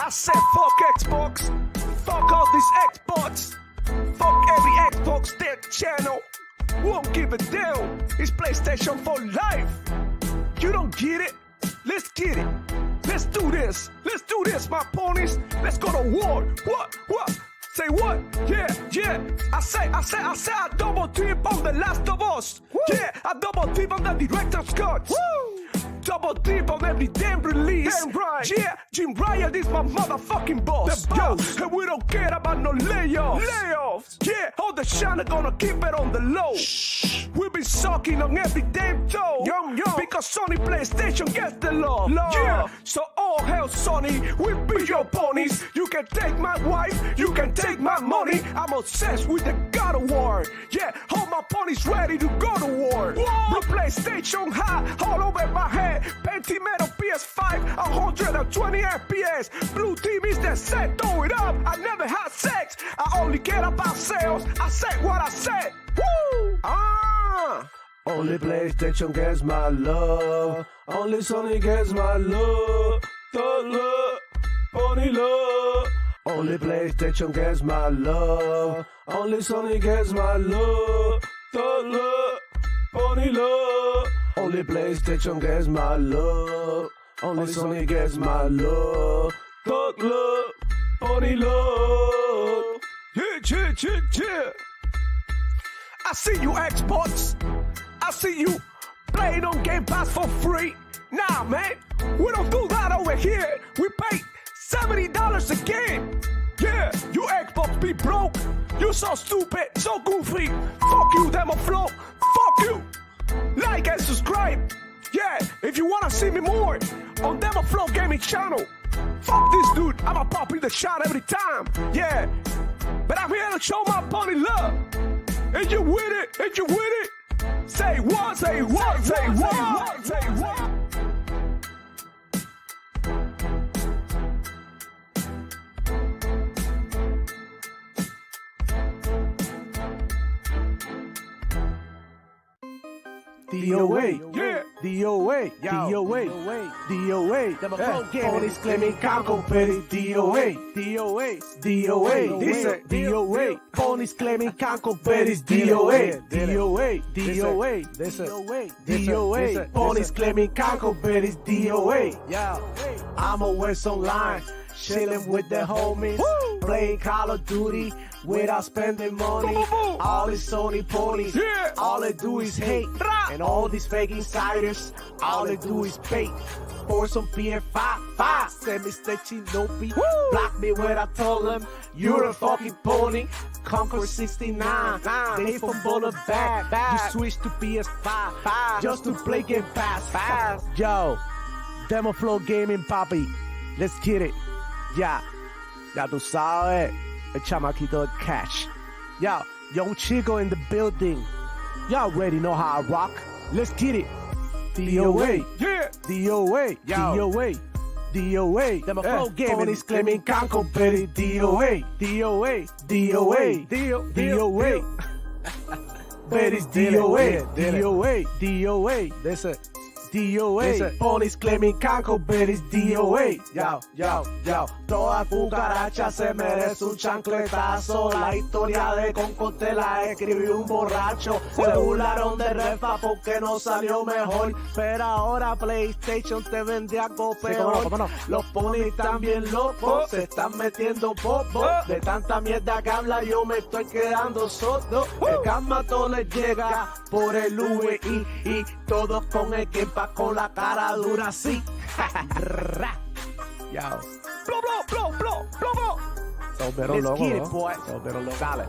I said fuck Xbox, fuck all these Xbox, fuck every Xbox their channel. Won't give a damn. It's PlayStation for life. You don't get it? Let's get it. Let's do this. Let's do this, my ponies. Let's go to war. What? Say what? Yeah. I say I double tip on The Last of Us. Woo. Yeah, I double tip on the director's cut. Woo. Double tip on every damn release. Damn right. Yeah, Jim Ryan is my motherfucking boss. The boss. Yo, and we don't care about no layoffs. Yeah, all the shine gonna keep it on the low. Shh. We be sucking on every damn toe. Yum. Because Sony PlayStation gets the love. Yeah, so all hell Sony, we be your ponies. You can take my wife, you can take my money. I'm obsessed with the God of War. Yeah, all my ponies ready to go to war. Blue PlayStation high, all over my head. Pentimetal PS5, 120 FPS. Blue team is the set, throw it up. I never had sex, I only care about sales. I said what I said. Woo! Only PlayStation gets my love. Only Sony gets my love. Thug love, pony love. Only PlayStation gets my love. Only Sony gets my love. Thug love, pony love. Only PlayStation gets my love. Only Sony gets my love. Thug love, pony love. Yeah. I see you Xbox. I see you playing on Game Pass for free. Nah, man, we don't do that over here. We pay $70 a game. Yeah, you Xbox be broke. You so stupid, so goofy. Fuck you, Demo Flow. Fuck you. Like and subscribe. Yeah, if you wanna see me more on Demo Flow Gaming channel. Fuck this dude, I'ma pop in the shot every time. Yeah, but I'm here to show my pony love. And you with it? Say what? DOA, yeah. DOA. Ponies claiming Congo, but it's DOA. Dice DOA. Ponies claiming Congo, but it's DOA. DOA. Ponies claiming Congo, but it's DOA. Yeah. I'm always online, chilling with the homies, playing Call of Duty without spending money. All these Sony ponies, all they do is hate. And all these fake insiders, all they do is bait. For some PS5, send me stitching dopey. Block me when I told them, you're a fucking pony. Conquer 69, they fumble a bag. You switch to PS5, just to play Game Pass. Yo, Demo Flow Gaming, papi. Let's get it. Ya tú sabes, el chamaquito de cash. Yo, young chico in the building. Y'all already know how I rock. Let's get it. DOA. Yeah. DOA. DOA. Demo Flow Gaming. Ponies claiming Congo, but it's DOA. But it's DOA. That's it. DOA. Ponies claiming Congo, but it's DOA. Yo. Toda cucaracha se merece un chancletazo. La historia de Conco te la escribió un borracho. Se burlaron de Refa porque no salió mejor. Pero ahora PlayStation te vende algo peor. Los ponies están bien locos, se están metiendo popo. De tanta mierda que habla yo me estoy quedando sordo. El Gamato les llega por el VI y todos con el Game Pass con la cara dura así. Yo. Blow. Sobero loco, get it, boy. Sobero loco. Dale.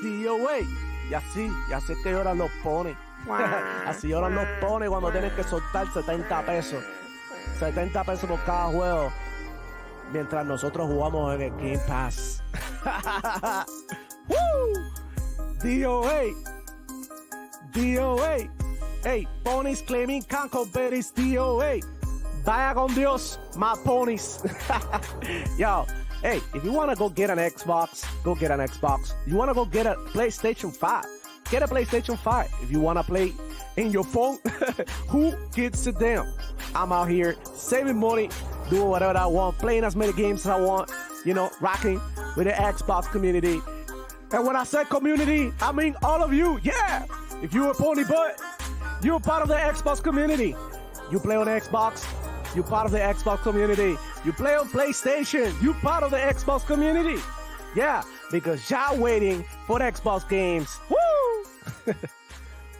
DOA. Y así que ahora los pone. Así ahora los pone cuando tienen que soltar 70 pesos. 70 pesos por cada juego. Mientras nosotros jugamos en el Game Pass. DOA. Hey, ponies claiming Conco, but it's DOA. Vaya con Dios, my ponies. Yo, hey, if you want to go get an Xbox, go get an Xbox. You want to go get a PlayStation 5, get a PlayStation 5. If you want to play in your phone, who gives a damn? I'm out here saving money, doing whatever I want, playing as many games as I want, rocking with the Xbox community. And when I say community, I mean all of you. Yeah. If you're a pony butt, you're part of the Xbox community. You play on Xbox, you're part of the Xbox community. You play on PlayStation, you're part of the Xbox community. Yeah, because y'all waiting for the Xbox games. Woo!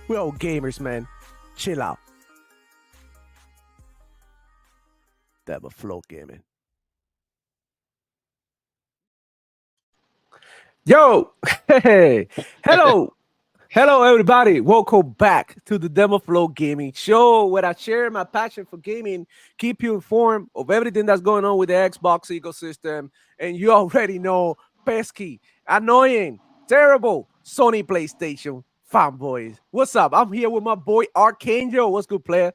We're all gamers, man. Chill out. Devil Flow Gaming. Yo! Hey! Hello! Hello, everybody. Welcome back to the Demo Flow Gaming Show, where I share my passion for gaming, keep you informed of everything that's going on with the Xbox ecosystem. And you already know, pesky, annoying, terrible Sony PlayStation fanboys. What's up? I'm here with my boy Archangel. What's good, player?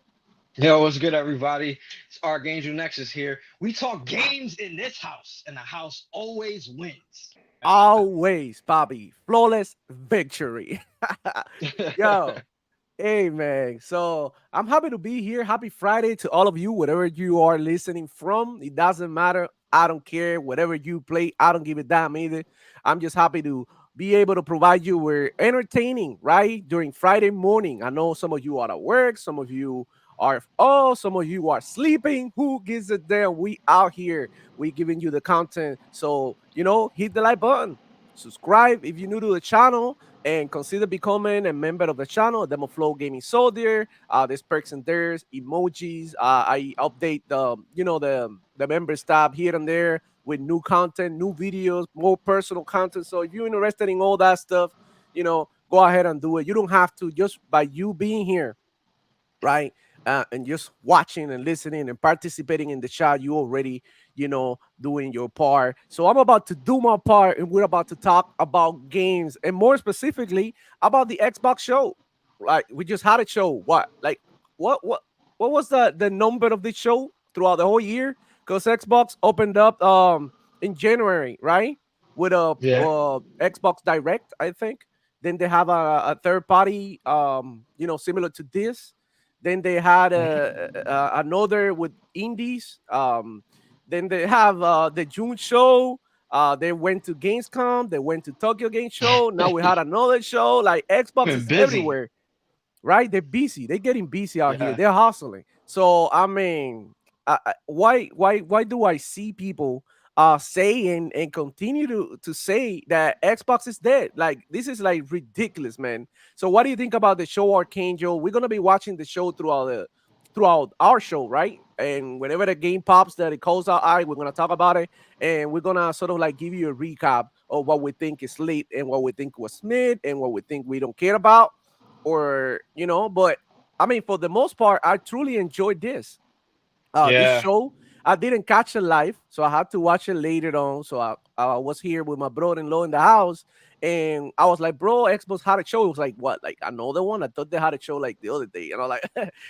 Yo, what's good, everybody? It's Archangel Nexus here. We talk games in this house, and the house always wins. Always, Bobby. Flawless victory. Yo, hey man, so I'm happy to be here. Happy Friday to all of you, wherever you are listening from. It doesn't matter. I don't care. Whatever you play, I don't give a damn either. I'm just happy to be able to provide you with entertaining, right? During Friday morning. I know some of you are at work, some of you are some of you are sleeping. Who gives a damn? We out here. We giving you the content. So, hit the like button. Subscribe if you're new to the channel and consider becoming a member of the channel, Demo Flow Gaming Soldier. There's perks and there's emojis. I update the members tab here and there with new content, new videos, more personal content. So if you're interested in all that stuff, go ahead and do it. You don't have to, just by you being here, right? And just watching and listening and participating in the chat, you already, doing your part. So I'm about to do my part, and we're about to talk about games, and more specifically about the Xbox show. Like we just had a show. What was the number of the show throughout the whole year? Because Xbox opened up in January, right? With a Yeah. Xbox Direct, I think. Then they have a third party, similar to this. Then they had another with indies. Then they have the June show. They went to Gamescom. They went to Tokyo Game Show. Now we had another show. Like Xbox Been is busy. everywhere, right? They're busy. They're getting busy out here. Yeah. They're hustling. So I mean, why do I see people say and continue to say that Xbox is dead? Like this is like ridiculous, man. So what do you think about the show, Archangel? We're gonna be watching the show throughout our show, right? And whenever the game pops that it calls our eye, we're gonna talk about it, and we're gonna sort of like give you a recap of what we think is late and what we think was mid and what we think we don't care about, or but I mean, for the most part, I truly enjoyed this Yeah. show. I didn't catch it live, so I had to watch it later on. So I was here with my brother-in-law in the house, and I was like, "Bro, Xbox had a show." It was like, "What? Like another one?" I thought they had a show like the other day, like,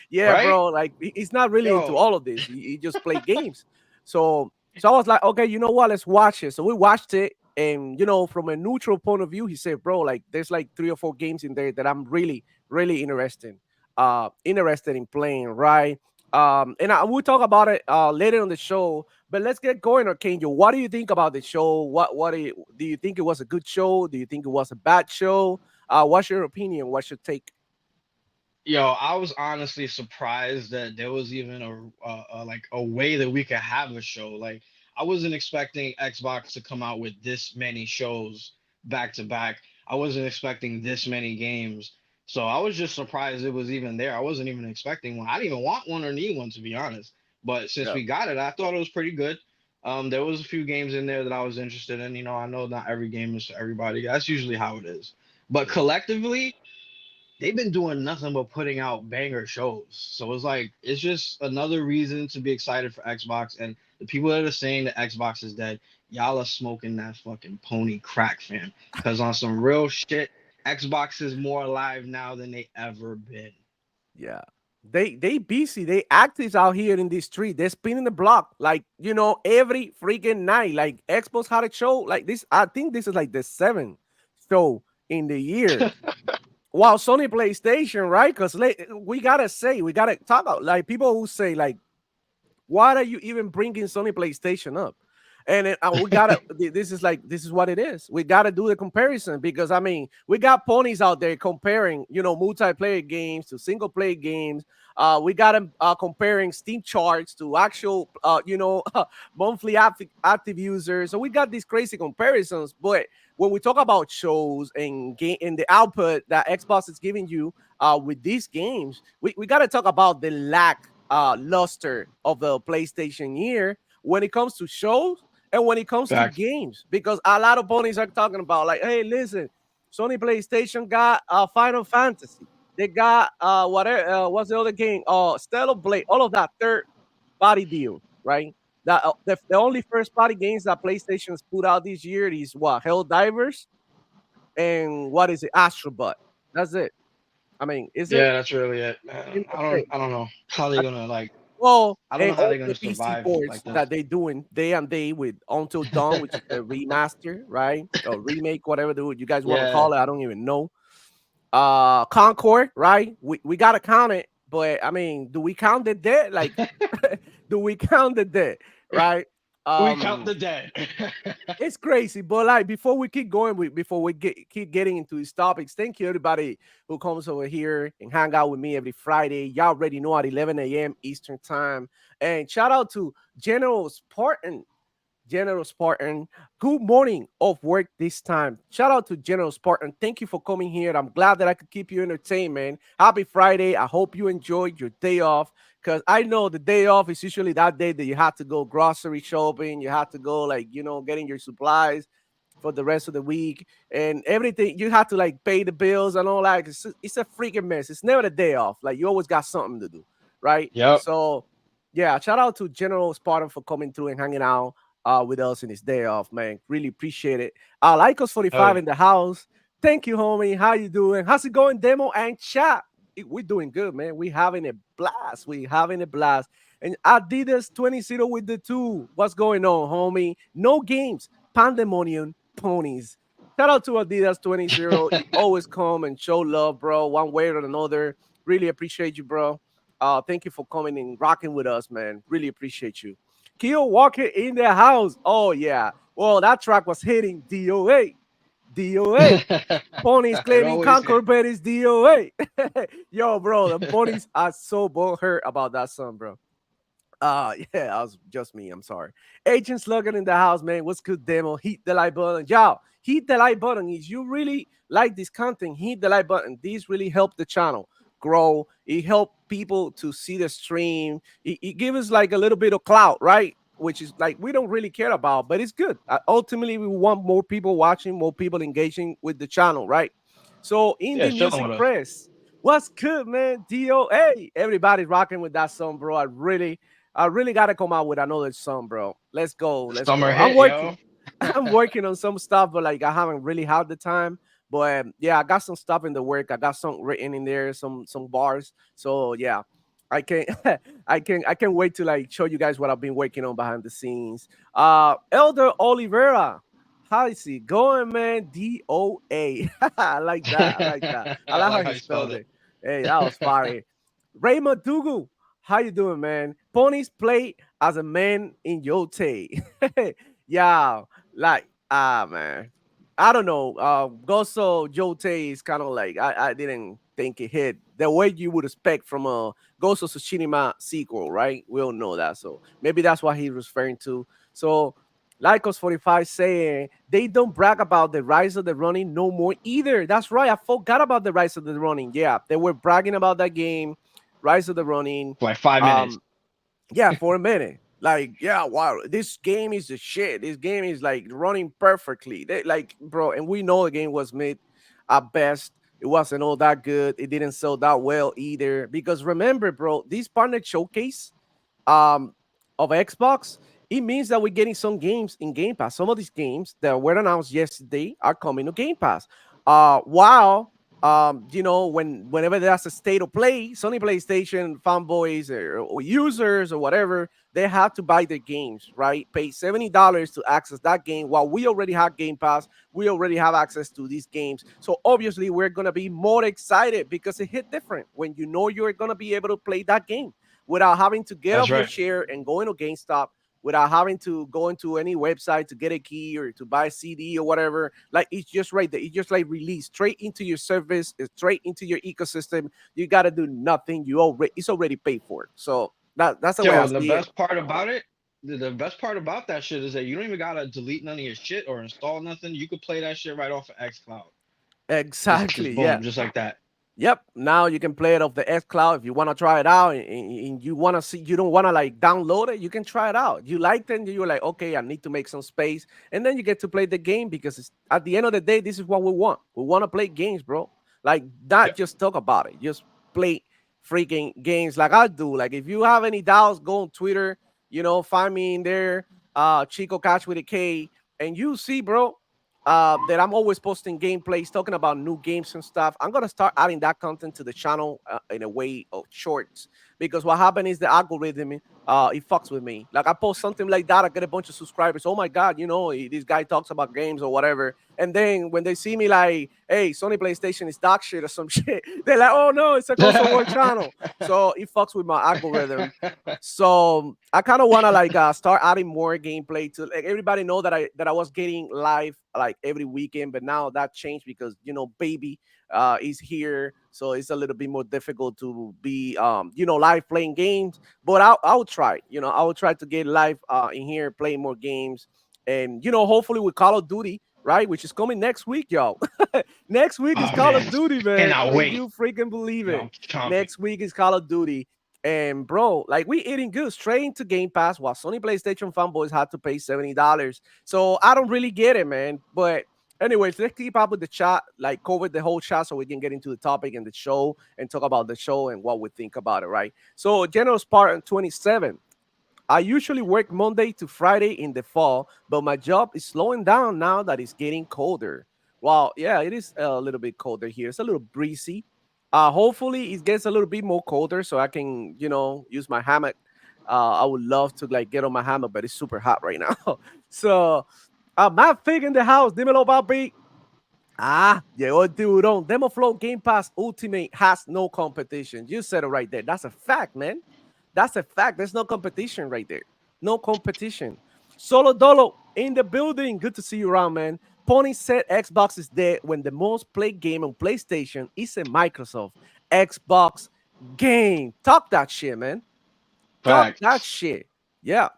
"Yeah, Right? bro. Like he's not really into Yo. all of this. He just play games." So I was like, "Okay, you know what? Let's watch it." So we watched it, and from a neutral point of view, he said, "Bro, like there's like 3 or 4 games in there that I'm really, really interested in playing, right?" And we'll talk about it later on the show. But let's get going, Archangel. What do you think about the show? Do you think it was a good show? Do you think it was a bad show? What's your opinion? What's your take? Yo, I was honestly surprised that there was even a way that we could have a show. Like I wasn't expecting Xbox to come out with this many shows back to back. I wasn't expecting this many games. So I was just surprised it was even there. I wasn't even expecting one. I didn't even want one or need one to be honest. But since Yeah. we got it, I thought it was pretty good. There was a few games in there that I was interested in. I know not every game is for everybody. That's usually how it is. But Yeah. collectively, they've been doing nothing but putting out banger shows. So it's like it's just another reason to be excited for Xbox. And the people that are saying that Xbox is dead, y'all are smoking that fucking pony crack, fam. Because on some real shit, Xbox is more alive now than they ever been. Yeah. They busy. They active out here in the street. They're spinning the block like every freaking night. Like Xbox had a show like this. I think this is like the seventh show in the year. While Sony PlayStation, right? Because we gotta talk about like people who say like Why are you even bringing Sony PlayStation up? And we gotta. This is what it is. We gotta do the comparison because I mean we got ponies out there comparing multiplayer games to single player games. We got them comparing Steam charts to actual monthly active users. So we got these crazy comparisons. But when we talk about shows and game and the output that Xbox is giving you with these games, we got to talk about the lack luster of the PlayStation year when it comes to shows and when it comes to Facts. games, because a lot of ponies are talking about like, hey, listen, Sony PlayStation got Final Fantasy, they got whatever, what's the other game? Stellar Blade, all of that third party deal, right? That the only first party games that PlayStation's put out this year is what, Hell Divers and what is it, Astrobot. That's it. I mean, is it? Yeah, that's really it, man. That's it. I don't know how they gonna like. Well, I don't know and how all they're the gonna PC survive ports like this. that they doing day and day with Until Dawn, which is the remaster, right? Or remake, whatever you guys want to Yeah. call it. I don't even know. Concord, right? We gotta count it, but I mean, do we count the dead? Like, do we count the dead? Right? We count Um, the dead. it's crazy, but like before we keep going, before we keep getting into these topics, thank you everybody who comes over here and hang out with me every Friday. Y'all already know at 11 a.m. Eastern time. And shout out to General Spartan. General Spartan, good morning off work this time. Shout out to General Spartan. Thank you for coming here. I'm glad that I could keep you entertained, man. Happy Friday. I hope you enjoyed your day off because I know the day off is usually that day that you have to go grocery shopping. You have to go, like, getting your supplies for the rest of the week and everything. You have to like pay the bills and all that. It's a freaking mess. It's never a day off. Like, you always got something to do, right? Yep. So, yeah, shout out to General Spartan for coming through and hanging out with us in his day off, man. Really appreciate it. Lycos Oh 45 yeah. in the house. Thank you, homie. How you doing? How's it going, demo and chat? We're doing good, man. We having a blast. We having a blast. And Adidas 20 with the two. What's going on, homie? No games. Pandemonium ponies. Shout out to Adidas 20. You always come and show love, bro, one way or another. Really appreciate you, bro. Thank you for coming and rocking with us, man. Really appreciate you. Keo Walker in the house. Oh, yeah. Well, that track was hitting DOA. DOA. Ponies It claiming always hit. Concord Bet is DOA. Yo, bro, the ponies are so hurt about that song, bro. Yeah, that was just me. I'm sorry. Agent Slugger in the house, man. What's good, demo? Hit the like button. Y'all, hit the like button. If you really like this content, hit the like button. This really help the channel grow. It help people to see the stream. It gives us like a little bit of clout, right? Which is like we don't really care about, but it's good. Ultimately, we want more people watching, more people engaging with the channel, right? So, Yeah, Indie chilling Music with us. Press, what's good, man? DOA, everybody rocking with that song, bro. I really gotta come out with another song, bro. Let's go. Let's Summer go. I'm hit, working. yo. I'm working on some stuff, but like I haven't really had the time. But yeah, I got some stuff in the work. I got some written in there, some bars. So yeah, I can I can wait to like show you guys what I've been working on behind the scenes. Elder Oliveira. How is he going, man? DOA. I like that. I like that. I I like how like how he you spelled spelled it. it. Hey, that was fire. Ray Madugu, how you doing, man? Ponies play as a man in your tay. Yeah, like man. I don't know. Goso Jote is kind of like I didn't think it hit the way you would expect from a Goso Tsushima sequel, right? We all know that. So maybe that's what he was referring to. So Lycos 45 saying they don't brag about the rise of the running no more either. That's right. I forgot about the rise of the running. Yeah, they were bragging about that game, Rise of the Running. For like 5 minutes. Um, yeah, for a minute. Like, yeah, wow, this game is the shit. This game is like running perfectly. Like, bro, and we know the game was made at best. It wasn't all that good. It didn't sell that well either. Because remember, bro, this partner showcase um of Xbox, it means that we're getting some games in Game Pass. Some of these games that were announced yesterday are coming to Game Pass. While whenever there's a state of play, Sony PlayStation fanboys or users or whatever, they have to buy their games, right? Pay $70 to access that game. While we already have Game Pass, we already have access to these games. So obviously, we're gonna be more excited because it hit different when you know you're gonna be able to play that game. without having to get That's off your right. chair and go into GameStop, without having to go into any website to get a key or to buy a CD or whatever. Like it's just right there. It's just like released straight into your service, straight into your ecosystem. You gotta do nothing. It's already paid for. So that's the way I Yo, the see it. best part about it, the best part about that shit is that you don't even gotta delete none of your shit or install nothing. You could play that shit right off of XCloud. Just Exactly. Yeah. boom, just like that. Yep. Now you can play it off the X Cloud if you want to try it out, and you want to see. You don't want to like download it. You can try it out. You liked it, and you're like, okay, I need to make some space, and then you get to play the game because at the end of the day, this is what we want. We want to play games, bro. Like not Yep. just talk about it. Just play freaking games like I do. Like if you have any doubts, go on Twitter. Find me in there, Chico Catch with a K, and you see, bro, that I'm always posting gameplays, talking about new games and stuff. I'm gonna start adding that content to the channel in a way of shorts because what happened is the algorithm it fucks with me. Like I post something like that, I get a bunch of subscribers. Oh my god, this guy talks about games or whatever. And then when they see me like, hey, Sony PlayStation is dog shit or some shit, they're like, oh no, it's a console war channel. So it fucks with my algorithm. So I kind of want to like start adding more gameplay to like everybody know that I was getting live like every weekend, but now that changed because baby is here, so it's a little bit more difficult to be live playing games. But I'll try. I will try to get live in here playing more games, and hopefully with Call of Duty, right, which is coming next week, y'all. Next week is Oh Call of man, Duty, man. cannot Can wait. you freaking believe Yo, it? I'm chomping. Next week is Call of Duty. And bro, like we eating good straight into Game Pass while Sony PlayStation fanboys had to pay $70. So I don't really get it, man. But anyways, let's keep up with the chat, like cover the whole chat so we can get into the topic and the show and talk about the show and what we think about it, right? So General Spartan 27. I usually work Monday to Friday in the fall, but my job is slowing down now that it's getting colder. Well, yeah, it is a little bit colder here. It's a little breezy. Hopefully it gets a little bit more colder so I can, use my hammock. I would love to like get on my hammock, but it's super hot right now. So, Matt Fig in the house. Dímelo, papi. Llegó el tiburón. Demo Flow Game Pass Ultimate has no competition. You said it right there. That's a fact, man. That's a fact. There's no competition right there. No competition. Solo Dolo in the building. Good to see you around, man. Pony said Xbox is dead when the most played game on PlayStation is a Microsoft Xbox game. Talk that shit, man. Talk that Facts. shit. Yeah.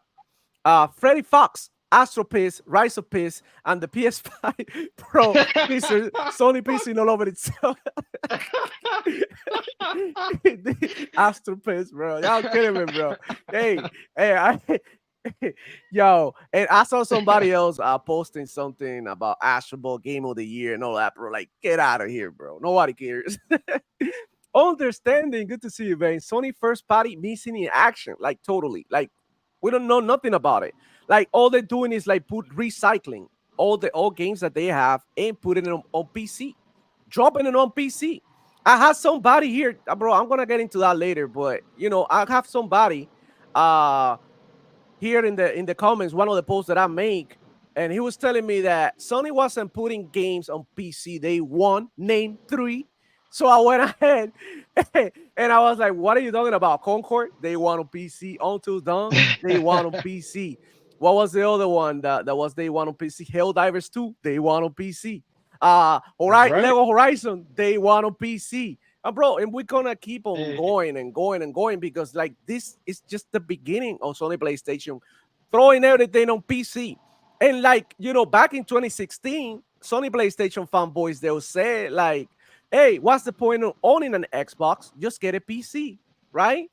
Freddy Fox, Astro Piss, Rise of Piss, and the PS5 Pro pieces, Sony pissing all over itself. Astro Piss, bro. Y'all kidding me, bro. Hey, yo, and I saw somebody else posting something about Astro Ball Game of the Year and all that, bro. Like, get out of here, bro. Nobody cares. Understanding, good to see you, man. Sony first party missing in action, like totally. Like we don't know nothing about it. Like all they're doing is like put recycling all games that they have and putting it on PC, dropping it on PC. I have somebody here, bro. I'm gonna get into that later, but I have somebody uh here in the comments, one of the posts that I make, and he was telling me that Sony wasn't putting games on PC. They won, name three. So I went ahead and I was like, "What are you talking about? Concord? They won on PC. Until Dawn? They won on PC. What was the other one that was they won on PC? Helldivers 2? They won on PC. All That's right, right. Lego Horizon. They won on PC. Bro, and we're gonna keep on Eh, going and going and going because like this is just the beginning of Sony PlayStation throwing everything on PC. And like back in 2016, Sony PlayStation fanboys they'll say like, "Hey, what's the point of owning an Xbox? Just get a PC, right?"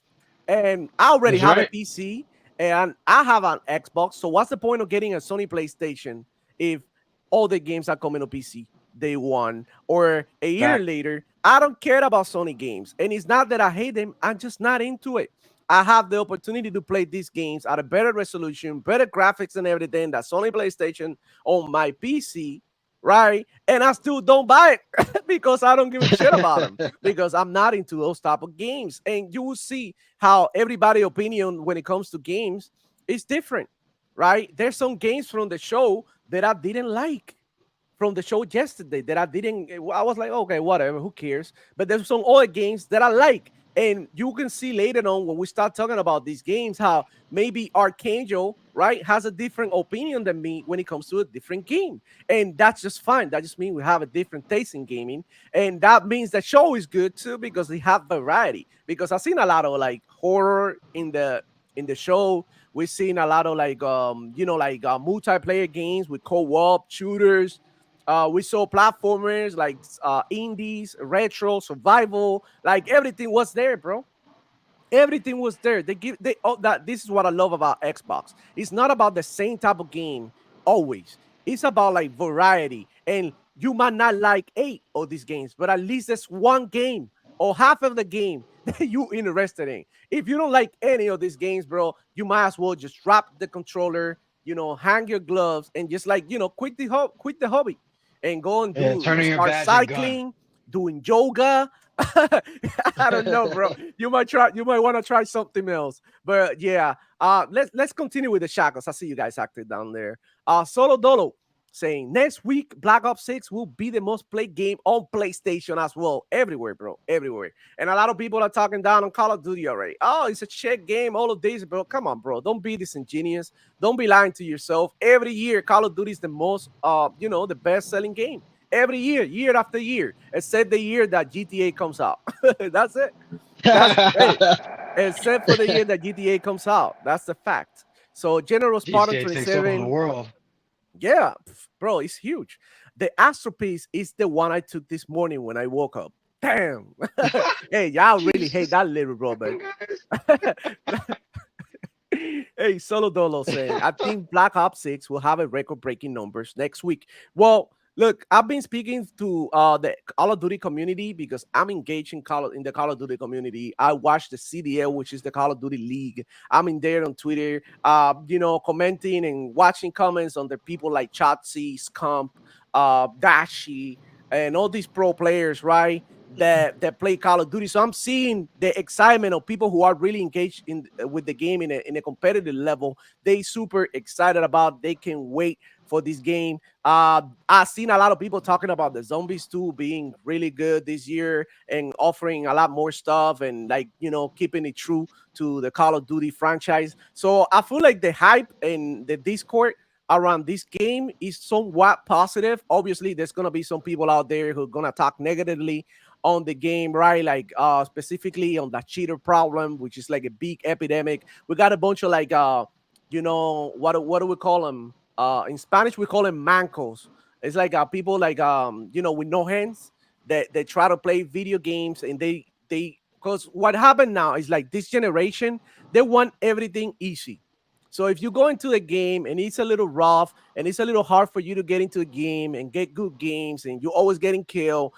And I already That's have a right. PC and I have an Xbox. So what's the point of getting a Sony PlayStation if all the games are coming on PC day one or a year Fact. later? I don't care about Sony games. And it's not that I hate them, I'm just not into it. I have the opportunity to play these games at a better resolution, better graphics and everything that Sony PlayStation on my PC, right? And I still don't buy it because I don't give a shit about them because I'm not into those type of games. And you will see how everybody' opinion when it comes to games is different, right? There's some games from the show that I didn't like from the show yesterday that I didn't. I was like, okay, whatever, who cares? But there's some other games that I like, And you can see later on when we start talking about these games how maybe Archangel, right, has a different opinion than me when it comes to a different game. And that's just fine. That just means we have a different taste in gaming. And that means the show is good too because they have variety. Because I've seen a lot of like horror in the show. We've seen a lot of like like multiplayer games with co-op shooters. We saw platformers like indies, retro, survival, like everything was there, bro. Everything was there. They oh, that this is what I love about Xbox. It's not about the same type of game always. It's about like variety. And you might not like 8 of these games, but at least there's one game or half of the game that you interested in. If you don't like any of these games, bro, you might as well just drop the controller, hang your gloves and just like, quit the hobby and go and Yeah, do turning your start badge and gun. cycling, doing yoga. I don't know, bro. You might want to try something else. But yeah, let's continue with the shackles. I see you guys active down there. Solo Dolo saying next week Black Ops 6 will be the most played game on PlayStation as well. Everywhere, bro. Everywhere. And a lot of people are talking down on Call of Duty already. Oh, it's a shit game. All of these, bro. Come on, bro. Don't be disingenuous. Don't be lying to yourself. Every year, Call of Duty is the most the best selling game every year, year after year, except the year that GTA comes out. That's it. That's hey, except for the year that GTA comes out. That's the fact. So General Spartan GTA takes over the 27, world. yeah, bro, it's huge. The Astropiece is the one I took this morning when I woke up. Damn. Hey, y'all really hate Jesus that little bro, man. guys. Hey, Solo Dolo saying, I think Black Ops 6 will have a record breaking numbers next week. Well, look, I've been speaking to the Call of Duty community because I'm engaged in the Call of Duty community. I watch the CDL, which is the Call of Duty League. I'm in there on Twitter, commenting and watching comments on the people like Chatsi, Scump, Dashi, and all these pro players, right? That play Call of Duty. So I'm seeing the excitement of people who are really engaged in with the game in a competitive level. They super excited about. They can wait for this game. I've seen a lot of people talking about the Zombies 2 being really good this year and offering a lot more stuff and like keeping it true to the Call of Duty franchise. So I feel like the hype and the Discord around this game is somewhat positive. Obviously, there's gonna be some people out there who are gonna talk negatively on the game, right? Like specifically on the cheater problem, which is like a big epidemic. We got a bunch of like what do we call them? In Spanish we call them mancos. It's like people like with no hands that they try to play video games and they because what happened now is like this generation they want everything easy. So if you go into a game and it's a little rough and it's a little hard for you to get into a game and get good games and you're always getting killed,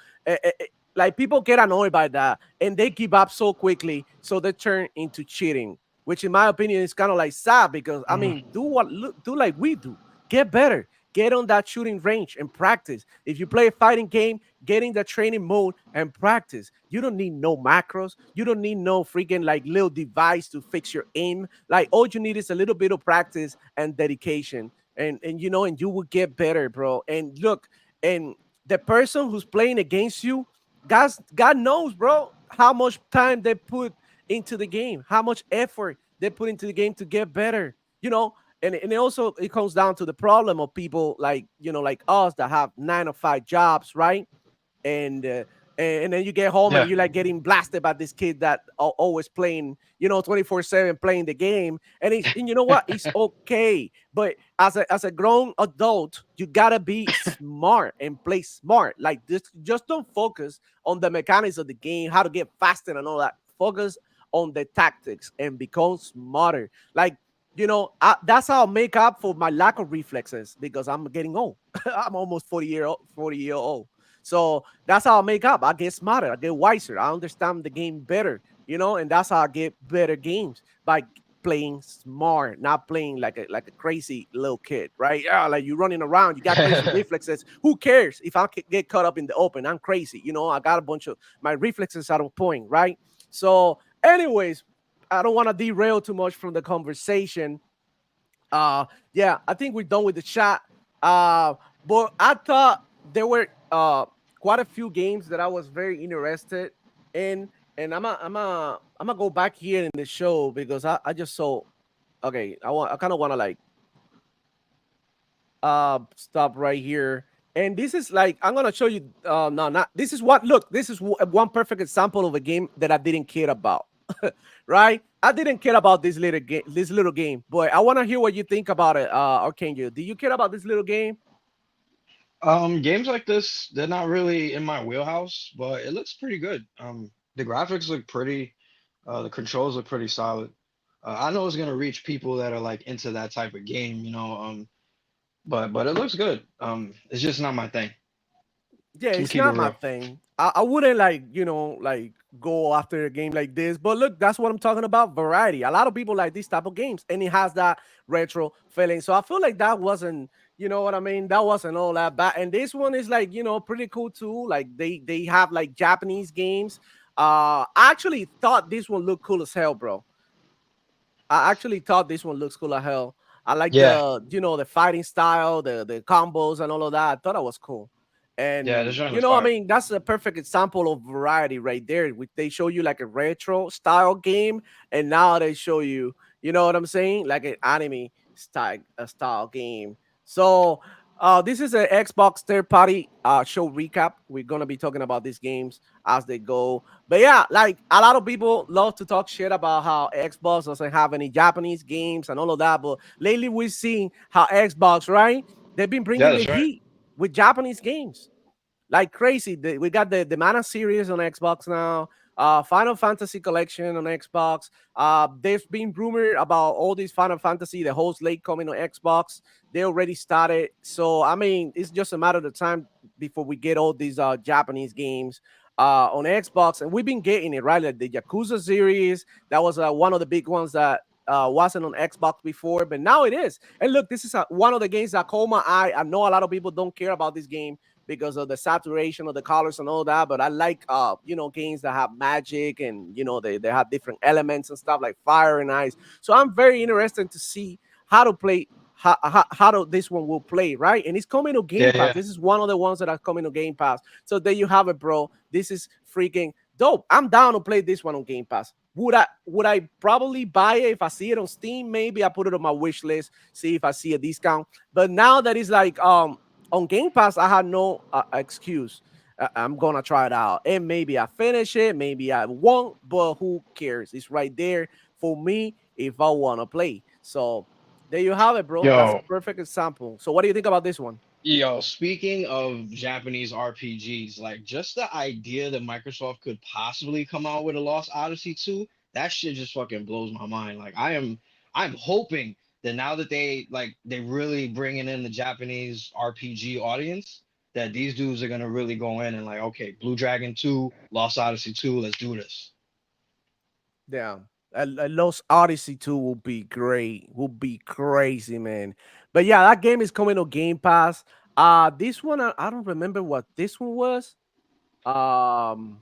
like people get annoyed by that and they give up so quickly, so they turn into cheating, which in my opinion is kind of like sad because I Mm. mean, do like we do, get better, get on that shooting range and practice. If you play a fighting game, get in the training mode and practice. You don't need no macros, you don't need no freaking like little device to fix your aim. Like all you need is a little bit of practice and dedication, and you will get better, bro. And look, and the person who's playing against you, God knows, bro, how much time they put into the game, how much effort they put into the game to get better. And it also it comes down to the problem of people like like us that have 9 or 5 jobs, right? And uh, and then you get home and Yeah. you're like getting blasted by this kid that always playing 24/7 playing the game. And you know what, it's okay, but as a grown adult you gotta be smart and play smart. Like this, just don't focus on the mechanics of the game, how to get faster and all that. Focus on the tactics and become smarter. Like that's how I make up for my lack of reflexes because I'm getting old. I'm almost 40 year old. So that's how I make up. I get smarter, I get wiser, I understand the game better, and that's how I get better games by playing smart, not playing like a crazy little kid, right? Yeah, like you running around, you got crazy reflexes. Who cares if I get caught up in the open? I'm crazy, I got a bunch of my reflexes are on point, right? So, anyways, I don't want to derail too much from the conversation. Yeah, I think we're done with the chat. But I thought there were quite a few games that I was very interested in. And I'm gonna go back here in the show because I just saw. Okay, I kind of want to like stop right here. And this is like I'm gonna show you. No, not this is what. Look, this is one perfect example of a game that I didn't care about. Right? I didn't care about this little game. This little game, but I want to hear what you think about it. Or can you? Do you care about this little game? Games like this, they're not really in my wheelhouse, but it looks pretty good. The graphics look pretty, the controls look pretty solid. I know it's gonna reach people that are like into that type of game, but it looks good. It's just not my thing. Yeah, I'm gonna it's keep it not my real. thing. I wouldn't like, like go after a game like this. But look, that's what I'm talking about. Variety. A lot of people like this type of games, and it has that retro feeling. So I feel like that wasn't, you know what I mean? That wasn't all that bad. And this one is like, pretty cool too. Like they have like Japanese games. I actually thought this one looked cool as hell, bro. I actually thought this one looks cool as hell. I like Yeah, the fighting style, the combos and all of that. I thought that was cool. yeah, this And joint is I fire. mean, that's a perfect example of variety right there. Which they show you like a retro style game, and now they show you, you know what I'm saying, like an anime style game. So this is an Xbox third party show recap. We're gonna be talking about these games as they go. But yeah, like a lot of people love to talk shit about how Xbox doesn't have any Japanese games and all of that. But lately we've seen how Xbox, right? They've been Yeah, bringing the that's right. heat with Japanese games like crazy. We got the Mana series on Xbox now. Final Fantasy collection on Xbox. There's been rumor about all these Final Fantasy, the whole slate coming on Xbox. They already started. So I mean, it's just a matter of time before we get all these Japanese games on Xbox, and we've been getting it right. Like the Yakuza series, that was one of the big ones that wasn't on Xbox before, but now it is. And look, this is one of the games that caught my eye. I know a lot of people don't care about this game because of the saturation of the colors and all that. But I like games that have magic and they have different elements and stuff like fire and ice. So I'm very interested to see how to play this one will play, right? And it's coming to Game Yeah, Pass. yeah. This is one of the ones that are coming to Game Pass. So there you have it, bro. This is freaking dope. I'm down to play this one on Game Pass. Would I probably buy it if I see it on Steam? Maybe I put it on my wish list, see if I see a discount. But now that it's like on Game Pass, I had no excuse. I'm gonna try it out, and maybe I finish it, maybe I won't, but who cares? It's right there for me if I wanna play. So there you have it, bro. That's a Yo, perfect example. So what do you think about this one? yo, speaking of Japanese RPGs, like just the idea that Microsoft could possibly come out with a Lost Odyssey 2, that shit just fucking blows my mind. Like I'm hoping that now that they really bringing in the Japanese RPG audience, that these dudes are gonna really go in and like, okay, Blue Dragon 2, Lost Odyssey 2, let's do this. Yeah, a Lost Odyssey 2 will be great. Will be crazy, man. But yeah, that game is coming on Game Pass. This one I don't remember what this one was. Um,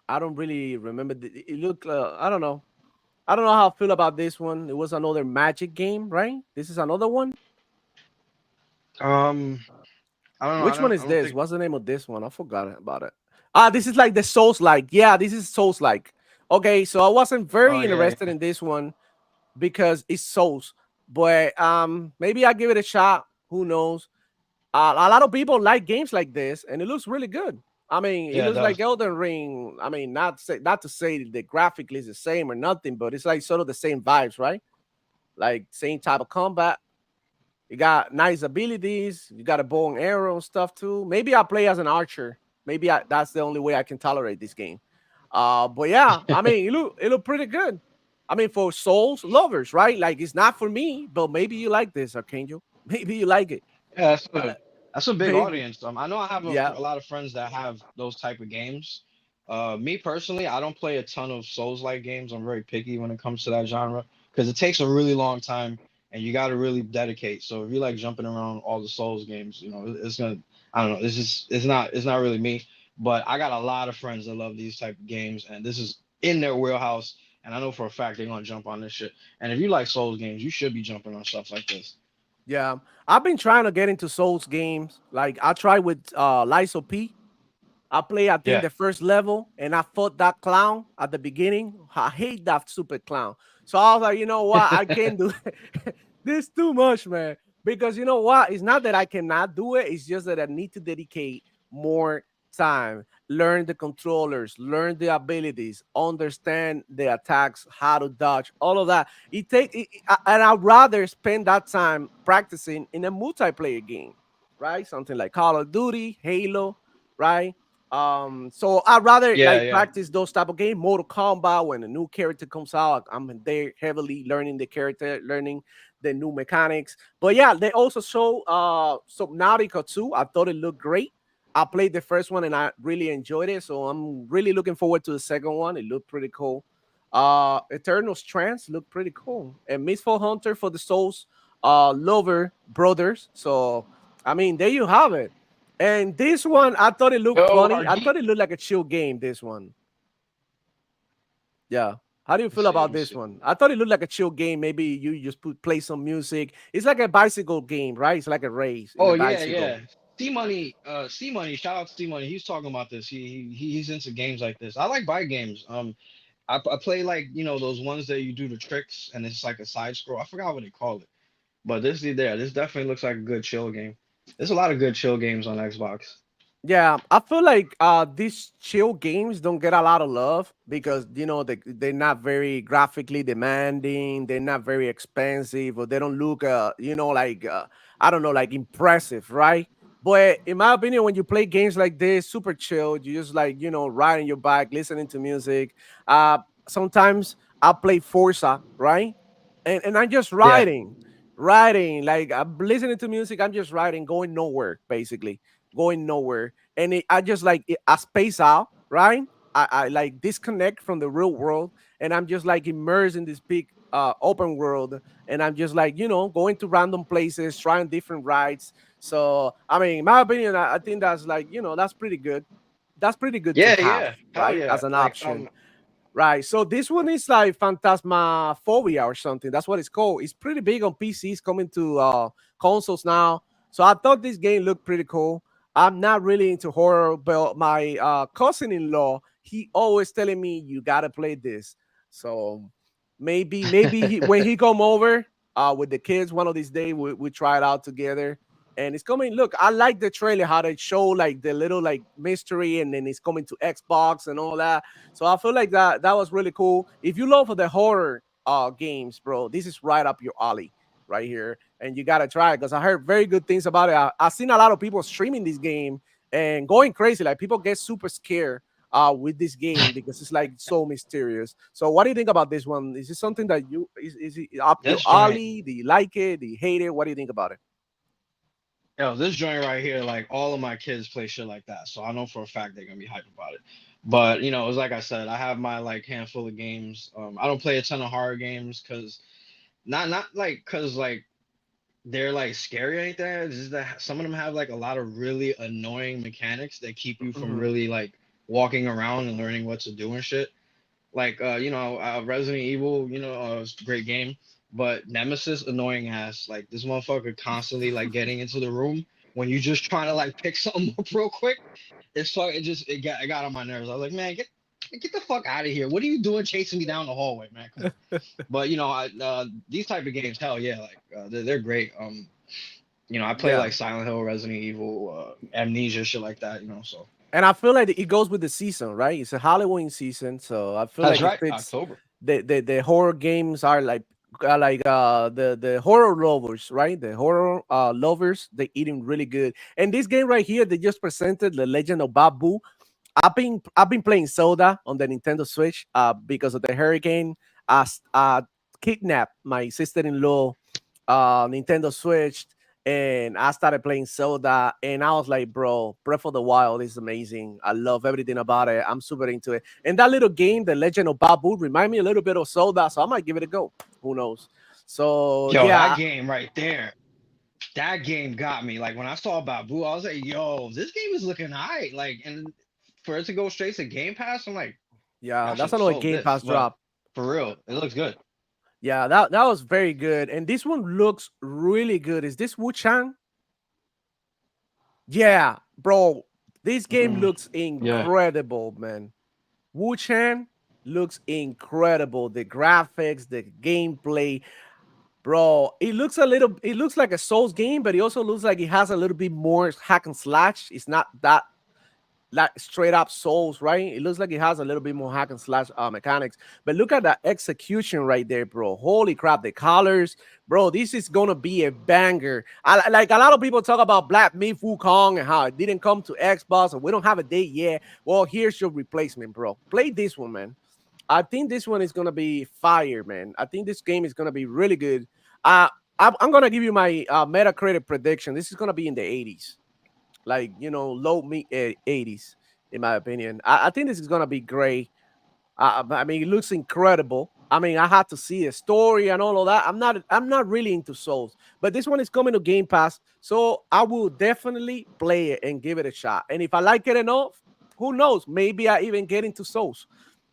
I don't really remember. It looked. I don't know. I don't know how I feel about this one. It was another Magic game, right? This is another one. Um, I don't know. Which one is I don't this? think. What's the name of this one? I forgot about it. This is like the Souls like. Yeah, this is Souls like. Okay, so I wasn't Oh very yeah, interested in this one because it's Souls, but maybe I give it a shot. Who knows? A lot of people like games like this, and it looks really good. I mean, it yeah, it looks like does. Elden Ring. I mean, not to say that graphically is the same or nothing, but it's like sort of the same vibes, right? Like same type of combat. You got nice abilities. You got a bow and arrow and stuff too. Maybe I play as an archer. Maybe that's the only way I can tolerate this game. But yeah, I mean, it look pretty good. I mean, for Souls lovers, right? Like it's not for me, but maybe you like this, Archangel. Maybe you like it. Yeah, Uh, that's a big maybe. audience. I know I have Yeah. a lot of friends that have those type of games. Me personally, I don't play a ton of Souls-like games. I'm very picky when it comes to that genre because it takes a really long time and you got to really dedicate. So if you like jumping around all the Souls games, it's gonna. I don't know. It's not really me. But I got a lot of friends that love these type of games, and this is in their wheelhouse. And I know for a fact they're gonna jump on this shit. And if you like Souls games, you should be jumping on stuff like this. Yeah. I've been trying to get into Souls games. Like I tried with Lies of P. I play, I think, Yeah. the first level, and I fought that clown at the beginning. I hate that stupid clown. So I was like, you know what? I can't do this too much, man. Because you know what? It's not that I cannot do it. It's just that I need to dedicate more time, learn the controllers, learn the abilities, understand the attacks, how to dodge, all of that. And I'd rather spend that time practicing in a multiplayer game, right? Something like Call of Duty, Halo, right? So I'd rather Yeah, like yeah. practice those type of game. Mortal Kombat, when a new character comes out, I'm there heavily learning the character, learning the new mechanics. But yeah, they also show Subnautica 2. I thought it looked great. I played the first one and I really enjoyed it. So I'm really looking forward to the second one. It looked pretty cool. Eternal Strands looked pretty cool. And Mistfall Hunter for the Souls Lover Brothers. So I mean, there you have it. And this one, I thought it looked Yo, funny. are I these? thought it looked like a chill game. This one, yeah. How do you Let me feel see. Let about me this see. one? I thought it looked like a chill game. Maybe you just play some music. It's like a bicycle game, right? It's like a race in Oh a yeah, bicycle. yeah. C Money, C Money. Shout out to C Money. He's talking about this. He's into games like this. I like bike games. I play like those ones that you do the tricks and it's like a side scroll. I forgot what they call it, but this is there. This definitely looks like a good chill game. There's a lot of good chill games on Xbox. Yeah, I feel like these chill games don't get a lot of love because they're not very graphically demanding, they're not very expensive, or they don't look like I don't know, like impressive, right? But in my opinion, when you play games like this, super chill, you just like riding your bike, listening to music. Sometimes I play Forza, right? And I'm just Yeah, riding, like I'm listening to music, I'm just riding, going nowhere, basically going nowhere. And I just I space out, right? I like disconnect from the real world, and I'm just like immersed in this big open world, and I'm just like going to random places, trying different rides. So I mean, in my opinion, I think that's like that's pretty good. That's pretty good to yeah, have, yeah. Hell right, yeah. as an Like option. Right. So this one is like Phantasmaphobia or something. That's what it's called. It's pretty big on PCs, coming to consoles now. So I thought this game looked pretty cool. I'm not really into horror, but my cousin-in-law, he always telling me you gotta play this. So maybe when he come over with the kids one of these days, we try it out together. And it's coming. Look, I like the trailer, how they show like the little like mystery, and then it's coming to Xbox and all that. So I feel like that was really cool. If you love the horror games, bro, this is right up your alley right here, and you gotta try it because I heard very good things about it. I've seen a lot of people streaming this game and going crazy. Like people get super scared with this game because it's like so mysterious. So what do you think about this one? Is it something that is it up your this joint. alley? Do you like it? Do you hate it? What do you think about it? Yo, this joint right here, like all of my kids play shit like that, so I know for a fact they're gonna be hype about it. But it's like I said, I have my like handful of games. I don't play a ton of horror games because not like because like they're like scary or anything. It's just that some of them have like a lot of really annoying mechanics that keep you from Mhm. really like walking around and learning what to do and shit. Like Resident Evil, it's a great game, but Nemesis annoying ass. Like this motherfucker constantly like getting into the room when you just trying to like pick something up real quick. It got on my nerves. I was like, man, get the fuck out of here. What are you doing chasing me down the hallway, man? Come on. But these type of games, hell yeah, like they're great. I play Yeah. like Silent Hill, Resident Evil, Amnesia, shit like that. So And I feel like it goes with the season, right? It's a Halloween season, so I feel that's like it right, fits. October. The horror games are like the horror lovers, right? The horror lovers, they eating really good. And this game right here, they just presented the Legend of Babu. I've been playing Zelda on the Nintendo Switch because of the hurricane. Kidnapped my sister-in-law Nintendo Switch, and I started playing Zelda, and I was like, bro, Breath of the Wild is amazing. I love everything about it. I'm super into it. And that little game, The Legend of Babu, remind me a little bit of Zelda, so I might give it a go. Who knows? So Yo, that yeah, game right there. That game got me. Like when I saw Babu, I was like, "Yo, this game is looking alright." Like, and for it to go straight to Game Pass, I'm like, yeah, I should that's have another sold Game this. Pass But drop. for real, it looks good. Yeah, that was very good. And this one looks really good. Is this Wu Chang? Yeah, bro. This game Mm, looks yeah. incredible, man. Wu Chan looks incredible. The graphics, the gameplay, bro. It looks like a Souls game, but it also looks like it has a little bit more hack and slash. It's not that like straight up Souls, right? It looks like it has a little bit more hack and slash mechanics. But look at the execution right there, bro. Holy crap, the colors, bro. This is gonna be a banger. Like a lot of people talk about Black Myth Wukong and how it didn't come to Xbox and we don't have a date yet. Well, here's your replacement, bro. Play this one, man. I think this one is gonna be fire, man. I think this game is gonna be really good. Uh, I'm gonna give you my Metacritic prediction. This is gonna be in the 80s, like low 80s, in my opinion. I think this is gonna be great. I mean, it looks incredible. I mean, I had to see a story and all of that. I'm not really into Souls, but this one is coming to Game Pass, so I will definitely play it and give it a shot. And if I like it enough, who knows? Maybe I even get into Souls.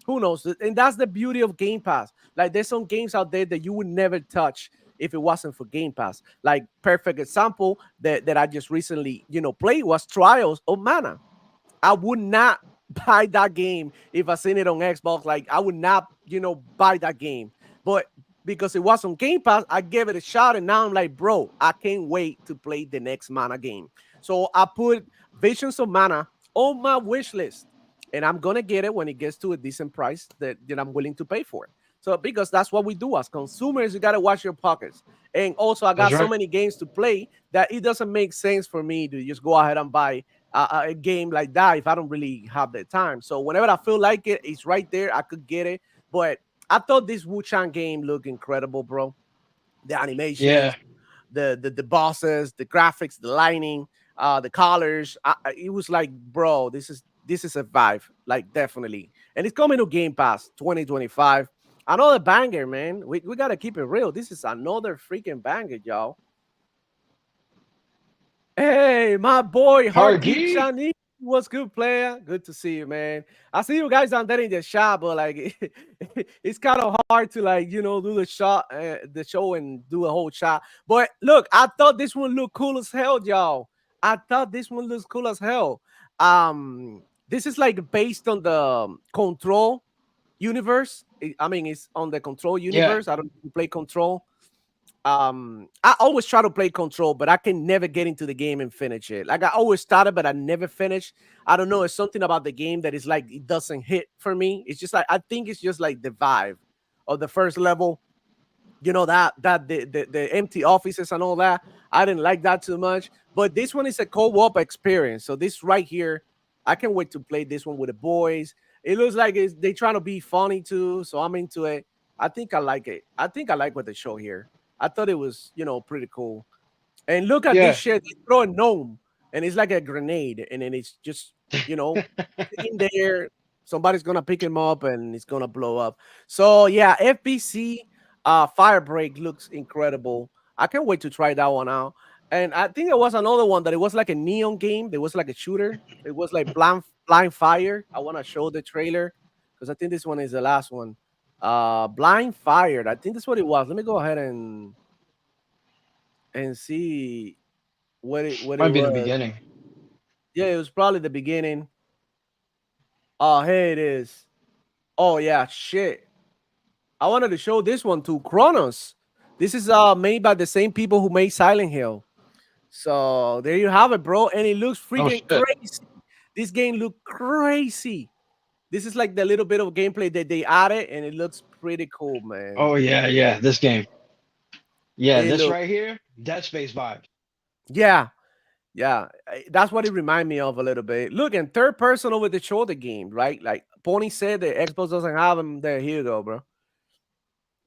Who knows? And that's the beauty of Game Pass. Like, there's some games out there that you would never touch if it wasn't for Game Pass. Like, perfect example that I just recently played was Trials of Mana. I would not buy that game if I seen it on Xbox. Like, I would not, buy that game. But because it was on Game Pass, I gave it a shot, and now I'm like, bro, I can't wait to play the next Mana game. So I put Visions of Mana on my wish list, and I'm gonna get it when it gets to a decent price that I'm willing to pay for it. So because that's what we do as consumers, you gotta watch your pockets. And also, I That's got so right. many games to play that it doesn't make sense for me to just go ahead and buy a game like that if I don't really have the time. So whenever I feel like it, it's right there. I could get it. But I thought this Wu Chang game looked incredible, bro. The Yeah. animations, the bosses, the graphics, the lighting, the colors. It was like, bro, this is a vibe, like definitely. And it's coming to Game Pass 2025. Another banger, man. We gotta keep it real. This is another freaking banger, y'all. Hey, my boy, Hardkeep Hargy. Shani. What's good, player? Good to see you, man. I see you guys down there in the shop, but like, it's kind of hard to like, do the show, and do a whole shot. But look, I thought this one looked cool as hell, y'all. I thought this one looks cool as hell. This is like based on the Control universe. I mean, it's on the Control Yeah. universe. I don't know if you play Control. I always try to play Control, but I can never get into the game and finish it. Like, I always started, but I never finished. I don't know, it's something about the game that is like it doesn't hit for me. It's just like, I think it's just like the vibe of the first level, that the empty offices and all that. I didn't like that too much. But this one is a co-op experience. So this right here, I can't wait to play this one with the boys. It looks like they trying to be funny too, so I'm into it. I think I like it. I think I like what they show here. I thought it was, pretty cool. And look at this Yeah. shit. They throw a gnome, and it's like a grenade, and then it's just, you know, in there. Somebody's gonna pick him up, and it's gonna blow up. So yeah, FBC Firebreak looks incredible. I can't wait to try that one out. And I think there was another one that it was like a neon game. There was like a shooter. It was like blind fire. I want to show the trailer because I think this one is the last one. Blind fired. I think that's what it was. Let me go ahead and see what it Might be the was. beginning. Yeah, it was probably the beginning. Oh, here it is. Oh yeah, shit. I wanted to show this one to Kronos. This is made by the same people who made Silent Hill. So there you have it, bro. And it looks Oh freaking shit. crazy. This game look crazy. This is like the little bit of gameplay that they added, and it looks pretty cool, man. Oh yeah, yeah. This game. Yeah, It this look, right here, Dead Space vibes. yeah, yeah. That's what it remind me of a little bit. Look, and third person over the shoulder game, right? Like Pony said, the Xbox doesn't have them. There, here you go, bro.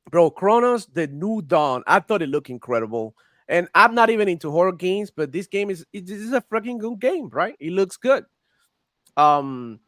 Bro, Chronos, the New Dawn. I thought it looked incredible. And I'm not even into horror games, but this is a freaking good game, right? It looks good. Um,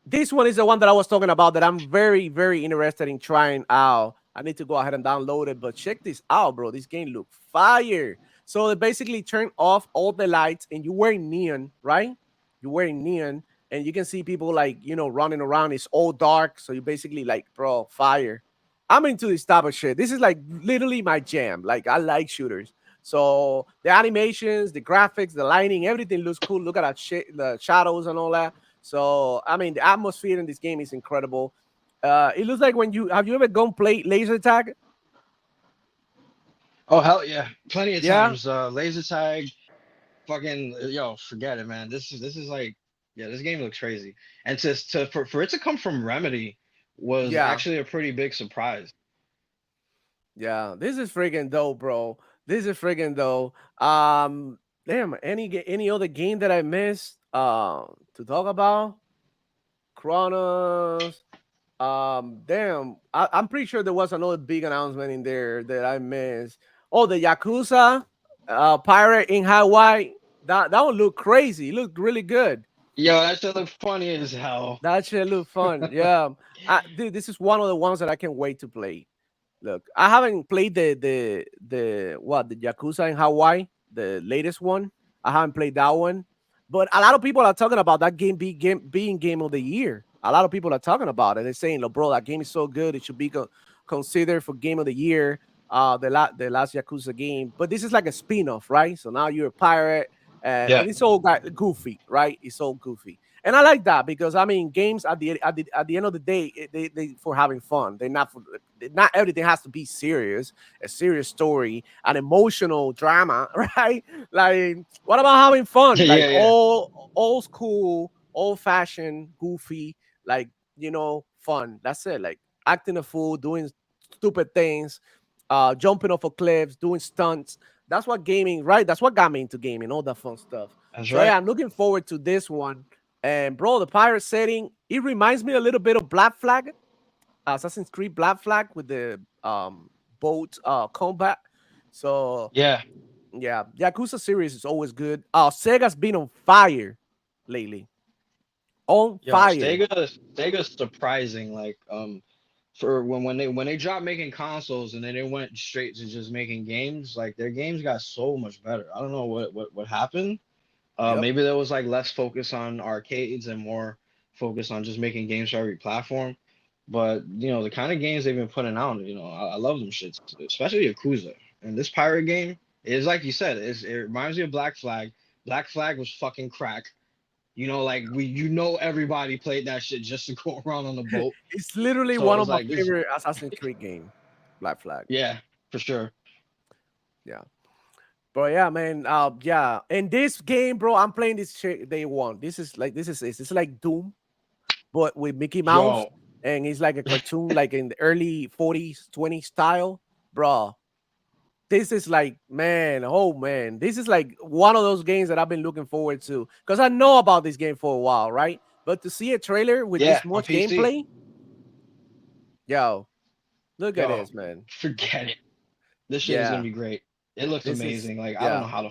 this one is the one that I was talking about that I'm very, very interested in trying out. I need to go ahead and download it, but check this out, bro. This game look fire. So they basically turn off all the lights and you're wearing neon, right? You're wearing neon and you can see people like, running around. It's all dark. So you basically like, bro, fire. I'm into this type of shit. This is like literally my jam. Like, I like shooters. So the animations, the graphics, the lighting, everything looks cool. Look at that shit, the shadows and all that. So I mean, the atmosphere in this game is incredible. It looks like when you ever gone play laser tag? Oh hell yeah, plenty of Yeah, times. Laser tag, fucking yo, forget it, man. This is like, yeah, this game looks crazy. And for it to come from Remedy was yeah, actually a pretty big surprise. yeah. This is freaking dope, bro. This is freaking dope. Damn. Any other game that I missed to talk about? Chronos. Damn, I'm pretty sure there was another big announcement in there that I missed. Oh, the Yakuza pirate in Hawaii. That one looked crazy. It looked really good. Yo, that shit look funny as hell. That shit looked fun. Yeah, dude, this is one of the ones that I can't wait to play. Look, I haven't played the Yakuza in Hawaii, the latest one. I haven't played that one, but a lot of people are talking about that being game of the year. A lot of people are talking about it. They're saying, "Look, bro, that game is so good, it should be considered for game of the year." The last Yakuza game, but this is like a spin-off, right? So now you're a pirate, Yeah, and it's all goofy, right? It's all goofy. And I like that because I mean, games at the end of the day, they for having fun. They're not for not everything has to be serious, a serious story, an emotional drama, right? Like, what about having fun? Like yeah, yeah. old school, old fashioned, goofy, like fun. That's it. Like acting a fool, doing stupid things, jumping off of cliffs, doing stunts. That's what gaming, right? That's what got me into gaming, all that fun stuff. That's So yeah, right. I'm looking forward to this one. And bro, the pirate setting, it reminds me a little bit of Black Flag, Assassin's Creed Black Flag with the boat combat. So Yeah, yeah, Yakuza series is always good. Sega's been on fire lately. On yo, fire. Sega's surprising. Like, for when they dropped making consoles and then they went straight to just making games, like their games got so much better. I don't know what happened. Yep. Maybe there was like less focus on arcades and more focus on just making games for every platform. But the kind of games they've been putting out, I love them shits, especially Yakuza. And this pirate game is like you said, it reminds me of Black Flag. Black Flag was fucking crack. Like everybody played that shit just to go around on the boat. It's literally So it one was of my like this, favorite Assassin's Creed game. Black Flag. yeah, for sure. Yeah. But yeah, man. Yeah. And this game, bro, I'm playing this shit day one. This is like Doom, but with Mickey Mouse, Yo, and it's like a cartoon, like in the early 40s, 20s style, bro. This is like, man, oh man, this is like one of those games that I've been looking forward to because I know about this game for a while, right? But to see a trailer with yeah, this on much PC. gameplay, yo, look at Yo, this, man. forget it. This shit is gonna Yeah, be great. It looks this is amazing. Like I don't yeah, know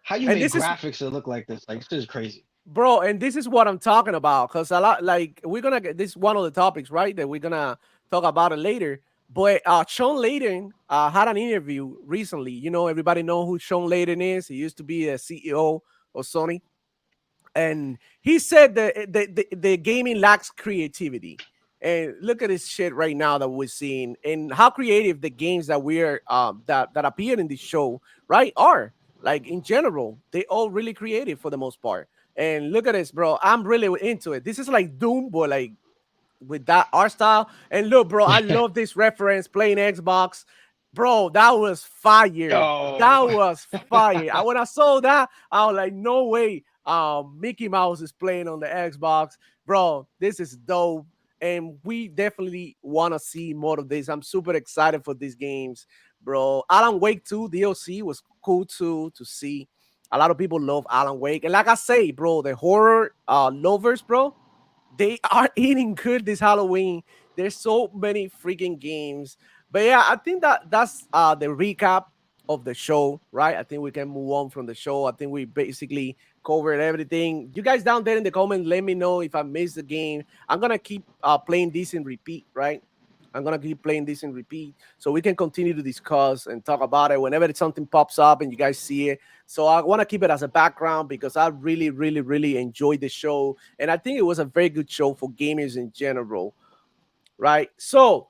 how you and make this is graphics that look like this. Like this is crazy. bro, and this is what I'm talking about because a lot like we're gonna get this one of the topics, right? That we're gonna talk about it later. But Sean Layden had an interview recently. Everybody know who Sean Layden is. He used to be a CEO of Sony, and he said that the gaming lacks creativity. And look at this shit right now that we're seeing, and how creative the games that we're that appear in this show, right, are. Like in general, they all really creative for the most part. And look at this, bro. I'm really into it. This is like Doom, but like with that art style. And look, bro, I love this reference playing Xbox. Bro, that was fire. That Yo, was fire. When I saw that, I was like, no way. Mickey Mouse is playing on the Xbox. Bro, this is dope. And we definitely want to see more of this. I'm super excited for these games, bro. Alan Wake 2 DLC was cool too to see. A lot of people love Alan Wake. And like I say, bro, the horror lovers, bro, they are eating good this Halloween. There's so many freaking games. But yeah, I think that's the recap of the show, right? I think we can move on from the show. I think we basically covered everything. You guys down there in the comments, let me know if I missed the game. I'm gonna keep playing this in repeat, right? I'm gonna keep playing this in repeat so we can continue to discuss and talk about it whenever something pops up and you guys see it. So I want to keep it as a background because I really, really, really enjoyed the show, and I think it was a very good show for gamers in general, right? So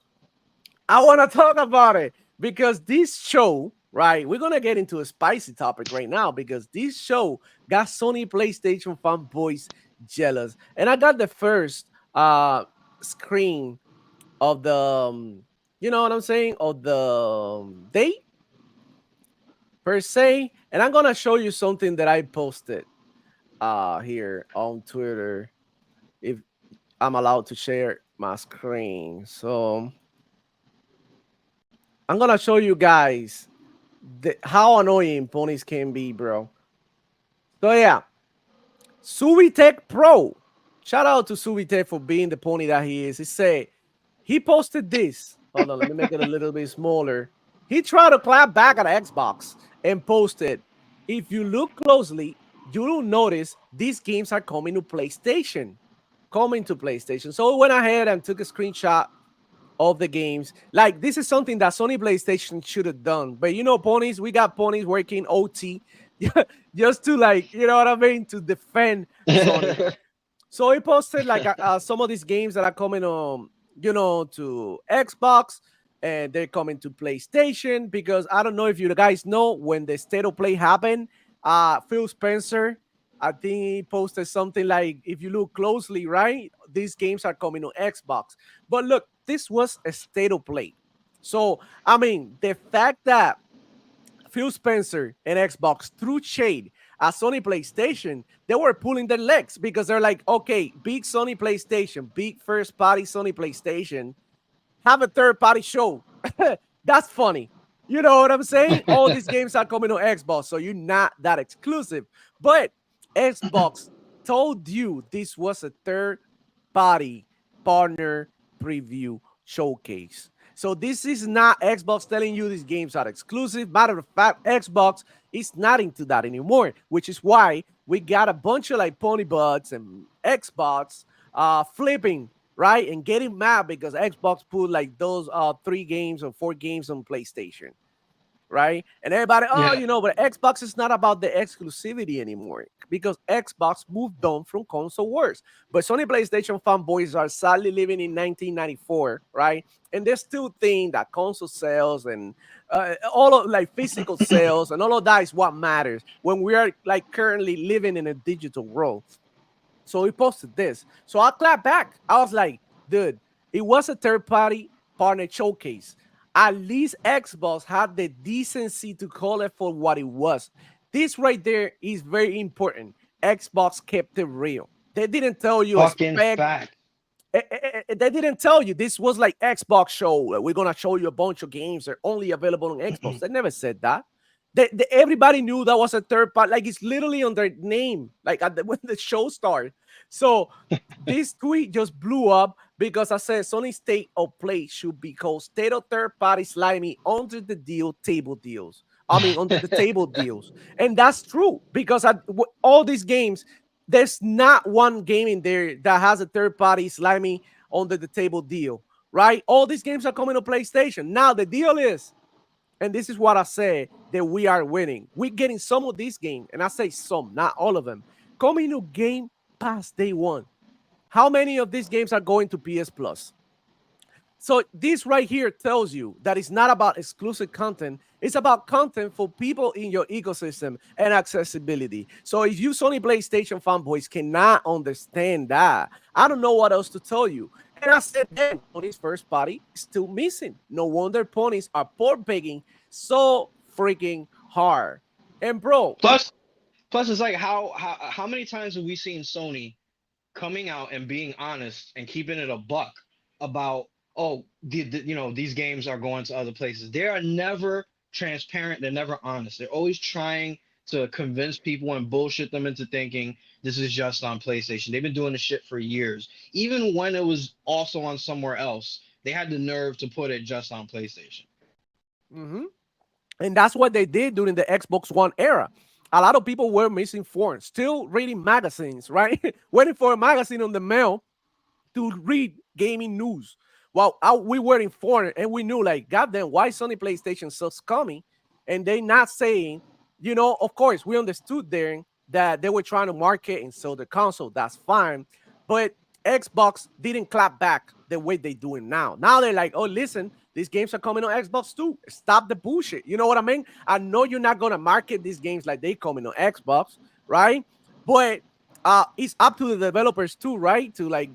I want to talk about it because this show. Right, we're gonna get into a spicy topic right now because this show got Sony PlayStation fanboys jealous, and I got the first screen of the you know what I'm saying, of the date per se, and I'm gonna show you something that I posted here on Twitter if I'm allowed to share my screen. So I'm gonna show you guys how annoying ponies can be, bro. So yeah, Subitech Pro. Shout out to Subitech for being the pony that he is. He said he posted this. Hold on, let me make it a little bit smaller. He tried to clap back at Xbox and posted, if you look closely, you will notice these games are coming to PlayStation. Coming to PlayStation. So we went ahead and took a screenshot of the games. Like, this is something that Sony PlayStation should have done. But you know, ponies, we got ponies working OT just to, like, you know what I mean, to defend Sony. So he posted like some of these games that are coming on, you know, to Xbox, and they're coming to PlayStation because I don't know if you guys know, when the state of play happened, Phil Spencer, I think he posted something like, if you look closely, right, these games are coming on Xbox. But look, this was a state of play. So I mean, the fact that Phil Spencer and Xbox threw shade at Sony PlayStation, they were pulling their legs because they're like, okay, big Sony PlayStation, big first party Sony PlayStation, have a third party show. That's funny. You know what I'm saying? All these games are coming on Xbox, so you're not that exclusive. But Xbox told you this was a third party partner preview showcase. So this is not Xbox telling you these games are exclusive. Matter of fact, Xbox is not into that anymore, which is why we got a bunch of like pony buds and Xbox flipping, right, and getting mad because Xbox put like those 3 games or 4 games on PlayStation, right? And everybody, oh, Yeah. you know, but Xbox is not about the exclusivity anymore because Xbox moved on from console wars. But Sony PlayStation fanboys are sadly living in 1994, right? And they still think that console sales and all of like physical sales and all of that is what matters when we are like currently living in a digital world. So he posted this. So I clapped back. I was like, dude, it was a third party partner showcase. At least Xbox had the decency to call it for what it was. This right there is very important. Xbox kept it real. They didn't tell you Fucking expect. fact. They didn't tell you this was like Xbox show. We're gonna show you a bunch of games that are only available on Xbox. They never said that. Everybody knew that was a third part. Like, it's literally on their name. Like when the show started. So this tweet just blew up because I said Sony state of play should be called state of third party slimy under the deal table deals. I mean, under the table deals. And that's true because all these games, there's not one game in there that has a third party slimy under the table deal, right? All these games are coming to PlayStation. Now, the deal is, and this is what I say, that we are winning. We're getting some of these games, and I say some, not all of them, coming to Game Pass day one. How many of these games are going to PS Plus? So this right here tells you that it's not about exclusive content. It's about content for people in your ecosystem and accessibility. So if you Sony PlayStation fanboys cannot understand that, I don't know what else to tell you. And I said, damn, Sony's first party is still missing. No wonder ponies are port begging so freaking hard. And bro, Plus, it's like how many times have we seen Sony coming out and being honest and keeping it a buck about, oh, you know, these games are going to other places. They are never transparent. They're never honest. They're always trying to convince people and bullshit them into thinking this is just on PlayStation. They've been doing this shit for years. Even when it was also on somewhere else, they had the nerve to put it just on PlayStation. mm-hmm. And that's what they did during the Xbox One era. A lot of people were misinformed, still reading magazines, right? Waiting for a magazine on the mail to read gaming news. Well, we were informed and we knew, like, goddamn, why Sony PlayStation sucks coming? And they not saying, you know, of course, we understood there that they were trying to market and sell the console. That's fine. But Xbox didn't clap back the way they doing now. Now they're like, oh, listen, these games are coming on Xbox too. Stop the bullshit. You know what I mean? I know you're not gonna market these games like they coming on Xbox, right? But it's up to the developers too, right? To like,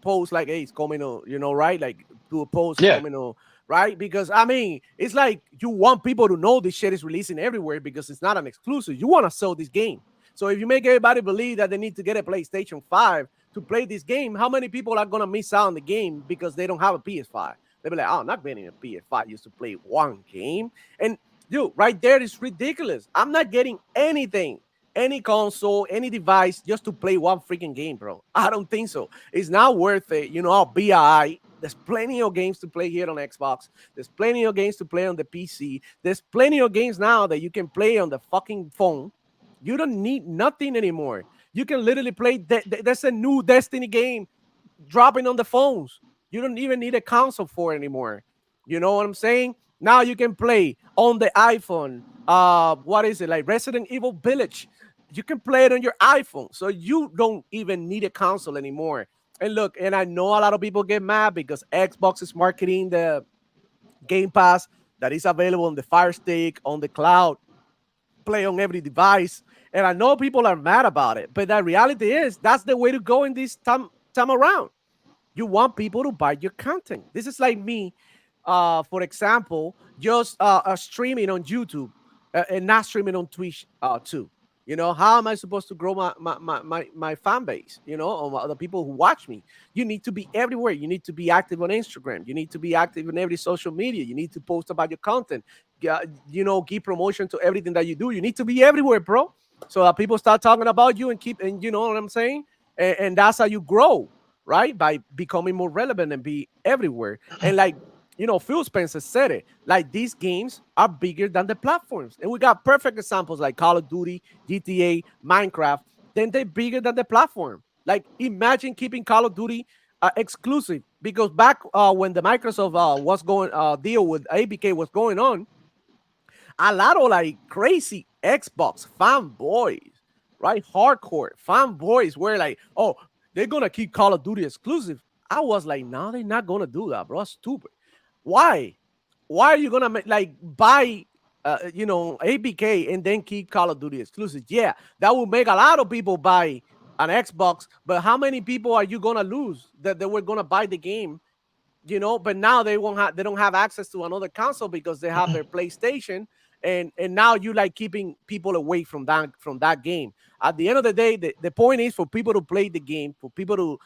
post like, hey, it's coming on, right? Like do a post, it's Yeah. coming on, right? Because I mean, it's like you want people to know this shit is releasing everywhere because it's not an exclusive. You want to sell this game. So if you make everybody believe that they need to get a PlayStation 5 to play this game, how many people are gonna miss out on the game because they don't have a PS5? They'll be like, oh, I'm not getting a PS5 just to play one game. And dude, right there is ridiculous. I'm not getting anything, any console, any device just to play one freaking game, bro. I don't think so. It's not worth it. I'll be all right. There's plenty of games to play here on Xbox. There's plenty of games to play on the PC. There's plenty of games now that you can play on the fucking phone. You don't need nothing anymore. You can literally play. There's a new Destiny game dropping on the phones. You don't even need a console for it anymore. You know what I'm saying? Now you can play on the iPhone. What is it, like Resident Evil Village? You can play it on your iPhone, so you don't even need a console anymore. And look, and I know a lot of people get mad because Xbox is marketing the Game Pass that is available on the Fire Stick, on the cloud, play on every device. And I know people are mad about it, but the reality is that's the way to go in this time around. You want people to buy your content. This is like me, for example, just streaming on YouTube and not streaming on Twitch too. How am I supposed to grow my fan base? Or the people who watch me. You need to be everywhere. You need to be active on Instagram. You need to be active in every social media. You need to post about your content. Give promotion to everything that you do. You need to be everywhere, bro. So that people start talking about you and you know what I'm saying? And that's how you grow, right? By becoming more relevant and be everywhere. And like, Phil Spencer said it, like these games are bigger than the platforms. And we got perfect examples like Call of Duty, GTA, Minecraft. Then they're bigger than the platform. Like imagine keeping Call of Duty exclusive because back when the Microsoft was going deal with ABK was going on, a lot of like crazy Xbox fanboys, right? Hardcore fanboys were like, oh, they're gonna keep Call of Duty exclusive. I was like, no, they're not gonna do that, bro. That's stupid. Why? Why are you gonna buy ABK and then keep Call of Duty exclusive? Yeah, that will make a lot of people buy an Xbox, but how many people are you gonna lose that they were gonna buy the game? But now they don't have access to another console because they have their PlayStation, and now you like keeping people away from that game. At the end of the day, the point is for people to play the game, for people to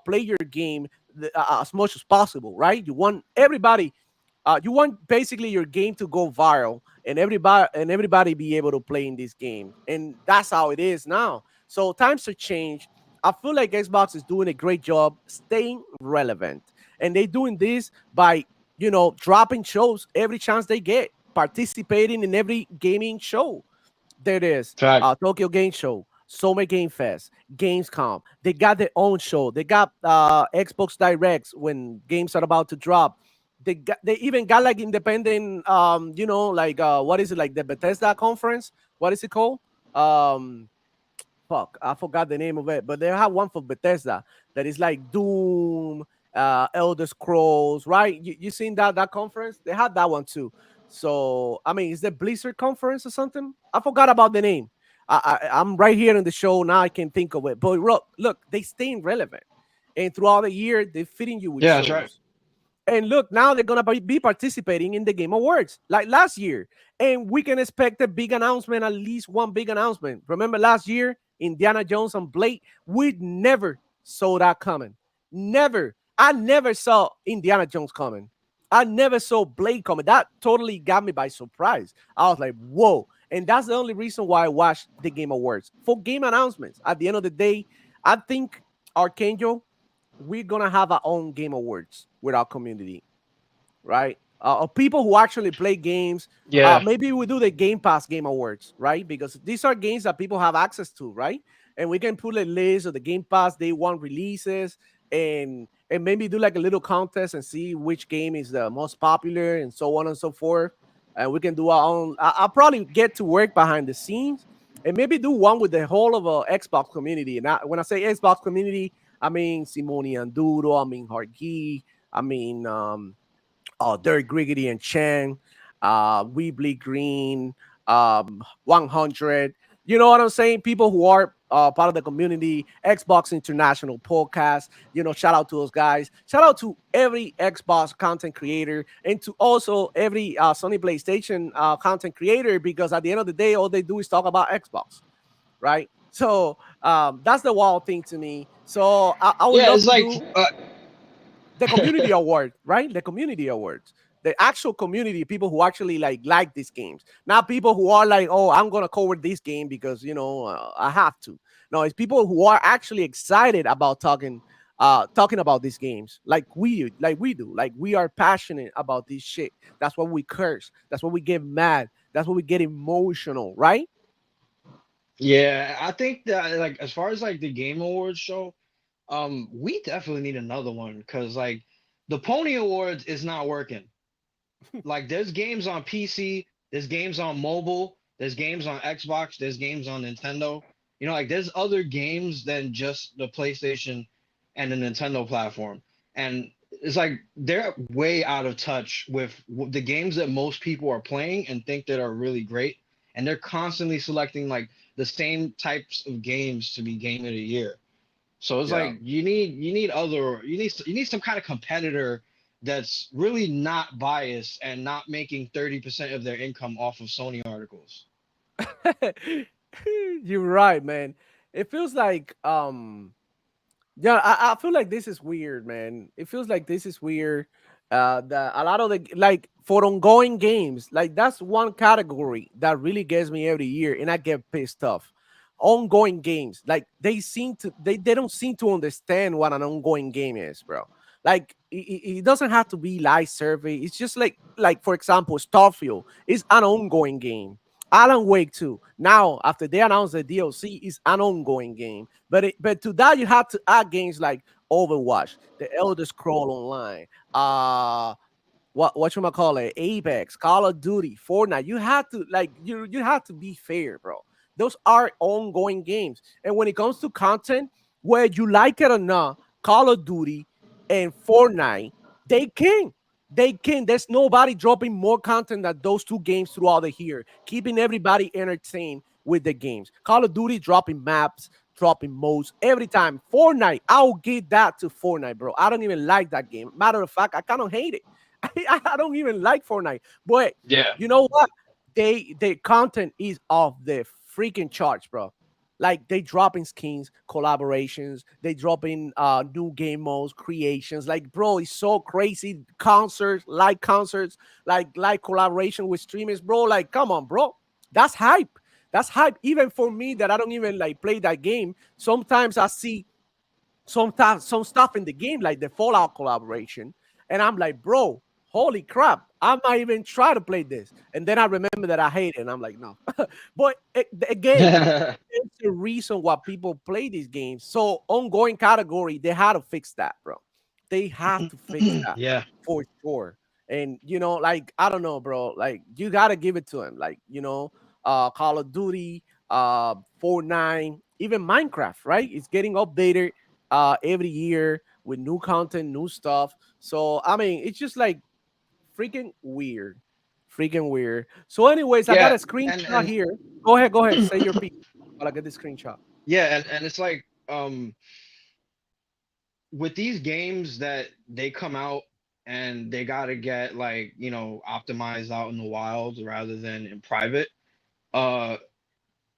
play your game as much as possible, right? You want everybody, you want basically your game to go viral and everybody be able to play in this game, and that's how it is now. So times have changed. I feel like Xbox is doing a great job staying relevant, and they're doing this by dropping shows every chance they get, participating in every gaming show. There it is. Fact. Tokyo Game Show, Summer Game Fest, Gamescom. They got their own show. They got Xbox Directs when games are about to drop. They even got like independent like what is it, like the Bethesda conference? What is it called? Um Fuck, I forgot the name of it, but they have one for Bethesda that is like Doom, Elder Scrolls, right? You seen that conference? They had that one too. So I mean, is the Blizzard conference or something? I forgot about the name. I'm right here in the show now. I can think of it. But look, they staying relevant, and throughout the year they're fitting you with Yeah, that's right. shows. And look, now they're gonna be participating in the Game Awards like last year, and we can expect a big announcement, at least one big announcement. Remember last year, Indiana Jones and Blade? We never saw that coming. Never. I never saw Indiana Jones coming. I never saw Blade coming. That totally got me by surprise. I was like, whoa. And that's the only reason why I watched the Game Awards for game announcements. At the end of the day, I think Archangel, we're gonna have our own Game Awards with our community, right? Of people who actually play games. Yeah. Maybe we do the Game Pass Game Awards, right? Because these are games that people have access to, right? And we can put a list of the Game Pass Day One releases, and maybe do like a little contest and see which game is the most popular and so on and so forth. And we can do our own. I'll probably get to work behind the scenes and maybe do one with the whole of a Xbox community. And when I say Xbox community, I mean, Simone Anduro, I mean, Hargi, I mean, Derek Griggity and Chen, Weebly Green, 100. You know what I'm saying? People who are part of the community, Xbox International Podcast. Shout out to those guys. Shout out to every Xbox content creator and to also every Sony PlayStation content creator, because at the end of the day, all they do is talk about Xbox, right? So that's the wild thing to me. So I would Yeah, love it's to like do the community award, right? The community awards, the actual community, people who actually like these games, not people who are like, oh, I'm gonna cover this game because I have to. No, it's people who are actually excited about talking about these games, like we do, like we are passionate about this shit. That's why we curse. That's why we get mad. That's why we get emotional, right? yeah, I think that like as far as like the Game Awards show, we definitely need another one because like the Pony Awards is not working. Like there's games on PC, there's games on mobile, there's games on Xbox, there's games on Nintendo. Like there's other games than just the PlayStation and the Nintendo platform. And it's like they're way out of touch with the games that most people are playing and think that are really great. And they're constantly selecting like the same types of games to be game of the year. So it's Yeah. like you need some kind of competitor that's really not biased and not making 30% of their income off of Sony articles. You're right, man. It feels like yeah, I feel like this is weird, man. It feels like this is weird. The A lot of the, like, for ongoing games, like that's one category that really gets me every year, and I get pissed off. Ongoing games, like they don't seem to understand what an ongoing game is, bro. Like it doesn't have to be live survey. It's just like for example, Starfield is an ongoing game. Alan Wake 2. Now, after they announced the DLC, is an ongoing game. But to that you have to add games like Overwatch, The Elder Scroll Online, what you might call it, Apex, Call of Duty, Fortnite. You have to you have to be fair, bro. Those are ongoing games. And when it comes to content, whether you like it or not, Call of Duty and Fortnite, they can. They can. There's nobody dropping more content than those two games throughout the year, keeping everybody entertained with the games. Call of Duty dropping maps, dropping modes every time. Fortnite, I'll give that to Fortnite, bro. I don't even like that game. Matter of fact, I kind of hate it. I don't even like Fortnite. But Yeah. you know what? The content is off the freaking charts, bro. Like they dropping skins, collaborations, they dropping new game modes, creations. Like, bro, it's so crazy. Concerts, like collaboration with streamers, bro. Like, come on, bro. That's hype. That's hype. Even for me that I don't even like play that game. Sometimes I see some stuff in the game, like the Fallout collaboration, and I'm like, bro, holy crap, I might even try to play this. And then I remember that I hate it, and I'm like, no. But again, it's the reason why people play these games. So ongoing category, they had to fix that, bro. They have to fix that Yeah. for sure. And like I don't know, bro. Like you gotta give it to him. Like Call of Duty, Fortnite, even Minecraft, right? It's getting updated every year with new content, new stuff. So I mean, it's just like freaking weird, freaking weird. So, anyways, I got Yeah. a And screenshot and here. Go ahead, say your piece while I get the screenshot. yeah, and it's like with these games that they come out and they got to get like, optimized out in the wild rather than in private. Uh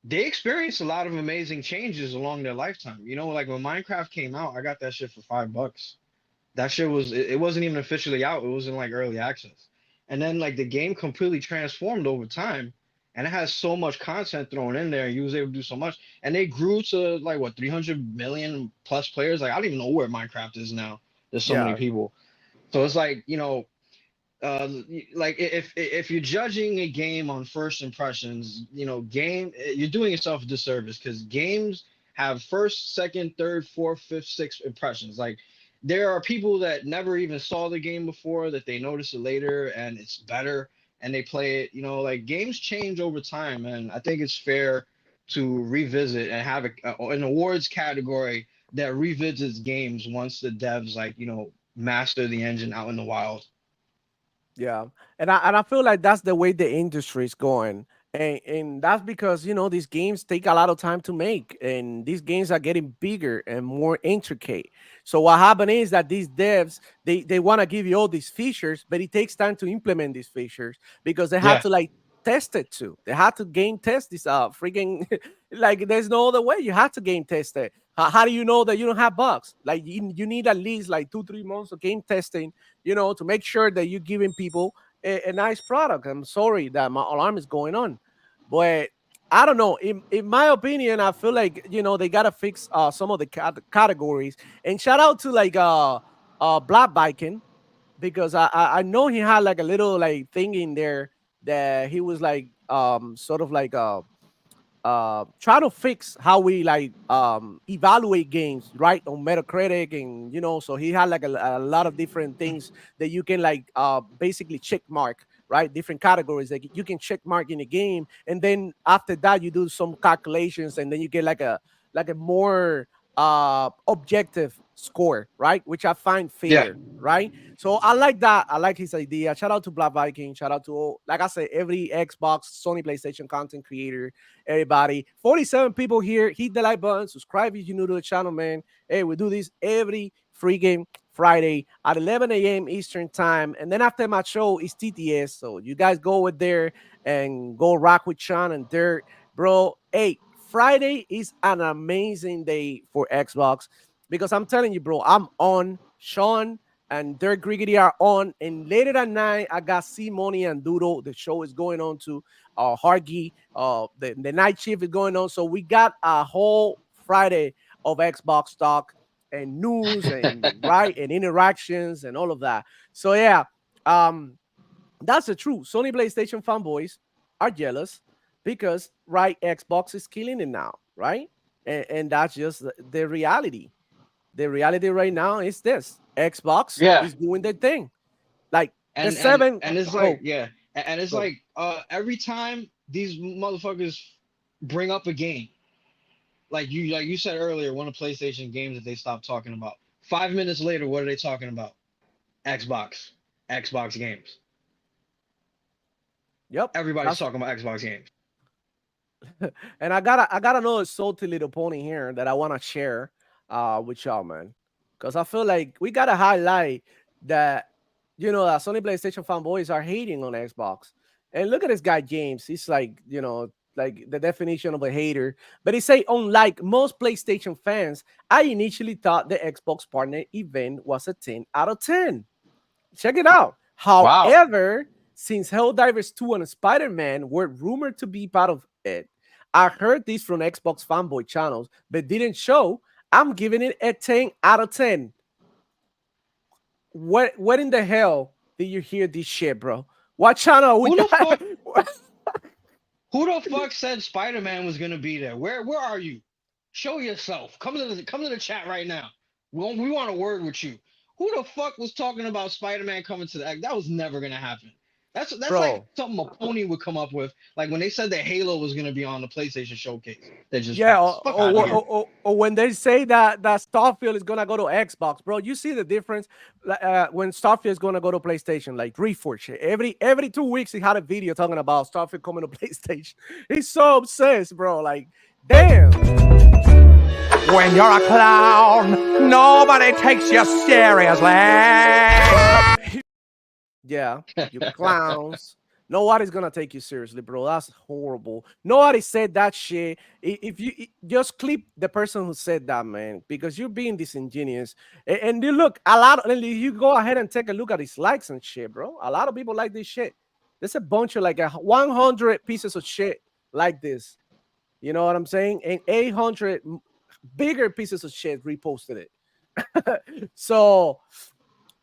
they experienced a lot of amazing changes along their lifetime. Like when Minecraft came out, I got that shit for $5. That shit it wasn't even officially out. It was in like early access. And then like the game completely transformed over time. And it has so much content thrown in there. You was able to do so much. And they grew to like what, 300 million plus players. Like I don't even know where Minecraft is now. There's so many Yeah, people. So it's like, uh like if you're judging a game on first impressions, you're doing yourself a disservice because games have first, second, third, fourth, fifth, sixth impressions. Like there are people that never even saw the game before that they notice it later and it's better and they play it. Like games change over time, and I think it's fair to revisit and have an awards category that revisits games once the devs master the engine out in the wild. Yeah, and I feel like that's the way the industry is going, and that's because these games take a lot of time to make, and these games are getting bigger and more intricate. So what happened is that these devs they want to give you all these features, but it takes time to implement these features because they have Yeah, to like test it too. They have to game test this freaking like there's no other way. You have to game test it. How do you know that you don't have bugs? Like you need at least like 2 3 months of game testing to make sure that you're giving people a nice product. I'm sorry that my alarm is going on, but I don't know. In my opinion, I feel like they gotta fix some of the categories. And shout out to like Black Biking because I know he had like a little like thing in there that he was like sort of like try to fix how we like evaluate games right on Metacritic, and so he had like a lot of different things that you can like basically check mark, right, different categories that you can check mark in a game, and then after that you do some calculations and then you get like a more objective score, right, which I find yeah, fair, right. So I like that. I like his idea. Shout out to Black Viking. Shout out to like I said, every Xbox, Sony, PlayStation content creator, everybody. 47 people here. Hit the like button. Subscribe if you're new to the channel, man. Hey, we do this every freaking Friday at 11 a.m. Eastern time. And then after my show is TTS. So you guys go over there and go rock with Sean and Dirt. Bro, hey, Friday is an amazing day for Xbox because I'm telling you, bro, I'm on. Sean and Dirk Griggity are on. And later at night, I got C Money and Doodle. The show is going on to Hargy. The night shift is going on. So we got a whole Friday of Xbox talk and news and right and interactions and all of that. So yeah, um, that's the truth. Sony PlayStation fanboys are jealous because right Xbox is killing it now, right? And that's just the reality. The reality right now is this: Xbox yeah. is doing their thing. Like the And seven. and it's like Go, yeah, and it's go. like every time these motherfuckers bring up a game, like you said earlier, one of PlayStation games that they stopped talking about. 5 minutes later, what are they talking about? Xbox, Xbox games. Yep. Everybody's That's talking about Xbox games. and I got another salty little pony here that I want to share with y'all, man. Because I feel like we gotta highlight that that Sony PlayStation fanboys are hating on Xbox. And look at this guy James. He's like like the definition of a hater. But he say, unlike most PlayStation fans, I initially thought the Xbox partner event was a 10 out of 10. Check it out. Wow. However, since Helldivers 2 and Spider-Man were rumored to be part of it, I heard this from Xbox fanboy channels, but didn't show. I'm giving it a 10 out of 10. What in the hell did you hear this shit, bro? What channel we Who the got? fuck? Who the fuck said Spider-Man was gonna be there? Where are you? Show yourself. Come to the chat right now. We want a word with you. Who the fuck was talking about Spider-Man coming to the X? That was never gonna happen. That's like Bro, something a pony would come up with. Like when they said that Halo was gonna be on the PlayStation showcase that just yeah, passed. Fuck out of here. or when they say that Starfield is gonna go to Xbox, bro, you see the difference when Starfield is gonna go to PlayStation, like Reforge. Every 2 weeks he had a video talking about Starfield coming to PlayStation. He's so obsessed, bro. Like, damn. When you're a clown, nobody takes you seriously. Yeah, you clowns. Nobody's gonna take you seriously, bro. That's horrible. Nobody said that shit. If you just clip the person who said that, man, because you're being disingenuous. And you look a lot. And you go ahead and take a look at his likes and shit, bro. A lot of people like this shit. There's a bunch of like 100 pieces of shit like this. You know what I'm saying? And 800 bigger pieces of shit reposted it. So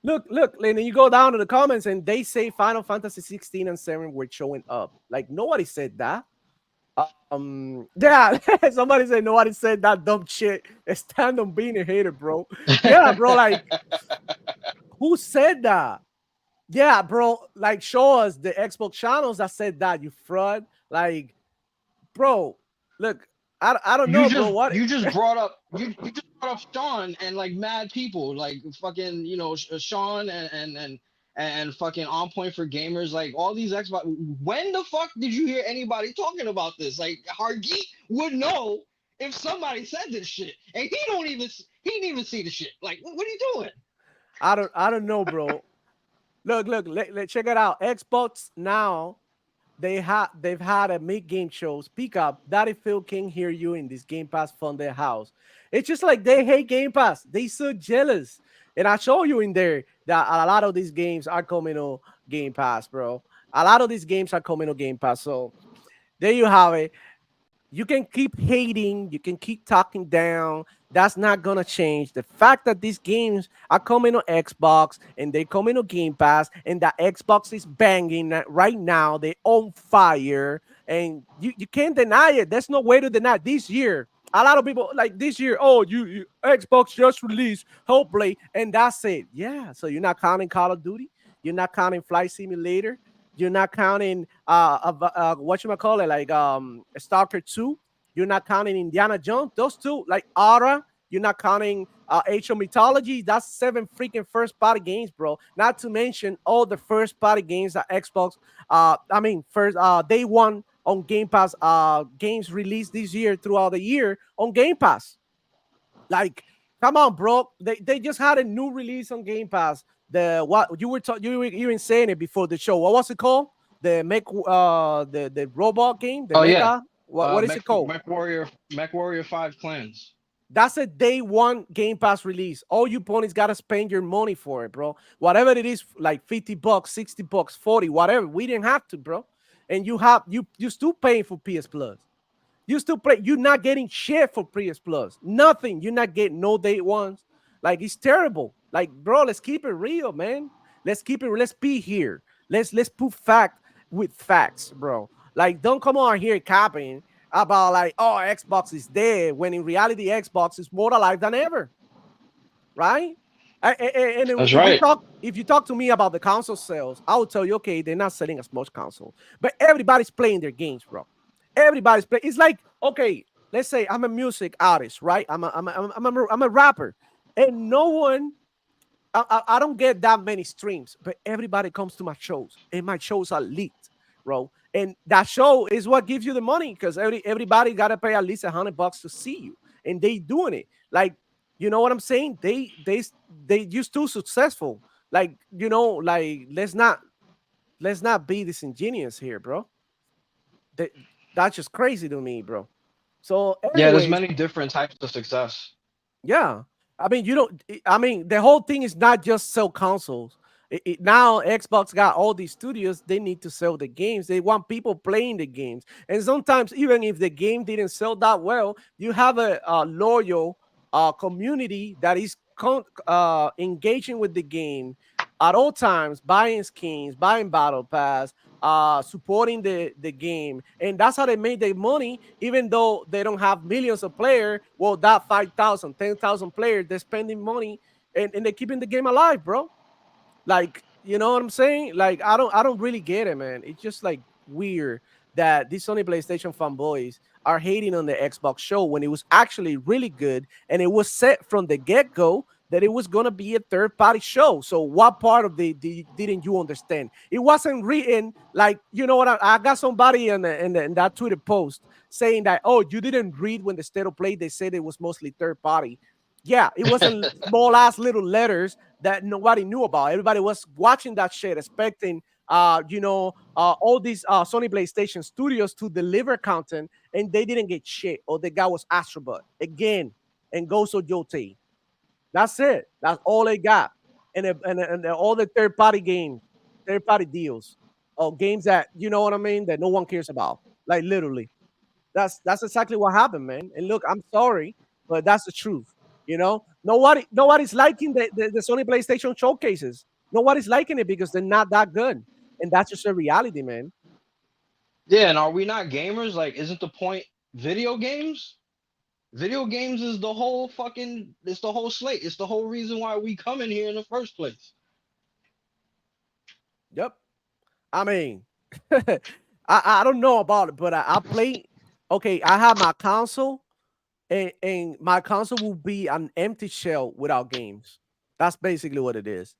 look, and then you go down to the comments and they say Final Fantasy 16 and 7 were showing up. Like nobody said that. Yeah, somebody said nobody said that dumb shit. Stand on being a hater, bro. Yeah, bro. Like, who said that? Yeah, bro. Like, show us the Xbox channels that said that. You fraud. Like, bro. Look. I don't You know, bro. just What? you just brought up you just brought up Sean and like mad people like fucking Sean and fucking on point for gamers like all these Xbox. When the fuck did you hear anybody talking about this? Like Hargeet would know if somebody said this shit, and he didn't even see the shit. Like what are you doing? I don't know, bro. Look, check it out. Xbox now they've had a mid game show. Speak up. Daddy Phil can hear you in this Game Pass from their house. It's just like they hate Game Pass. They so jealous. And I show you in there that a lot of these games are coming on Game Pass, bro. A lot of these games are coming on Game Pass. So there you have it. You can keep hating, you can keep talking down. That's not gonna change the fact that these games are coming on Xbox and they coming on Game Pass, and that Xbox is banging right now. They on fire, and you can't deny it. There's no way to deny it. This year. A lot of people like this year. Oh, you Xbox just released Hellblade, and that's it. Yeah. So you're not counting Call of Duty. You're not counting Flight Simulator. You're not counting what you might call it, like Stalker 2. You're not counting Indiana Jones. Those two, like Aura. You're not counting Age of Mythology. That's 7 freaking first party games, bro. Not to mention all the first party games that Xbox. First day one on Game Pass. Games released this year throughout the year on Game Pass. Like, come on, bro. They just had a new release on Game Pass. The what you were saying it before the show. What was it called? The mech the robot game, the Oh yeah, mecha. What is it called? Mech Warrior 5 Clans. That's a day one Game Pass release. All you ponies gotta spend your money for it, bro. Whatever it is, like $50, $60, 40, whatever. We didn't have to, bro. And you still paying for PS Plus. You still play. You're not getting shit for PS Plus. Nothing. You're not getting no day ones. Like it's terrible. Like, bro, let's keep it real, man. Let's keep it. Let's be here. Let's put fact with facts, bro. Like, don't come on here capping about like, oh, Xbox is dead when in reality Xbox is more alive than ever, right? And That's right. if you talk to me about the console sales, I will tell you, okay, they're not selling as much console, but everybody's playing their games, bro. Everybody's playing. It's like, okay, let's say I'm a music artist, right? I'm a rapper, and no one, I don't get that many streams, but everybody comes to my shows, and my shows are leaked, bro. And that show is what gives you the money because everybody gotta pay at least $100 to see you, and they doing it. Like, you know what I'm saying? They just too successful. Like, like let's not be disingenuous here, bro. That, that's just crazy to me, bro. So, Yeah, there's anyways, many different types of success. yeah. I mean, you don't. I mean, the whole thing is not just sell consoles. Now Xbox got all these studios. They need to sell the games. They want people playing the games. And sometimes, even if the game didn't sell that well, you have a loyal community that is engaging with the game at all times, buying skins, buying battle pass, supporting the game, and that's how they made their money. Even though they don't have millions of players, well, that 5,000, 10,000 players, they're spending money and they're keeping the game alive, bro. Like, you know what I'm saying? Like, I don't really get it, man. It's just like weird that these Sony PlayStation fanboys are hating on the Xbox show when it was actually really good, and it was set from the get-go that it was gonna be a third-party show. So what part of didn't you understand? It wasn't written like, you know what? I got somebody in that Twitter post saying that, oh, you didn't read when the state of play. They said it was mostly third-party. Yeah, it wasn't small ass little letters that nobody knew about. Everybody was watching that shit, expecting all these Sony PlayStation studios to deliver content, and they didn't get shit. All they got was Astrobot again and Gozo Jote. That's it. That's all they got. And all the third party games, third party deals, or games that, you know what I mean, that no one cares about. Like, literally. That's exactly what happened, man. And look, I'm sorry, but that's the truth. Nobody's liking the Sony PlayStation showcases. Nobody's liking it because they're not that good. And that's just a reality, man. Yeah, and are we not gamers? Like, isn't the point video games? Video games is the whole fucking, it's the whole slate. It's the whole reason why we come in here in the first place. Yep. I mean, I don't know about it, but I play. Okay, I have my console, and my console will be an empty shell without games. That's basically what it is.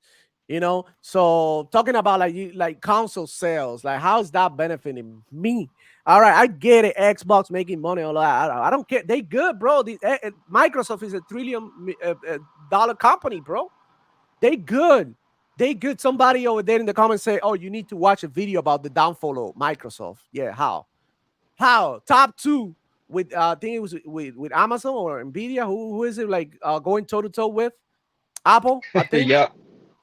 So talking about like you like console sales, like how's that benefiting me? All right, I get it. Xbox making money, all that. I don't care. They good, bro. Microsoft is a trillion dollar company, bro. They good. They good. Somebody over there in the comments say, "Oh, you need to watch a video about the downfall of Microsoft." Yeah, how? How? Top two with I think it was with Amazon or Nvidia. Who is it like going toe to toe with? Apple, I think. Yep.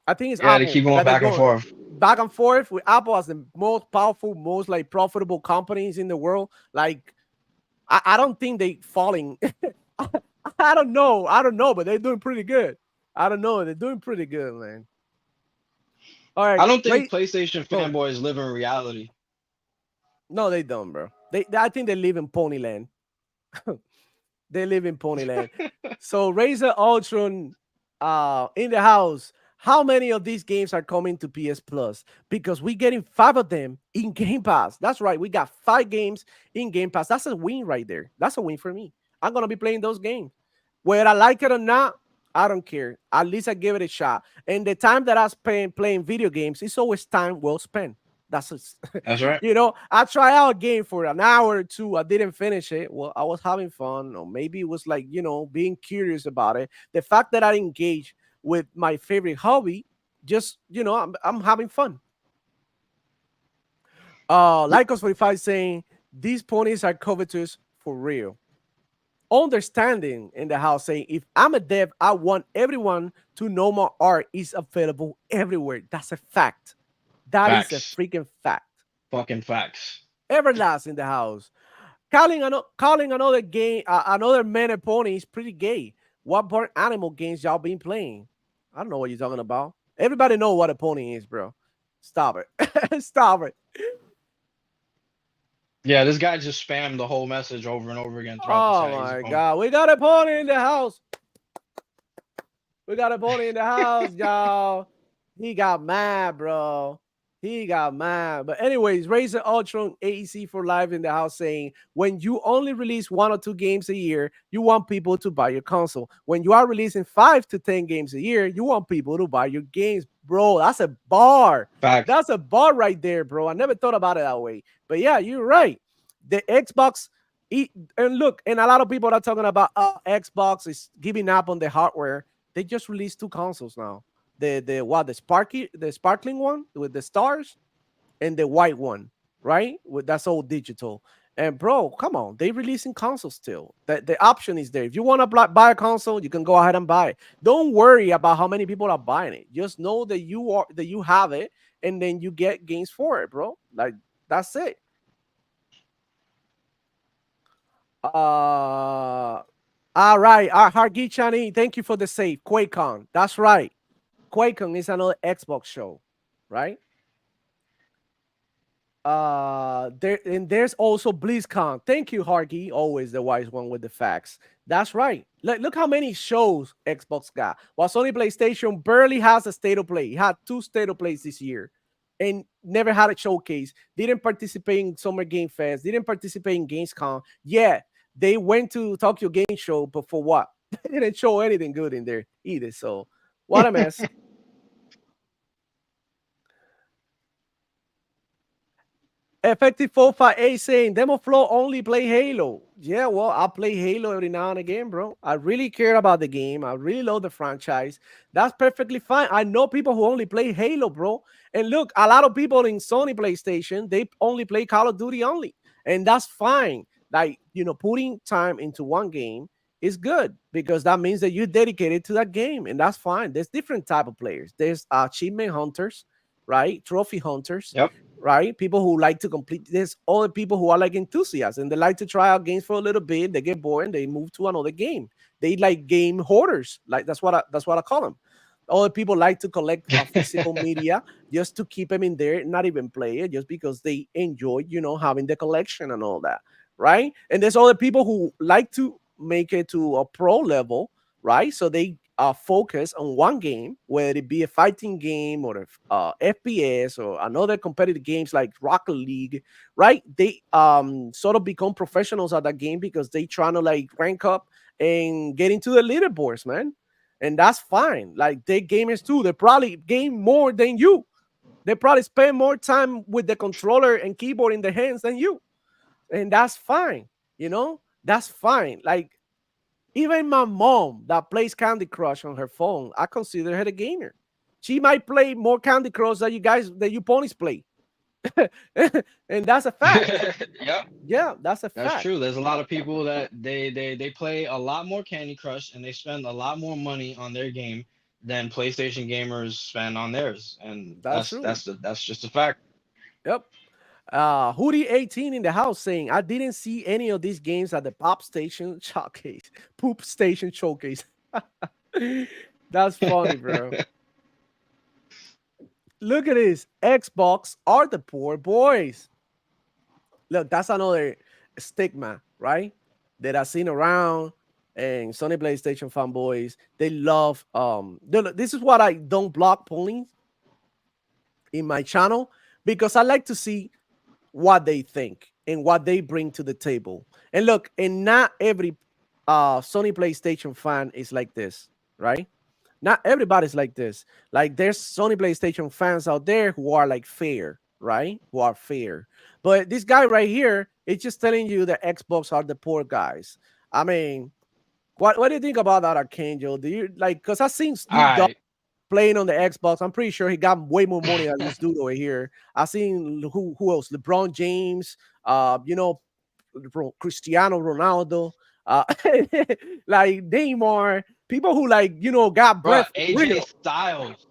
I think it's Yeah, they Apple keep going that they're back and going forth. back and forth with Apple as the most powerful, most like profitable companies in the world. Like I don't think they falling. I don't know. I don't know, but they're doing pretty good. I don't know. They're doing pretty good, man. All right, I don't think Ray. PlayStation Go. fanboys live in reality. No, they don't, bro. I think they live in Ponyland. They live in Ponyland. So Razer Ultron in the house. How many of these games are coming to PS Plus? Because we're getting 5 of them in Game Pass. That's right. We got 5 games in Game Pass. That's a win right there. That's a win for me. I'm gonna be playing those games. Whether I like it or not, I don't care. At least I give it a shot. And the time that I spend playing video games is always time well spent. That's just, That's right. I try out a game for an hour or two. I didn't finish it. Well, I was having fun, or maybe it was like, being curious about it. The fact that I engage with my favorite hobby, just, I'm having fun. Lycos 45 saying these ponies are covetous for real. Understanding in the house saying if I'm a dev, I want everyone to know my art is available everywhere. That's a fact. That is a Facts. freaking fact. Fucking facts. Everlast in the house. Calling another game, another man and pony is pretty gay. What part animal games y'all been playing? I don't know what you're talking about. Everybody know what a pony is, bro. Stop it. Stop it. Yeah, this guy just spammed the whole message over and over again throughout the Oh chat. He's a my pony. god. We got a pony in the house. We got a pony in the house, y'all. He got mad, bro. He got mad. But anyways, Razer Ultron AEC for Life in the house saying, when you only release 1 or 2 games a year, you want people to buy your console. When you are releasing 5 to 10 games a year, you want people to buy your games. Bro, that's a bar. Facts. That's a bar right there, bro. I never thought about it that way. But yeah, you're right. The Xbox, and look, and a lot of people are talking about, Xbox is giving up on the hardware. They just released 2 consoles now. The sparkling one with the stars, and the white one, right? That's all digital. And bro, come on, they releasing consoles still. The option is there. If you want to buy a console, you can go ahead and buy it. Don't worry about how many people are buying it. Just know that you have it, and then you get games for it, bro. Like that's it. All right, Hargi Chani, thank you for the save. QuakeCon, that's right. QuakeCon is another Xbox show, right? There's also BlizzCon. Thank you, Hargy. Always the wise one with the facts. That's right. Look how many shows Xbox got. While Sony PlayStation barely has a state of play. It had 2 state of plays this year and never had a showcase. Didn't participate in Summer Game Fest. Didn't participate in Gamescom. Yeah, they went to Tokyo Game Show, but for what? They didn't show anything good in there either. So what a mess. Effective 458 saying Demo Flow only play Halo. Yeah, well, I play Halo every now and again, bro. I really care about the game. I really love the franchise. That's perfectly fine. I know people who only play Halo, bro. And look, a lot of people in Sony PlayStation, they only play Call of Duty only. And that's fine. Like, putting time into one game is good because that means that you're dedicated to that game. And that's fine. There's different type of players. There's achievement hunters, right? Trophy hunters. Yep. Right? People who like to complete this, other people who are like enthusiasts and they like to try out games for a little bit. They get bored and they move to another game. They like game hoarders. Like that's what I call them. Other people like to collect physical media just to keep them in there, not even play it, just because they enjoy, having the collection and all that. Right? And there's other people who like to make it to a pro level, right? So they focus on one game, whether it be a fighting game or a FPS or another competitive games like Rocket League, right? They sort of become professionals at that game because they trying to like rank up and get into the leaderboards, man. And that's fine. Like they gamers too. They probably game more than you. They probably spend more time with the controller and keyboard in their hands than you. And that's fine. That's fine. Like even my mom that plays Candy Crush on her phone, I consider her a gamer. She might play more Candy Crush that you ponies play. And that's a fact. Yep, Yeah, that's a that's fact. true. There's a lot of people that they play a lot more Candy Crush and they spend a lot more money on their game than PlayStation gamers spend on theirs, and That's true. that's just a fact. Yep. Hootie 18 in the house saying, I didn't see any of these games at the pop station showcase, poop station showcase. That's funny, bro. Look at this. Xbox are the poor boys. Look, that's another stigma, right? That I've seen around, and Sony PlayStation fanboys, they love this is what I don't block pulling in my channel, because I like to see what they think and what they bring to the table. And look, and not every Sony PlayStation fan is like this, right? Not everybody's like this. Like there's Sony PlayStation fans out there who are like fair, right? Who are fair. But this guy right here is just telling you that Xbox are the poor guys. I mean, what do you think about that, Archangel? Do you like, because I've seen All Snoop Dogg right. playing on the Xbox. I'm pretty sure he got way more money than this dude over here. I seen who else? LeBron James, Cristiano Ronaldo, uh, like Neymar, people who like got Bruh, breath for AJ real. Styles.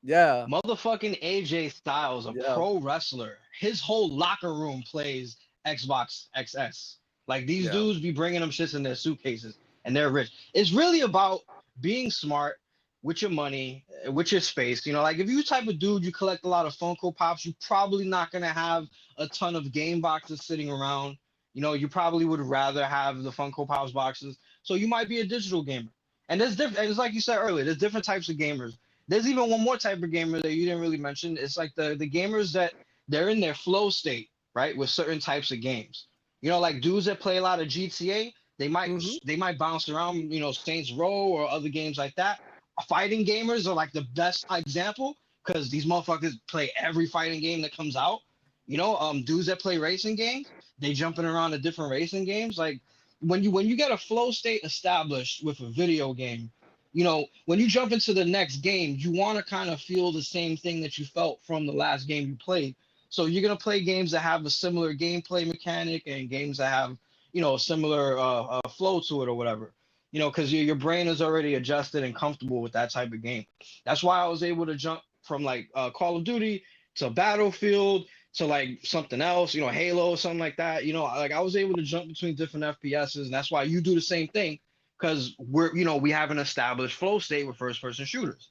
Yeah, Motherfucking AJ Styles, a yeah, pro wrestler. His whole locker room plays Xbox XS. Like these yeah. dudes be bringing them shits in their suitcases and they're rich. It's really about being smart with your money, with your space. Like if you type of dude you collect a lot of Funko Pops, you probably not gonna have a ton of game boxes sitting around. You probably would rather have the Funko Pops boxes. So you might be a digital gamer. And there's different. It's like you said earlier. There's different types of gamers. There's even one more type of gamer that you didn't really mention. It's like the gamers that they're in their flow state, right, with certain types of games. Like dudes that play a lot of GTA, they might Hmm. they might bounce around, Saints Row or other games like that. Fighting gamers are like the best example because these motherfuckers play every fighting game that comes out. Dudes that play racing games, they jumping around to different racing games. Like when you get a flow state established with a video game, when you jump into the next game, you want to kind of feel the same thing that you felt from the last game you played. So you're gonna play games that have a similar gameplay mechanic and games that have, a similar flow to it or whatever. Because your brain is already adjusted and comfortable with that type of game. That's why I was able to jump from like Call of Duty to Battlefield to like something else, Halo or something like that. Like I was able to jump between different FPSs, and that's why you do the same thing because we have an established flow state with first person shooters.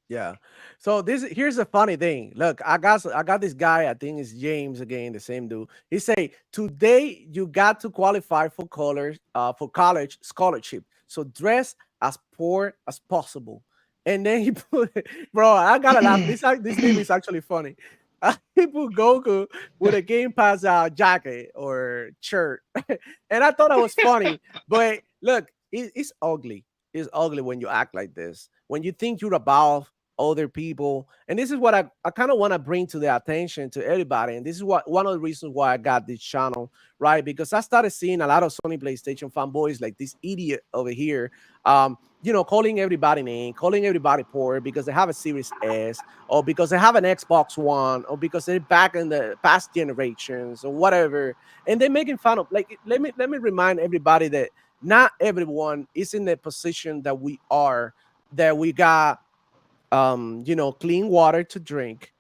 Yeah. So here's the funny thing. Look, I got this guy. I think it's James again, the same dude. He say today you got to qualify for college scholarship. So dress as poor as possible. And then he put, bro, I gotta laugh. This name is actually funny. He put Goku with a Game Pass jacket or shirt, and I thought that was funny. But look, it's ugly. It's ugly when you act like this. When you think you're above other people. And this is what I kind of want to bring to the attention to everybody. And this is what one of the reasons why I got this channel, right? Because I started seeing a lot of Sony PlayStation fanboys like this idiot over here, calling everybody name, calling everybody poor because they have a Series S or because they have an Xbox One or because they're back in the past generations or whatever. And they're making fun of, like, let me remind everybody that not everyone is in the position that we are, that we got clean water to drink.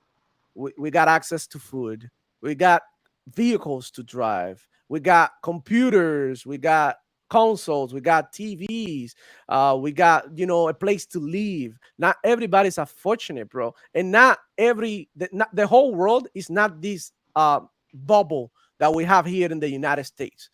We got access to food. We got vehicles to drive. We got computers. We got consoles. We got TVs. We got a place to live. Not everybody's fortunate, bro, and not the whole world is not this bubble that we have here in the United States.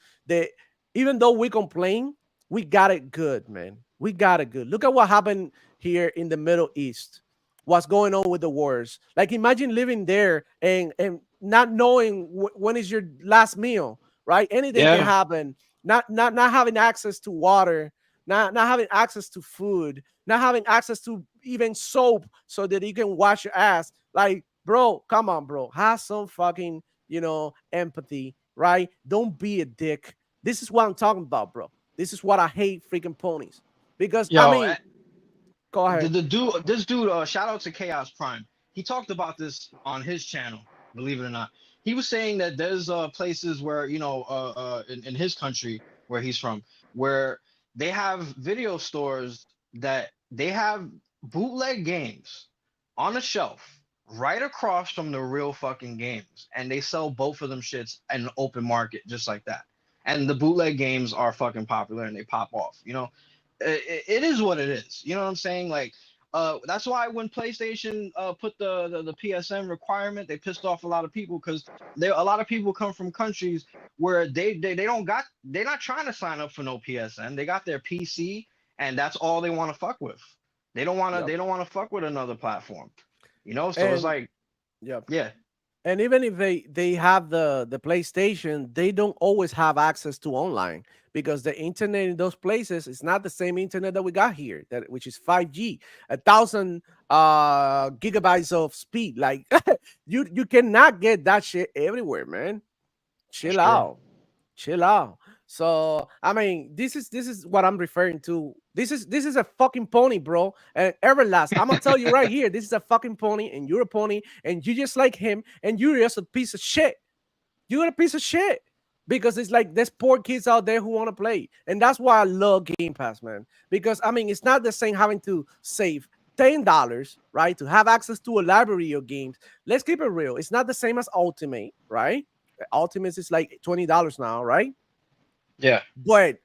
Even though we complain, we got it good, man. We got it good. Look at what happened here in the Middle East. What's going on with the wars? Like imagine living there and not knowing when is your last meal, right? Anything can Yeah. happen. Not having access to water, not having access to food, not having access to even soap so that you can wash your ass. Like, bro, come on, bro. Have some fucking, empathy, right? Don't be a dick. This is what I'm talking about, bro. This is what I hate freaking ponies. Because I Yo, mean, go ahead. this dude, shout out to Chaos Prime. He talked about this on his channel, believe it or not. He was saying that there's places where, in his country where he's from, where they have video stores that they have bootleg games on a shelf right across from the real fucking games, and they sell both of them shits in the open market just like that. And the bootleg games are fucking popular and they pop off, it is what it is. You know what I'm saying? Like, that's why when PlayStation put the PSN requirement, they pissed off a lot of people because a lot of people come from countries where they don't got they're not trying to sign up for no PSN. They got their PC and that's all they want to fuck with. Yep. They don't want to fuck with another platform. So it's And like, yep. yeah, And even if they have the PlayStation, they don't always have access to online because the internet in those places is not the same internet that we got here, that which is 5G, 1,000 gigabytes of speed. Like you cannot get that shit everywhere, man. that's Chill true. out, chill out. So I mean, this is what I'm referring to. This is a fucking pony, bro. And Everlast, I'm gonna tell you right here, this is a fucking pony, and you're a pony, and you just like him, and you're just a piece of shit. You're a piece of shit. Because it's like there's poor kids out there who want to play. And that's why I love Game Pass, man. Because I mean, it's not the same having to save $10, right? To have access to a library of games. Let's keep it real. It's not the same as Ultimate, right? Ultimate is like $20 now, right? Yeah. But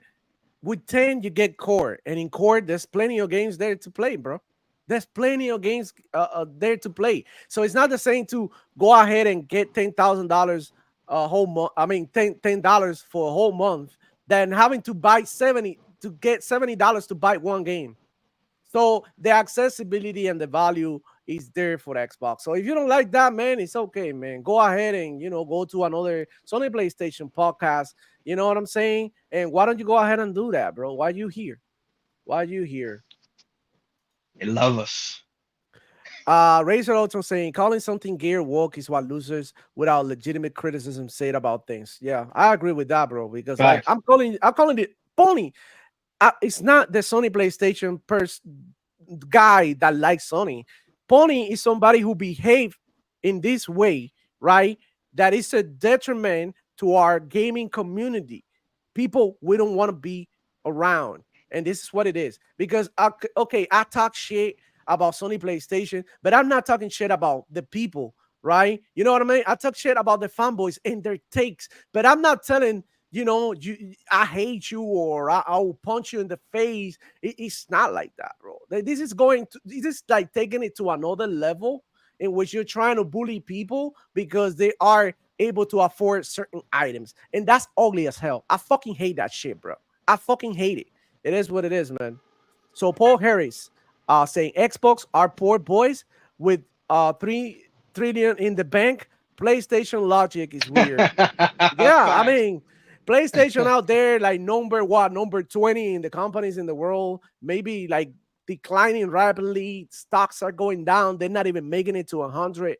with 10, you get core. And in core, there's plenty of games there to play, bro. There's plenty of games there to play. So it's not the same to go ahead and get $10,000 a whole month. I mean, $10 for a whole month than having to buy 70 to get $70 to buy one game. So the accessibility and the value is there for the Xbox. So if you don't like that, man, it's okay, man. Go ahead and go to another Sony PlayStation podcast. You know what I'm saying? And why don't you go ahead and do that, bro? Why you here? Why you here? They love us. Razor also saying calling something gay or woke is what losers without legitimate criticism say about things. Yeah, I agree with that, bro. Because like Facts. I'm calling it pony. It's not the Sony PlayStation guy that likes Sony. Pony is somebody who behave in this way, right? That is a detriment to our gaming community. People we don't want to be around, and this is what it is. Because okay, I talk shit about Sony PlayStation, but I'm not talking shit about the people, right? You know what I mean? I talk shit about the fanboys and their takes, but I'm not telling I hate you or I will punch you in the face. It's not like that, bro. This is like taking it to another level in which you're trying to bully people because they are able to afford certain items. And that's ugly as hell. I fucking hate that shit, bro. I fucking hate it. It is what it is, man. So Paul Harris saying Xbox are poor boys with 3 trillion in the bank. PlayStation logic is weird. Yeah, I Facts. mean, PlayStation out there, like number 20 in the companies in the world, maybe like declining rapidly. Stocks are going down. They're not even making it to $100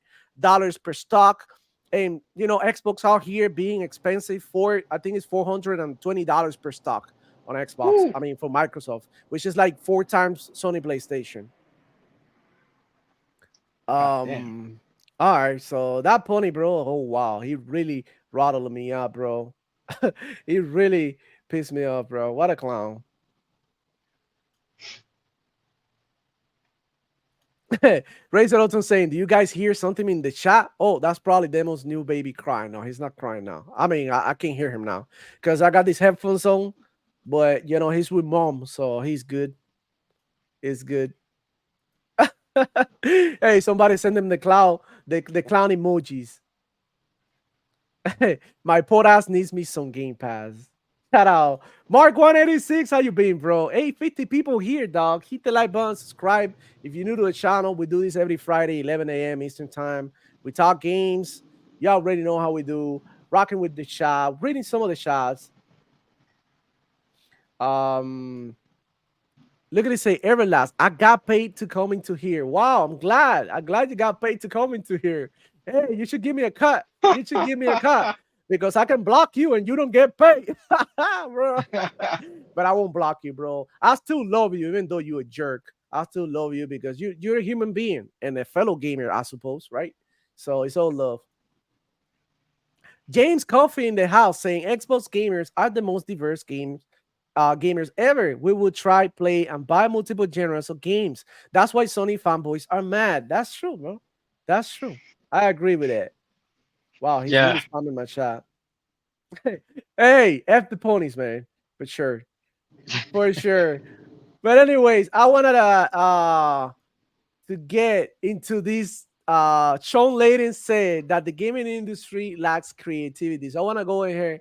per stock. And Xbox out here being expensive I think it's $420 per stock on Xbox. Woo. I mean, for Microsoft, which is like 4 times Sony PlayStation. God damn. All right, so that pony, bro. Oh wow, he really rattled me up, bro. He really pissed me off, bro. What a clown. Razor Alton saying, "Do you guys hear something in the chat?" Oh, that's probably Demo's new baby crying. No, he's not crying now. I mean, I can't hear him now because I got these headphones on, but he's with mom, so he's good. He's good. Hey, somebody send him the clown emojis. My poor ass needs me some Game Pass. Shout out. Mark 186, how you been, bro? Hey, 50 people here, dog. Hit the like button, subscribe. If you're new to the channel, we do this every Friday, 11 a.m. Eastern time. We talk games. Y'all already know how we do. Rocking with the shot, reading some of the shots. Um, Look at it say Everlast. I got paid to come into here. Wow, I'm glad. I'm glad you got paid to come into here. Hey, you should give me a cut. You should give me a cut because I can block you and you don't get paid, bro. But I won't block you, bro. I still love you, even though you're a jerk. I still love you because you're a human being and a fellow gamer, I suppose, right? So it's all love. James Coffey in the house saying Xbox gamers are the most diverse gamers ever. We will try, play, and buy multiple genres of games. That's why Sony fanboys are mad. That's true, bro. That's true. I agree with that. Wow, he's Yeah. really spamming my shot. Hey, F the ponies, man. For sure. For sure. But anyways, I wanted to get into this. Sean Layden said that the gaming industry lacks creativity. So I want to go in here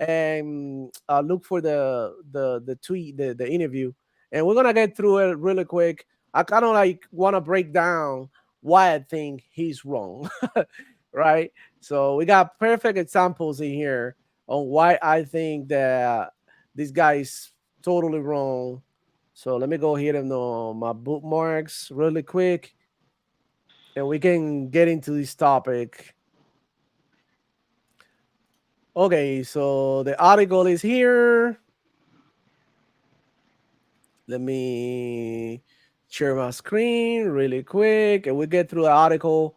and look for the tweet, the interview, and we're gonna get through it really quick. I kind of like want to break down why I think he's wrong, right? So we got perfect examples in here on why I think that this guy is totally wrong. So let me go ahead and my bookmarks really quick, and we can get into this topic. Okay, so the article is here. Let me share my screen really quick, and we get through the article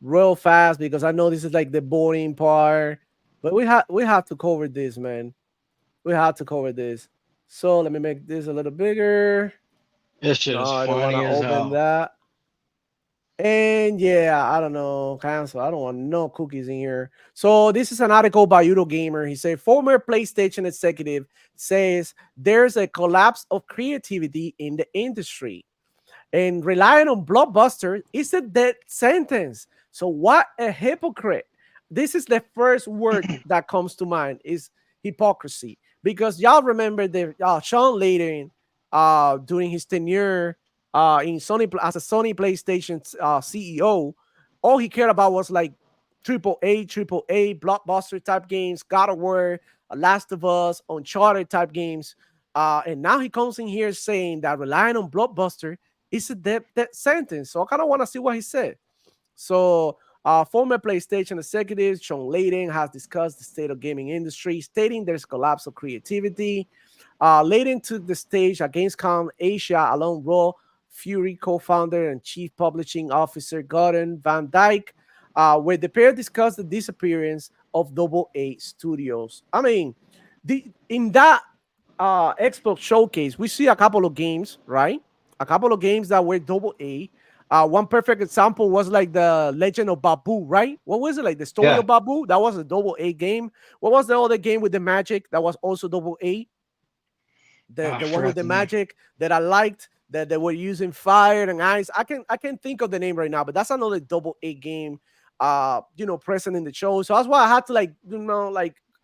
real fast because I know this is like the boring part, but we have to cover this, man. We have to cover this. So let me make this a little bigger. This shit No, is I don't want funny to as open hell. that. And yeah, I don't know, cancel. I don't want no cookies in here. So this is an article by Eurogamer. He said former PlayStation executive says there's a collapse of creativity in the industry, and relying on blockbuster is a dead sentence. So what a hypocrite. This is the first word that comes to mind is hypocrisy. Because y'all remember the Sean Layden during his tenure in Sony as a Sony PlayStation CEO, all he cared about was like triple A blockbuster type games, God of War, Last of Us, Uncharted type games. And now he comes in here saying that relying on blockbuster is a dead sentence. So I kind of want to see what he said. So, former PlayStation executive Sean Layden has discussed the state of gaming industry, stating there's collapse of creativity. Layden took the stage at Gamescom Asia along Raw Fury co-founder and chief publishing officer Gordon Van Dyke, where the pair discussed the disappearance of Double A Studios. I mean, in that Xbox showcase, we see a couple of games, right? A couple of games that were Double A. One perfect example was like the Legend of Babu, right? What was it like? The story Yeah. of Babu? That was a Double A game. What was the other game with the magic that was also Double A? Oh, I The one with forgot the the name. magic that I liked, that they were using fire and ice. I can think of the name right now, but that's another Double A game. Present in the show. So that's why I had to like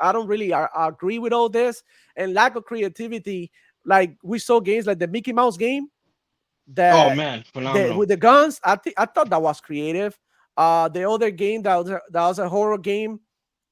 I don't really agree with all this and lack of creativity. Like we saw games like the Mickey Mouse game Oh that man, phenomenal. with the guns. I thought that was creative. The other game that was a horror game.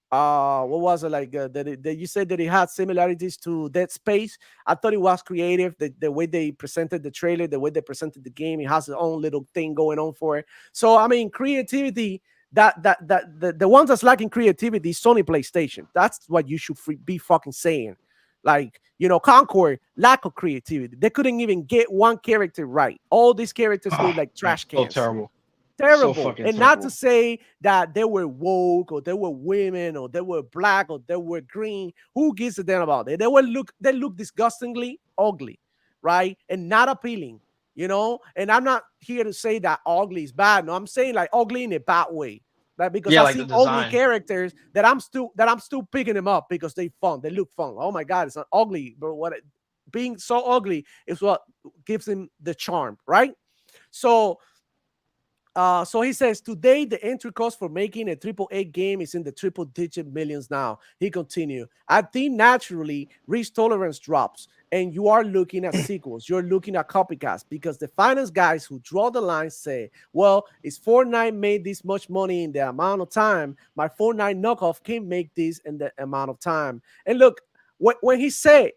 What was it like? That you said that it had similarities to Dead Space. I thought it was creative. The way they presented the trailer, the way they presented the game, it has its own little thing going on for it. So I mean, creativity. The ones that's lacking creativity is Sony PlayStation. That's what you should be fucking saying. Like, Concord, lack of creativity. They couldn't even get one character right. All these characters Oh look like man, trash so cans. terrible. So Terrible. fucking And not to terrible. say that they were woke or they were women or they were black or they were green. Who gives a damn about it? They look disgustingly ugly, right? And not appealing. And I'm not here to say that ugly is bad. No, I'm saying like ugly in a bad way. Like, because Yeah, I've like the seen ugly design. characters that I'm still picking them up because they fun. They look fun. Oh my god, it's not ugly, but being so ugly is what gives him the charm, right? So So he says today the entry cost for making a AAA game is in the triple digit millions now. He continued. I think naturally risk tolerance drops and you are looking at sequels. You're looking at copycats because the finance guys who draw the line say, well, if Fortnite made this much money in the amount of time, my Fortnite knockoff can make this in the amount of time. And look, when he said,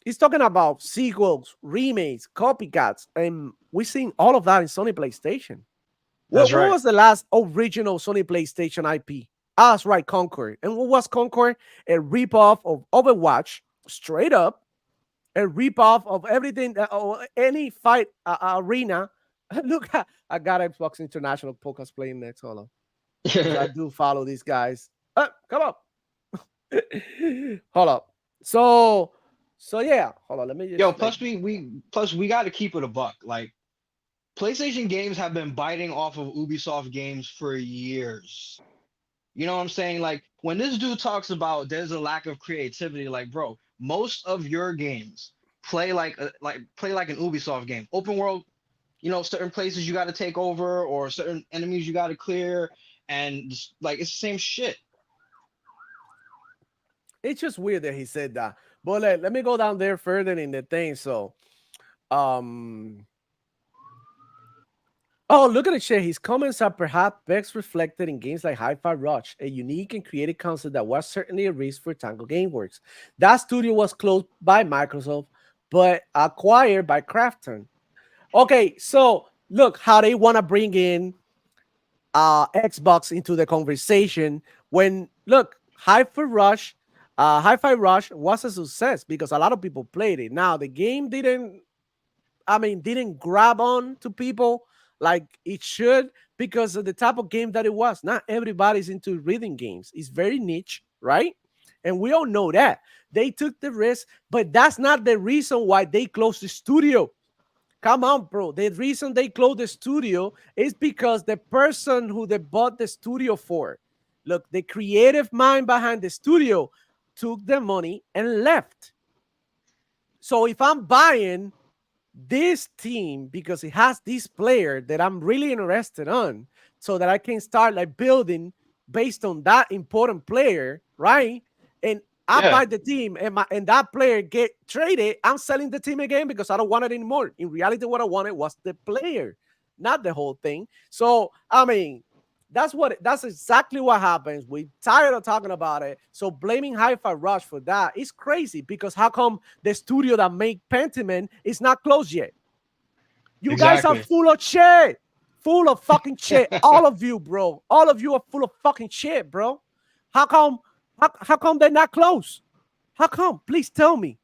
he's talking about sequels, remakes, copycats, and we're seeing all of that in Sony PlayStation. That's What right. was the last original Sony PlayStation IP? Ah, that's right, Conquer. And what was Conquer? A ripoff of Overwatch, straight up. A ripoff of everything, any fight arena. Look, I got Xbox International Podcast playing next. Hold on. Because I do follow these guys. Come up. Hold up. So yeah, hold on. Let me just Yo, plus we got to keep it a buck. Like PlayStation games have been biting off of Ubisoft games for years. You know what I'm saying? Like when this dude talks about there's a lack of creativity, like bro, most of your games play like an Ubisoft game. Open world, you know, certain places you got to take over or certain enemies you got to clear, and like it's the same shit. it's just weird that he said that. But let me go down there further in the thing. So, um, oh, look at the shit. His comments are perhaps best reflected in games like Hi-Fi Rush, a unique and creative concept that was certainly a risk for Tango Gameworks. That studio was closed by Microsoft, but acquired by Krafton. Okay, so look how they want to bring in Xbox into the conversation when look Hi-Fi Rush was a success because a lot of people played it. Now the game didn't grab on to people like it should because of the type of game that it was. Not everybody's into reading games. It's very niche, right? And we all know that. They took the risk, but that's not the reason why they closed the studio. Come on, bro. The reason they closed the studio is because the person who they bought the studio for, look, the creative mind behind the studio took the money and left. So if I'm buying this team because it has this player that I'm really interested on, so that I can start like building based on that important player, right? And I Yeah, buy the team and that player get traded, I'm selling the team again because I don't want it anymore. In reality, what I wanted was the player, not the whole thing. So that's exactly what happens. We tired of talking about it. So blaming Hi-Fi Rush for that is crazy because how come the studio that made Pentiment is not closed yet? You guys are exactly. full of shit. Full of fucking shit. All of you, bro. All of you are full of fucking shit, bro. How come how come they're not close? How come? Please tell me.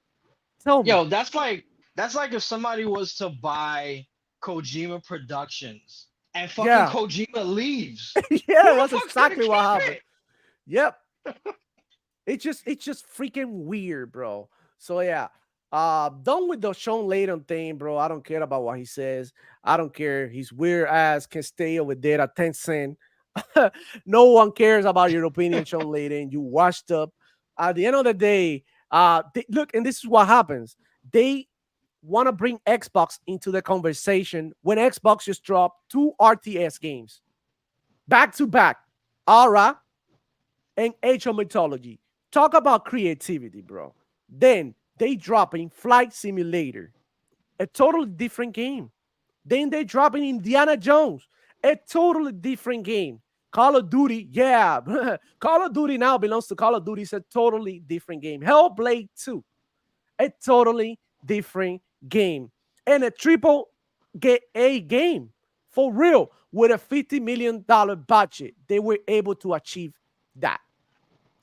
Tell me. Yo, that's like if somebody was to buy Kojima Productions and fucking Yeah. Kojima leaves. Yeah, Who the that's fuck's gonna exactly what keep happened. it? Yep. It's just freaking weird, bro. So yeah. Done with the Sean Layden thing, bro. I don't care about what he says. I don't care. His weird ass can stay over there at Tencent. No one cares about your opinion, Sean Layden. You washed up. At the end of the day, look, and this is what happens. They want to bring Xbox into the conversation when Xbox just dropped two RTS games back to back, Aura and Age of Mythology. Talk about creativity, bro. Then they dropping Flight Simulator, a totally different game. Then they dropping Indiana Jones, a totally different game. Call of Duty, yeah. Call of Duty now belongs to Call of Duty. It's a totally different game. Hellblade 2, a totally different game. And a triple A game. For real. With a $50 million budget, they were able to achieve that.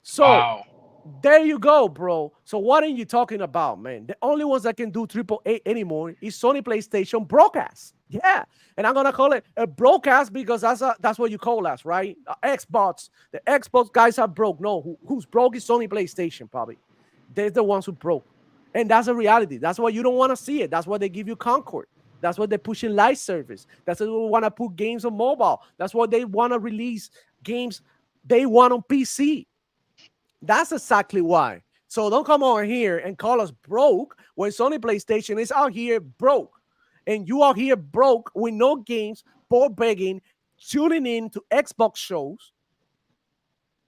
So Wow. there you go, bro. So what are you talking about, man? The only ones that can do triple A anymore is Sony PlayStation broadcast. Yeah, and I'm gonna call it a broadcast because that's what you call us, right? Xbox. The Xbox guys are broke. No, who's broke is Sony PlayStation, probably. They're the ones who broke, and that's a reality. That's why you don't want to see it. That's why they give you Concord. That's why they're pushing live service. That's why they want to put games on mobile. That's why they want to release games they want on PC. That's exactly why. So don't come over here and call us broke when Sony PlayStation is out here broke. And you are here broke with no games ball begging, tuning in to Xbox shows,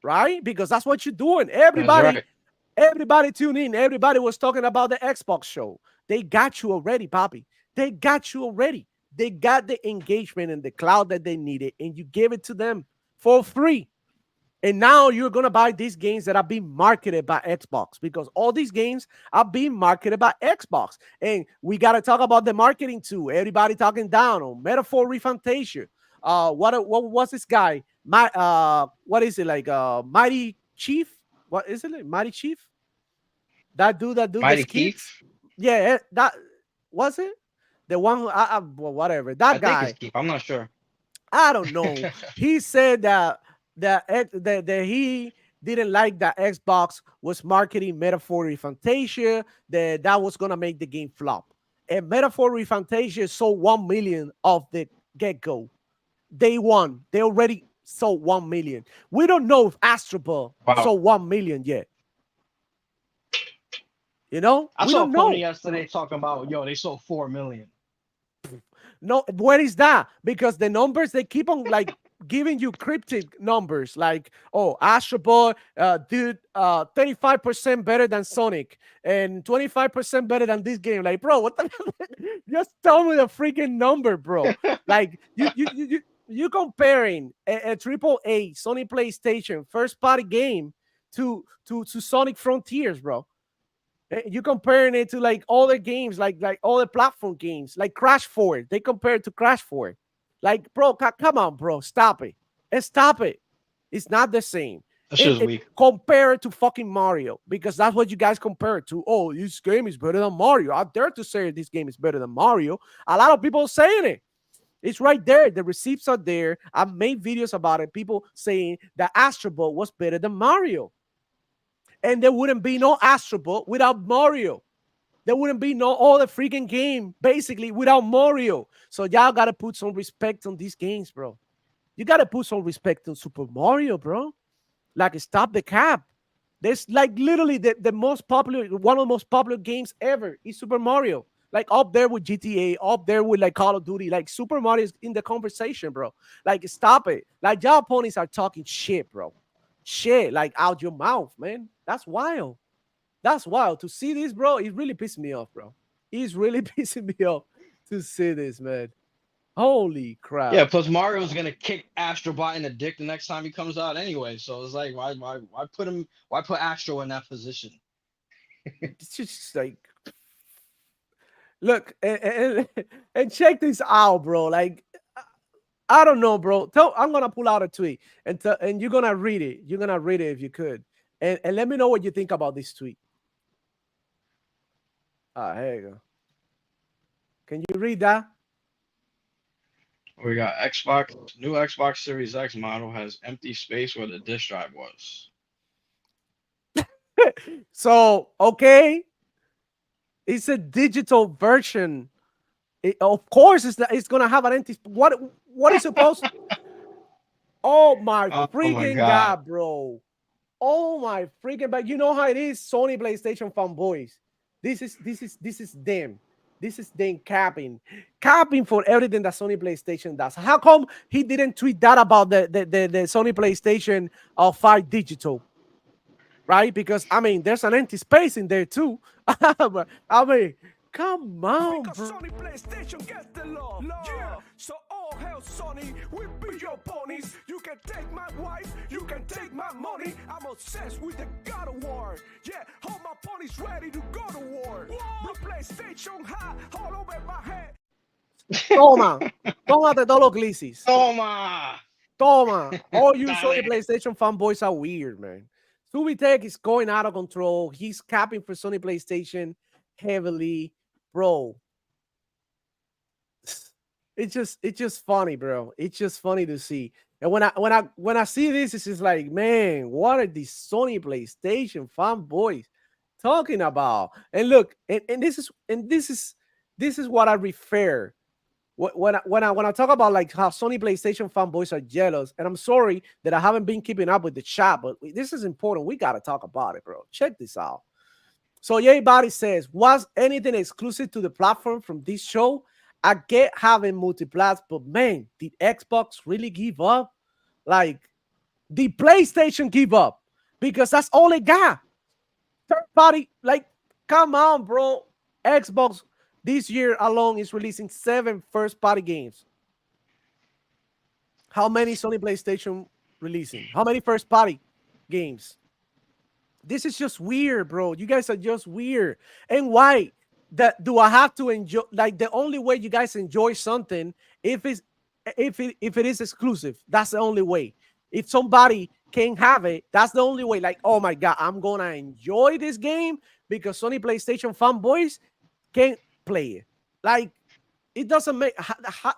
right? Because that's what you're doing. That's right. Everybody tune in. Everybody was talking about the Xbox show. They got you already, Bobby. They got you already. They got the engagement and the cloud that they needed, and you gave it to them for free. And now you're gonna buy these games that are being marketed by Xbox, because all these games are being marketed by Xbox. And we gotta talk about the marketing too. Everybody talking down on Metaphor Refantasia. What was this guy? What is it like? Mighty Chief? What is it? Like? Mighty Chief? That dude that do the Mighty skits? Keith. Yeah, that was it. The one who, well, whatever. I That think it's guy. Keith. I'm not sure. I don't know. He said that he didn't like that Xbox was marketing Metaphor Refantasia, that was gonna make the game flop. And Metaphor Refantasia sold 1 million of the get-go. Day one. They already sold 1 million. We don't know if Astrobot Wow. sold 1 million yet. You know? I We saw don't know. Pony yesterday talking about, yo, they sold 4 million. No, where is that? Because the numbers, they keep on like giving you cryptic numbers, like, oh, Astro Boy, dude, 35% better than Sonic and 25% better than this game. Like, bro, what the just tell me the freaking number, bro. Like, you comparing a triple A Sony PlayStation first party game to Sonic Frontiers, bro. You comparing it to like all the games, like all the platform games, like Crash 4. They compare it to Crash 4. Like, bro, come on, bro, stop it. And stop it. It's not the same. That's just weak. Compare it to fucking Mario, because that's what you guys compare it to. Oh, this game is better than Mario. I dare to say this game is better than Mario. A lot of people saying it. It's right there. The receipts are there. I've made videos about it. People saying that Astro Bot was better than Mario. And there wouldn't be no Astro Bot without Mario. There wouldn't be no other freaking game, basically, without Mario. So y'all got to put some respect on these games, bro. You got to put some respect on Super Mario, bro. Like, stop the cap. There's like literally the most popular, one of the most popular games ever is Super Mario. Like up there with GTA, up there with like Call of Duty. Like Super Mario is in the conversation, bro. Like, stop it. Like, y'all ponies are talking shit, bro. Shit, like out your mouth, man. That's wild. That's wild. To see this, bro, it really pissed me off, bro. It's really pissing me off to see this, man. Holy crap. Yeah, plus Mario's gonna kick Astrobot in the dick the next time he comes out anyway. So it's like, why put Astro in that position? It's just like, look, and check this out, bro. Like, I don't know, bro. I'm gonna pull out a tweet and you're gonna read it. You're gonna read it if you could, and let me know what you think about this tweet. Here you go. Can you read that? We got Xbox, new Xbox Series X model has empty space where the disk drive was. So, okay, it's a digital version. Of course, it's gonna have an empty. What is supposed to? Oh my freaking God, bro! Oh my freaking! But you know how it is, Sony PlayStation fanboys. This is them. This is them capping for everything that Sony PlayStation does. How come he didn't tweet that about the Sony PlayStation 5 digital? Right? Because I mean, there's an empty space in there too. I mean, come on, bro. Sony PlayStation gets the law. Yeah. So all hell, Sony, we be your ponies. You can take my wife, you can take my money. I'm obsessed with the God of War. Yeah, all my ponies ready to go to war. The PlayStation high all over my head. Tómate todos los glisis. Toma. All you Sony PlayStation fanboys are weird, man. Subitek is going out of control. He's capping for Sony PlayStation heavily, bro. It's just funny, bro. It's just funny to see. And when I see this, it's just like, man, what are these Sony PlayStation fanboys talking about? And look, and this is what I refer when I talk about like how Sony PlayStation fanboys are jealous. And I'm sorry that I haven't been keeping up with the chat, but this is important. We gotta talk about it, bro. Check this out. So Yay Body says, was anything exclusive to the platform from this show? I get having multiplats, but man, did Xbox really give up? Like, the PlayStation give up because that's all it got. Third party, like, come on, bro. Xbox this year alone is releasing 7 first party games. How many Sony PlayStation releasing? How many first party games? This is just weird, bro. You guys are just weird. And why? That do I have to enjoy? Like, the only way you guys enjoy something if it's if it is exclusive. That's the only way. If somebody can have it, that's the only way. Like, oh my god, I'm gonna enjoy this game because Sony PlayStation fanboys can't play it. Like, it doesn't make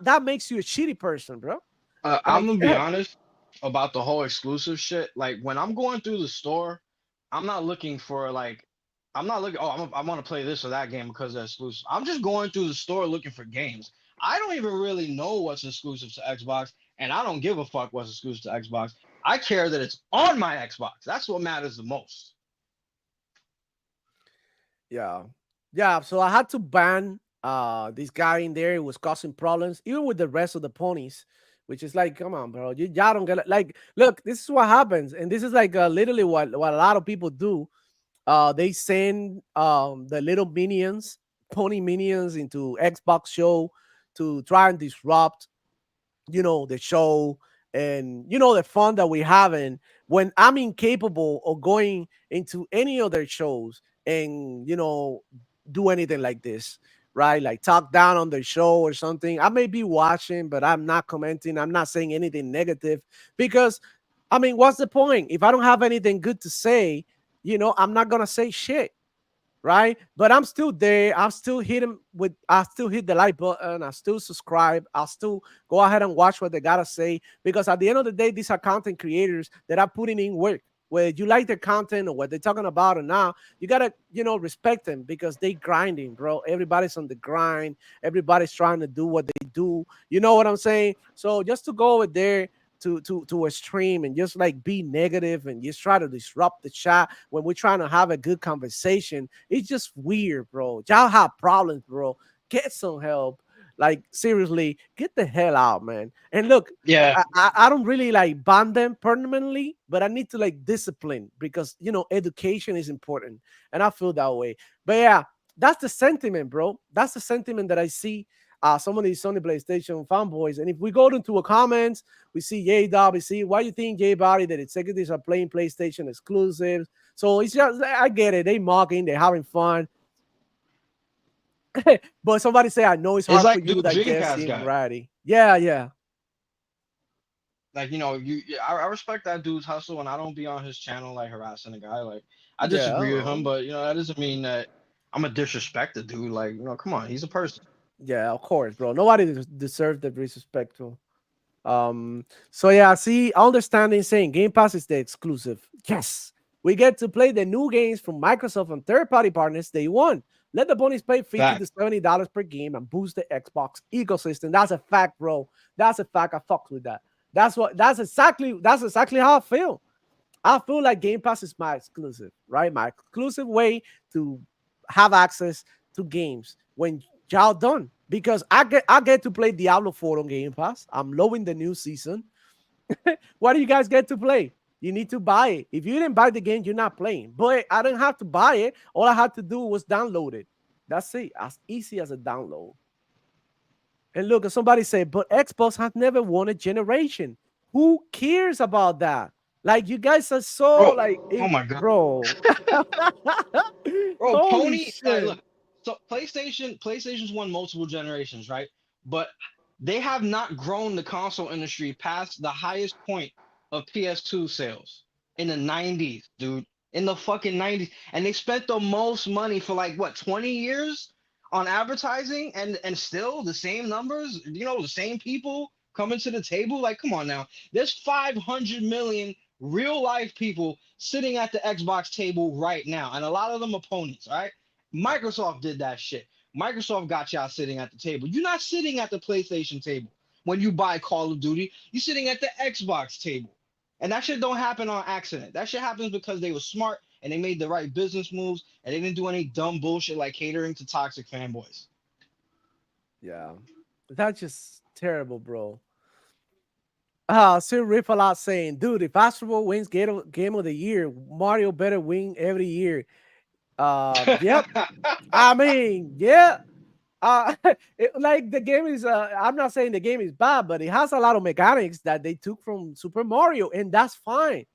that makes you a shitty person, bro. I'm Like, gonna be honest about the whole exclusive shit. Like when I'm going through the store, I'm not looking for like, I'm not looking. Oh, I want to play this or that game because they're exclusive. I'm just going through the store looking for games. I don't even really know what's exclusive to Xbox, and I don't give a fuck what's exclusive to Xbox. I care that it's on my Xbox. That's what matters the most. yeah. Yeah. So I had to ban this guy in there. It was causing problems, even with the rest of the ponies, which is like, come on, bro. Y'all don't get it. Like, look, this is what happens. And this is like literally what a lot of people do. They send the little minions, pony minions, into Xbox show to try and disrupt, the show, and the fun that we're having, when I'm incapable of going into any other shows and do anything like this, right? Like, talk down on the show or something. I may be watching, but I'm not commenting, I'm not saying anything negative, because I mean, what's the point if I don't have anything good to say? I'm not gonna say shit, right? But I'm still there. I still hit the like button. I still subscribe. I'll still go ahead and watch what they gotta say, because at the end of the day, these are content creators that are putting in work. Whether you like their content or what they're talking about or not, you gotta, respect them, because they grinding, bro. Everybody's on the grind. Everybody's trying to do what they do. You know what I'm saying? So just to go over there to a stream and just like be negative and just try to disrupt the chat when we're trying to have a good conversation, it's just weird, bro. Y'all have problems, bro. Get some help. Like, seriously, get the hell out, man. And look, Yeah, I don't really like ban them permanently, but I need to like discipline, because education is important, and I feel that way. But yeah, that's the sentiment, bro. That's the sentiment that I see. Some of these Sony PlayStation fanboys, and if we go into a comments, we see J Dub, we see why you think J Body that executives are playing PlayStation exclusives. So it's just, I get it. They mocking, they're having fun. But somebody say, I know it's it's hard for like the you that guess Dreamcast in guy. variety. Yeah, yeah. Like I respect that dude's hustle, and I don't be on his channel like harassing a guy. Like I Yeah, disagree with him, but that doesn't mean that I'm a disrespect the dude. Like come on, he's a person. yeah, of course, bro. Nobody deserves the disrespectful. So yeah, see, I understand in saying Game Pass is the exclusive. Yes, we get to play the new games from Microsoft and third-party partners day one. Let the ponies pay $50 to Fact. $70 per game and boost the Xbox ecosystem. That's a fact, bro. That's a fact. I fucked with that. That's exactly how I feel. I feel like Game Pass is my exclusive, right? My exclusive way to have access to games when y'all done. Because I get to play Diablo 4 on Game Pass. I'm loving the new season. What do you guys get to play? You need to buy it. If you didn't buy the game, you're not playing. But I didn't have to buy it. All I had to do was download it. That's it. As easy as a download. And look, somebody said, but Xbox has never won a generation. Who cares about that? Like, you guys are so Bro, like, oh my god. bro. Bro, Holy Pony, shit. look, so PlayStation's won multiple generations, right? But they have not grown the console industry past the highest point of PS2 sales in the 90s, dude. In the fucking 90s. And they spent the most money for like what, 20 years on advertising, and still the same numbers, the same people coming to the table. Like, come on now. There's 500 million real life people sitting at the Xbox table right now, and a lot of them are ponies, right? Microsoft did that shit. Microsoft got y'all sitting at the table. You're not sitting at the PlayStation table when you buy Call of Duty. You're sitting at the Xbox table. And that shit don't happen on accident. That shit happens because they were smart and they made the right business moves and they didn't do any dumb bullshit like catering to toxic fanboys. Yeah, that's just terrible, bro. Sir Rip a lot saying, dude, if Astro wins game of the year, Mario better win every year. Yep. I mean, yeah. Like the game is. I'm not saying the game is bad, but it has a lot of mechanics that they took from Super Mario, and that's fine.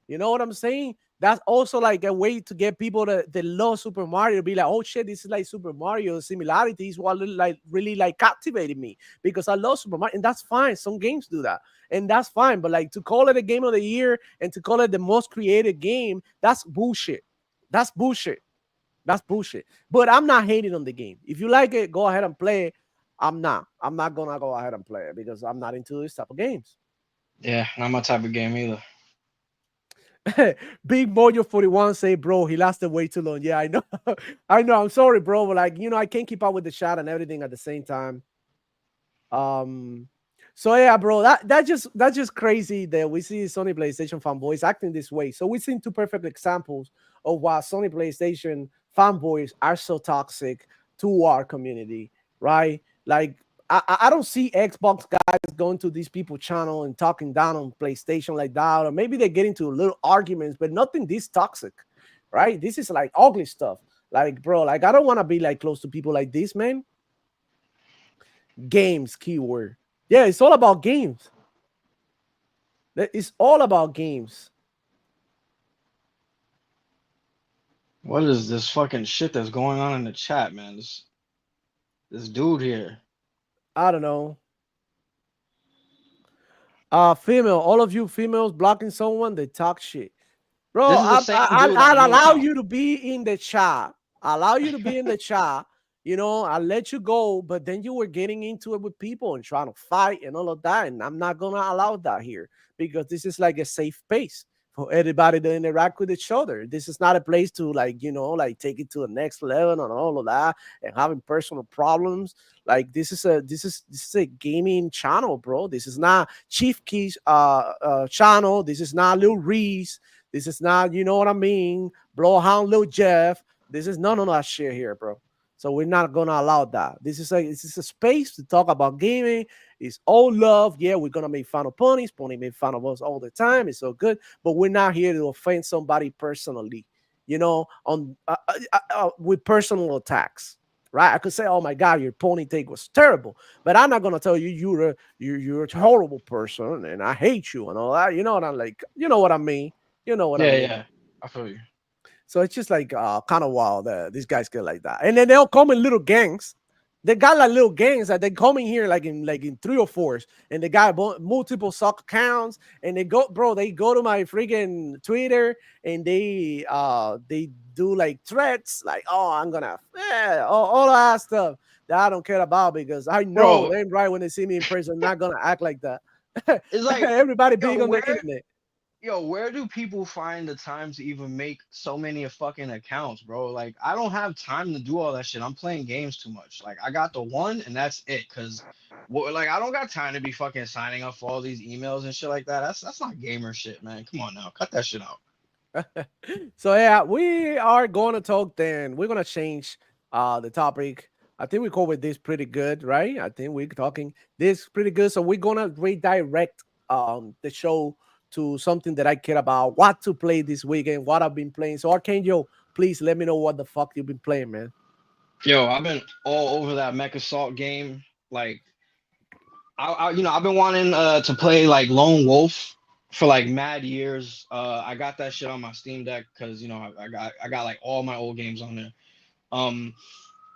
You know what I'm saying? That's also like a way to get people that love Super Mario to be like, oh shit, this is like Super Mario. Similarities what like really like captivated me because I love Super Mario, and that's fine. Some games do that, and that's fine. But like to call it a game of the year and to call it the most creative game, that's bullshit. That's bullshit. That's bullshit. But I'm not hating on the game. If you like it, go ahead and play it. I'm not. I'm not gonna go ahead and play it because I'm not into this type of games. Yeah, not my type of game either. Big Mojo 41 say, bro, he lasted way too long. Yeah, I know. I know. I'm sorry, bro. But like, I can't keep up with the shot and everything at the same time. Um, so yeah, bro, that's just crazy that we see Sony PlayStation fanboys acting this way. So we've seen two perfect examples of why Sony PlayStation fanboys are so toxic to our community, right? Like I don't see Xbox guys going to these people channel and talking down on PlayStation like that, or maybe they get into little arguments, but nothing this toxic, right? This is like ugly stuff. Like, bro, like I don't want to be like close to people like this, man. Games keyword. Yeah, it's all about games. It's all about games. What is this fucking shit that's going on in the chat, man? This dude here. I don't know. Female, all of you females blocking someone, they talk shit. Bro, This is the same dude on a I'll new allow account. you to be in the chat. I allow you to be in the chat. I'll let you go, but then you were getting into it with people and trying to fight and all of that. And I'm not gonna allow that here because this is like a safe space for everybody to interact with each other. This is not a place to like take it to the next level and all of that and having personal problems. Like this is a gaming channel, bro. This is not Chief Keys channel. This is not Lil Reese. This is not, you know what I mean, Blowhound Lil Jeff. This is none of that shit here, bro. So we're not gonna allow that. This is a space to talk about gaming. It's all love. Yeah, we're gonna make fun of ponies. Pony make fun of us all the time. It's so good, but we're not here to offend somebody personally. On with personal attacks. Right? I could say, "Oh my God, your pony take was terrible," but I'm not gonna tell you you're a horrible person and I hate you and all that. You know what I'm like? You know what I mean? You know what I Yeah, mean? yeah. I feel you. So it's just like kind of wild that these guys get like that, and then they'll come in little gangs. They got like little gangs that they come in here like in three or fours, and they got multiple sock accounts, and they go, bro. They go to my freaking Twitter, and they do like threats, like, oh, I'm gonna, all that stuff that I don't care about because I know Bro, them right when they see me in person, not gonna act like that. it's like, Everybody yo, big on the internet. where do people find the time to even make so many fucking accounts, bro? Like, I don't have time to do all that shit. I'm playing games too much. Like, I got the one and that's it. Cause like I don't got time to be fucking signing up for all these emails and shit like that. That's not gamer shit, man. Come on now. Cut that shit out. So yeah, we are going to talk then. We're gonna change the topic. I think we covered this pretty good, right? I think we're talking this pretty good. So we're gonna redirect the show to something that I care about, what to play this weekend, what I've been playing. So Arcangel, please let me know what the fuck you've been playing, man. Yo, I've been all over that Mech Assault game. Like, I've been wanting to play like Lone Wolf for like mad years. I got that shit on my Steam Deck because I got like all my old games on there. Um,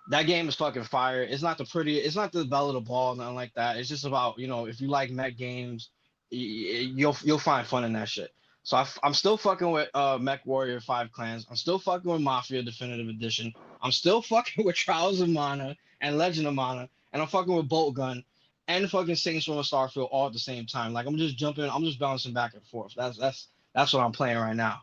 that game is fucking fire. It's not the pretty, it's not the bell of the ball, nothing like that. It's just about, if you like mech games, you'll find fun in that shit. So I'm still fucking with Mech Warrior 5 Clans. I'm still fucking with Mafia Definitive Edition. I'm still fucking with Trials of Mana and Legend of Mana, and I'm fucking with Bolt Gun and fucking Saints Row and Starfield all at the same time. Like I'm just jumping, I'm just bouncing back and forth. That's what I'm playing right now.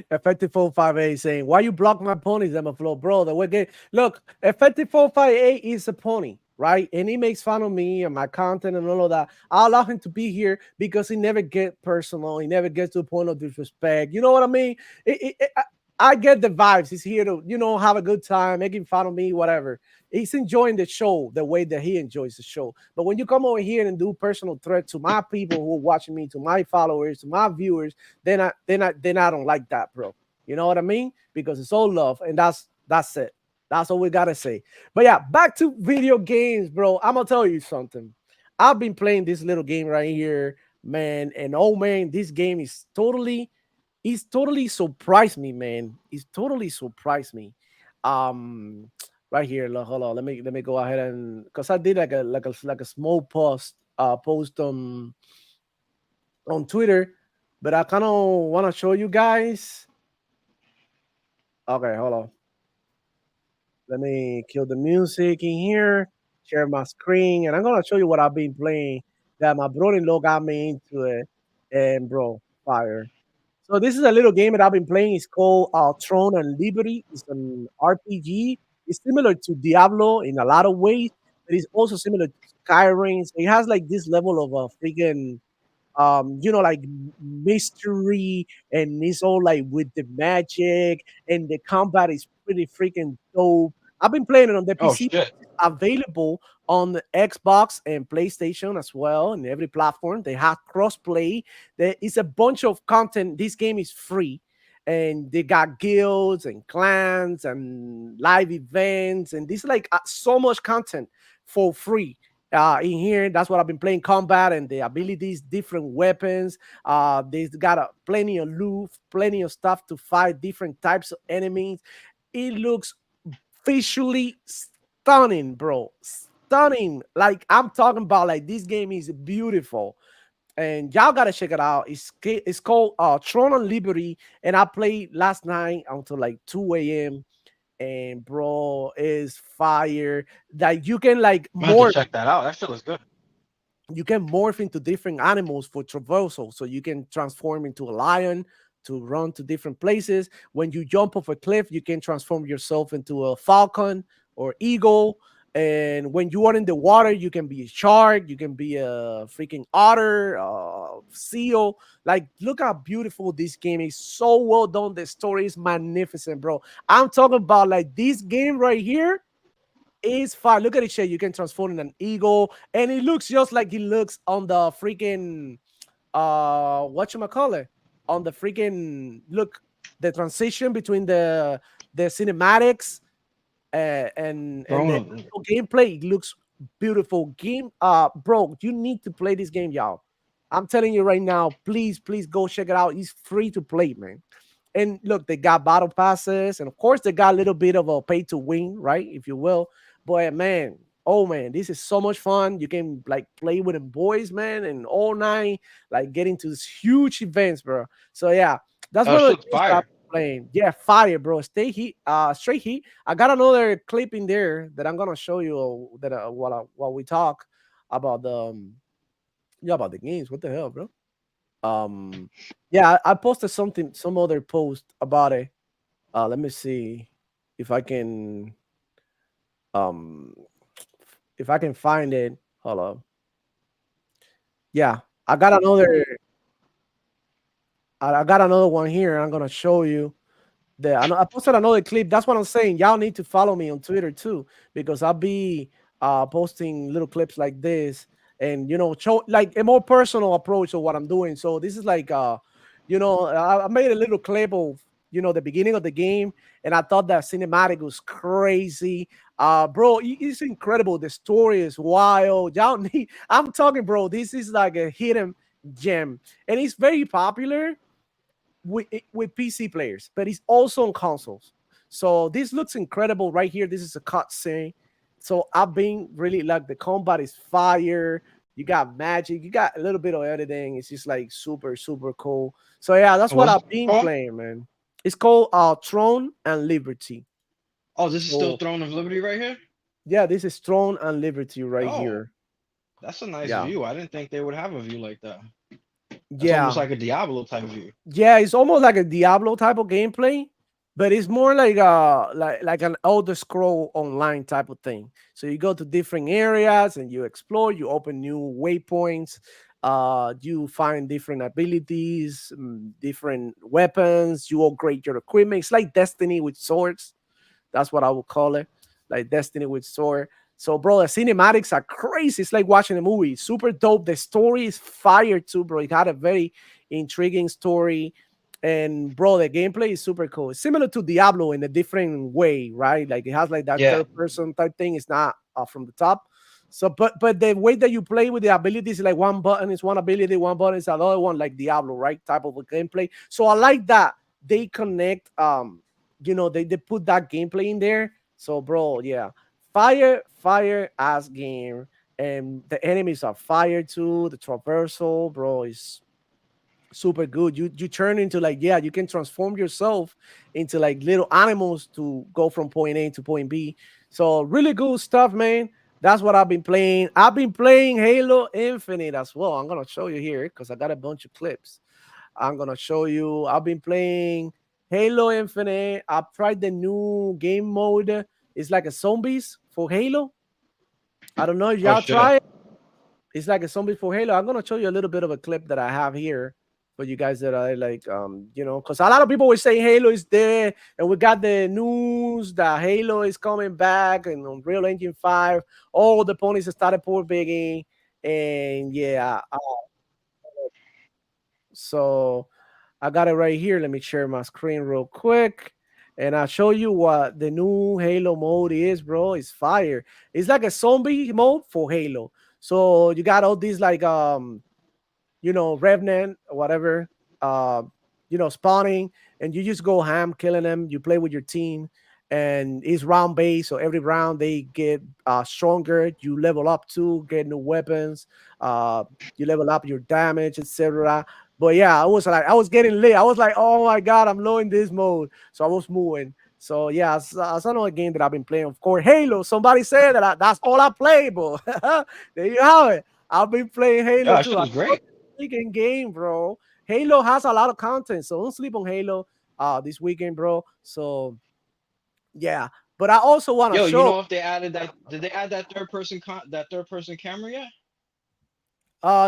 Effective 458 saying, why you block my ponies, Emma Flo? Bro, the wicked. Look, Effective 458 is a pony, right? And he makes fun of me and my content and all of that. I allow him to be here because he never get personal. He never gets to a point of disrespect. You know what I mean? I get the vibes. He's here to, have a good time, making fun of me, whatever. He's enjoying the show the way that he enjoys the show. But when you come over here and do personal threat to my people who are watching me, to my followers, to my viewers, then I don't like that, bro. You know what I mean? Because it's all love, and that's it. That's all we gotta say. But yeah, back to video games, bro. I'm gonna tell you something. I've been playing this little game right here, man, and oh man, this game is totally he's totally surprised me, man. He's totally surprised me. Um, right here, hold on. Let me go ahead and because I did like a small post on Twitter, but I kind of want to show you guys. Okay, hold on. Let me kill the music in here, share my screen, and I'm gonna show you what I've been playing. That my brother-in-law got me into it, and bro, fire. So this is a little game that I've been playing. It's called Throne and Liberty. It's an RPG. It's similar to Diablo in a lot of ways, but it's also similar to Skyrim. So it has like this level of a freaking like mystery, and it's all like with the magic, and the combat is pretty freaking dope. I've been playing it on the Oh PC, shit. available on the Xbox and PlayStation as well, and every platform. They have crossplay. There is a bunch of content. This game is free, and they got guilds and clans and live events, and this like so much content for free in here. That's what I've been playing, combat and the abilities, different weapons. They've got plenty of loot, plenty of stuff to fight different types of enemies. It looks visually stunning, bro. Stunning. Like I'm talking about, like this game is beautiful. And y'all gotta check it out. It's called Throne and Liberty, and I played last night until like 2 a.m. And bro, is fire. Like you can like I'm gonna have to morph. check that out. That shit looks good. You can morph into different animals for traversal. So you can transform into a lion to run to different places. When you jump off a cliff, you can transform yourself into a falcon or eagle. And when you are in the water, you can be a shark, you can be a freaking otter, seal. Like, look how beautiful this game is. So well done. The story is magnificent, bro. I'm talking about like this game right here is fire. Look at it, Shay. You can transform in an eagle, and it looks just like it looks on the freaking whatchamacallit, on the freaking look, the transition between the cinematics and the Bro, gameplay. It looks beautiful. Game bro, you need to play this game, y'all. I'm telling you right now, please go check it out. It's free to play, man. And look, they got battle passes, and of course they got a little bit of a pay to win, right, if you will. But man, oh man, this is so much fun. You can like play with them boys, man, and all night, like get into these huge events, bro. So yeah, that's that one of the shit's things that I'm fire. playing. Yeah, fire, bro. Stay heat, straight heat. I got another clip in there that I'm gonna show you that while we talk about the yeah, about the games. What the hell, bro? Um, yeah, I posted some other post about it. Let me see if I can um if I can find it. Hold up. Yeah, I got another. I got another one here. I'm gonna show you. I posted another clip. That's what I'm saying. Y'all need to follow me on Twitter too, because I'll be posting little clips like this, and show like a more personal approach of what I'm doing. So this is like I made a little clip of the beginning of the game, and I thought that cinematic was crazy. Bro, it's incredible. The story is wild. Y'all need. I'm talking, bro. This is like a hidden gem, and it's very popular with PC players, but it's also on consoles. So this looks incredible right here. This is a cutscene. So I've been really like the combat is fire. You got magic. You got a little bit of editing. It's just like super super cool. So yeah, that's what What's I've it been called? playing, man. It's called Throne and Liberty. Oh, this is still So Throne of Liberty right here? yeah, this is Throne and Liberty right Oh, here. that's a nice Yeah, view. I didn't think they would have a view like that. That's almost yeah. like a Diablo type view. Yeah, it's almost like a Diablo type of gameplay, but it's more like like an Elder Scroll Online type of thing. So you go to different areas and you explore, you open new waypoints. You find different abilities, different weapons. You upgrade your equipment. It's like Destiny with swords. That's what I would call it, like Destiny with sword. So, bro, the cinematics are crazy. It's like watching a movie. Super dope. The story is fire too, bro. It had a very intriguing story, and bro, the gameplay is super cool. It's similar to Diablo in a different way, right? Like it has like that Yeah. third person type thing. It's not from the top. So, but the way that you play with the abilities, like one button is one ability, one button is another one, like Diablo, right? Type of a gameplay. So I like that they connect. They put that gameplay in there. So, bro, yeah, fire ass game, and the enemies are fire too. The traversal, bro, is super good. You turn into like, yeah, you can transform yourself into like little animals to go from point A to point B. So really good stuff, man. That's what I've been playing. I've been playing Halo Infinite as well. I'm gonna show you here because I got a bunch of clips. I'm gonna show you. I've been playing Halo Infinite. I've tried the new game mode. It's like a zombies for Halo. I don't know if Oh y'all shit. try it. It's like a zombie for Halo. I'm gonna show you a little bit of a clip that I have here for you guys that are like, because a lot of people were saying Halo is there, and we got the news that Halo is coming back and on Real Engine 5. All the ponies started poor begging, and yeah, so I got it right here. Let me share my screen real quick. And I'll show you what the new Halo mode is, bro. It's fire. It's like a zombie mode for Halo. So you got all these like revenant or whatever, uh, spawning, and you just go ham killing them. You play with your team, and it's round based. So every round they get stronger. You level up too, get new weapons. You level up your damage, etc. But yeah, I was getting lit. I was like, oh my god, I'm low in this mode. So I was moving. So yeah, it's another game that I've been playing. Of course, Halo. Somebody said that that's all I play, bro. There you have it. I've been playing Halo Yeah, that too. shit is great. Weekend game, bro. Halo has a lot of content, so don't sleep on Halo this weekend, bro. So yeah, but I also want to Yo, you show. know if they added that? Did they add that third person camera yet?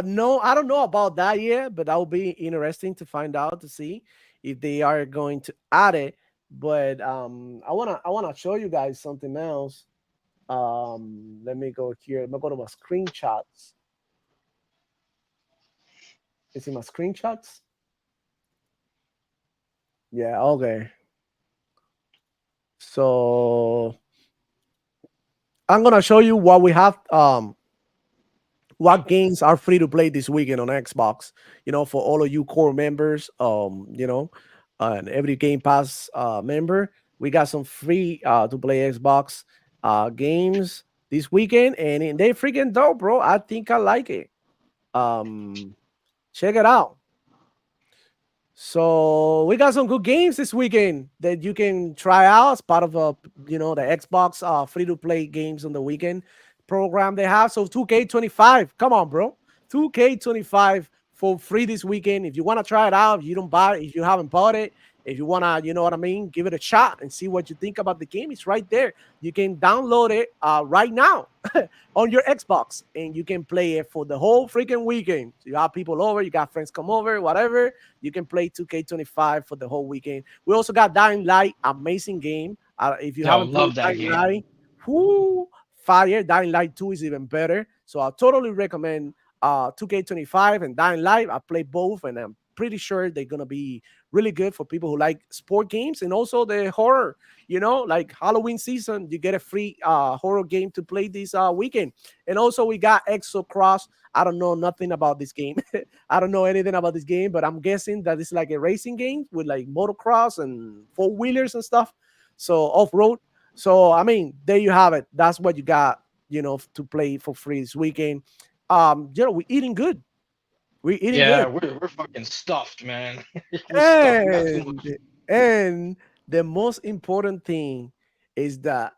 No, I don't know about that yet, but that would be interesting to find out to see if they are going to add it. But I wanna show you guys something else. Let me go here. Let me go to my screenshots. You see my screenshots? Yeah, okay. So I'm gonna show you what we have. What games are free to play this weekend on Xbox? For all of you core members, and every Game Pass member, we got some free to play Xbox games this weekend, and they freaking dope, bro. I think I like it. Um, Check it out. So we got some good games this weekend that you can try out as part of the Xbox free to play games on the weekend program they have. So 2K25, come on, bro, 2K25 for free this weekend. If you want to try it out, if you don't buy it, if you haven't bought it, if you want to, you know what I mean, give it a shot and see what you think about the game. It's right there. You can download it right now on your Xbox, and you can play it for the whole freaking weekend. So you have people over, you got friends come over, whatever. You can play 2K25 for the whole weekend. We also got Dying Light, amazing game. If you Yo, haven't played love that Dying game. Light, whoo, fire. Dying Light 2 is even better. So I totally recommend 2K25 and Dying Light. I play both, and I'm pretty sure they're gonna be really good for people who like sport games and also the horror. Like Halloween season, you get a free horror game to play this weekend. And also we got Exo Cross. I don't know nothing about this game. I don't know anything about this game, but I'm guessing that it's like a racing game with like motocross and four wheelers and stuff. So off road. So I mean, there you have it. That's what you got, to play for free this weekend. We're eating good. We're eating Yeah, good. we're fucking stuffed, man. We're stuffed. We got too And much. and the most important thing is that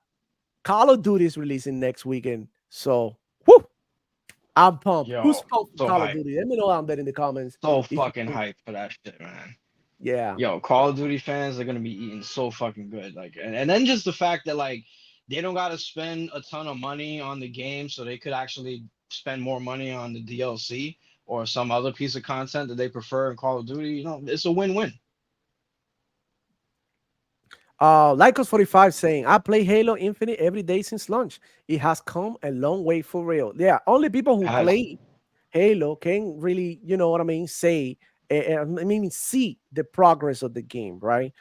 Call of Duty is releasing next weekend. So, whoo, I'm pumped. Who's Yo, pumped for so Call of hype. Duty? Let me know out there in the comments. So If fucking you, hype for that shit, man. yeah, Yo, Call of Duty fans are gonna be eating so fucking good. Like, and then just the fact that like they don't gotta spend a ton of money on the game, so they could actually spend more money on the DLC or some other piece of content that they prefer in Call of Duty, it's a win-win. Lycos45 saying, I play Halo Infinite every day since launch. It has come a long way for real. Yeah, only people who play Halo can really, you know what I mean, say, see the progress of the game, right?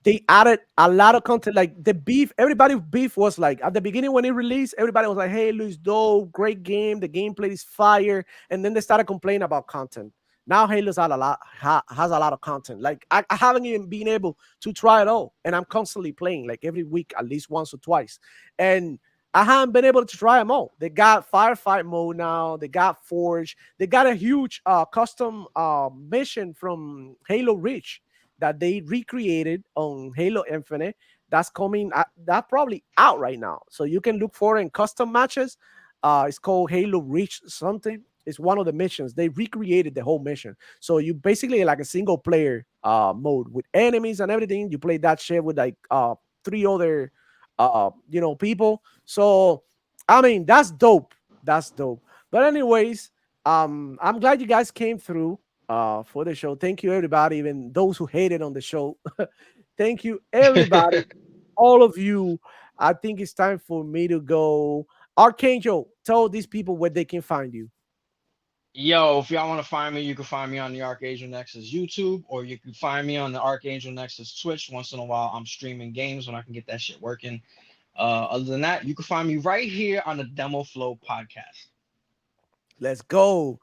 They added a lot of content, like the beef. Everybody's beef was like at the beginning when it released, everybody was like, Halo is dope, great game, the gameplay is fire. And then they started complaining about content. Now Halo's has a lot of content. Like I haven't even been able to try it all, and I'm constantly playing like every week, at least once or twice. And I haven't been able to try them all. They got firefight mode now. They got Forge. They got a huge custom mission from Halo Reach that they recreated on Halo Infinite. That's coming. That's probably out right now, so you can look for it in custom matches. It's called Halo Reach something. It's one of the missions. They recreated the whole mission. So you basically like a single player mode with enemies and everything. You play that shit with like 3 other people. So I mean that's dope. That's dope. But anyways, I'm glad you guys came through for the show. Thank you everybody, even those who hated on the show. Thank you everybody, all of you. I think it's time for me to go. Archangel, tell these people where they can find you. Yo, if y'all want to find me, you can find me on the Archangel Nexus YouTube, or you can find me on the Archangel Nexus Twitch. Once in a while, I'm streaming games when I can get that shit working. Other than that, you can find me right here on the Demo Flow podcast. Let's go.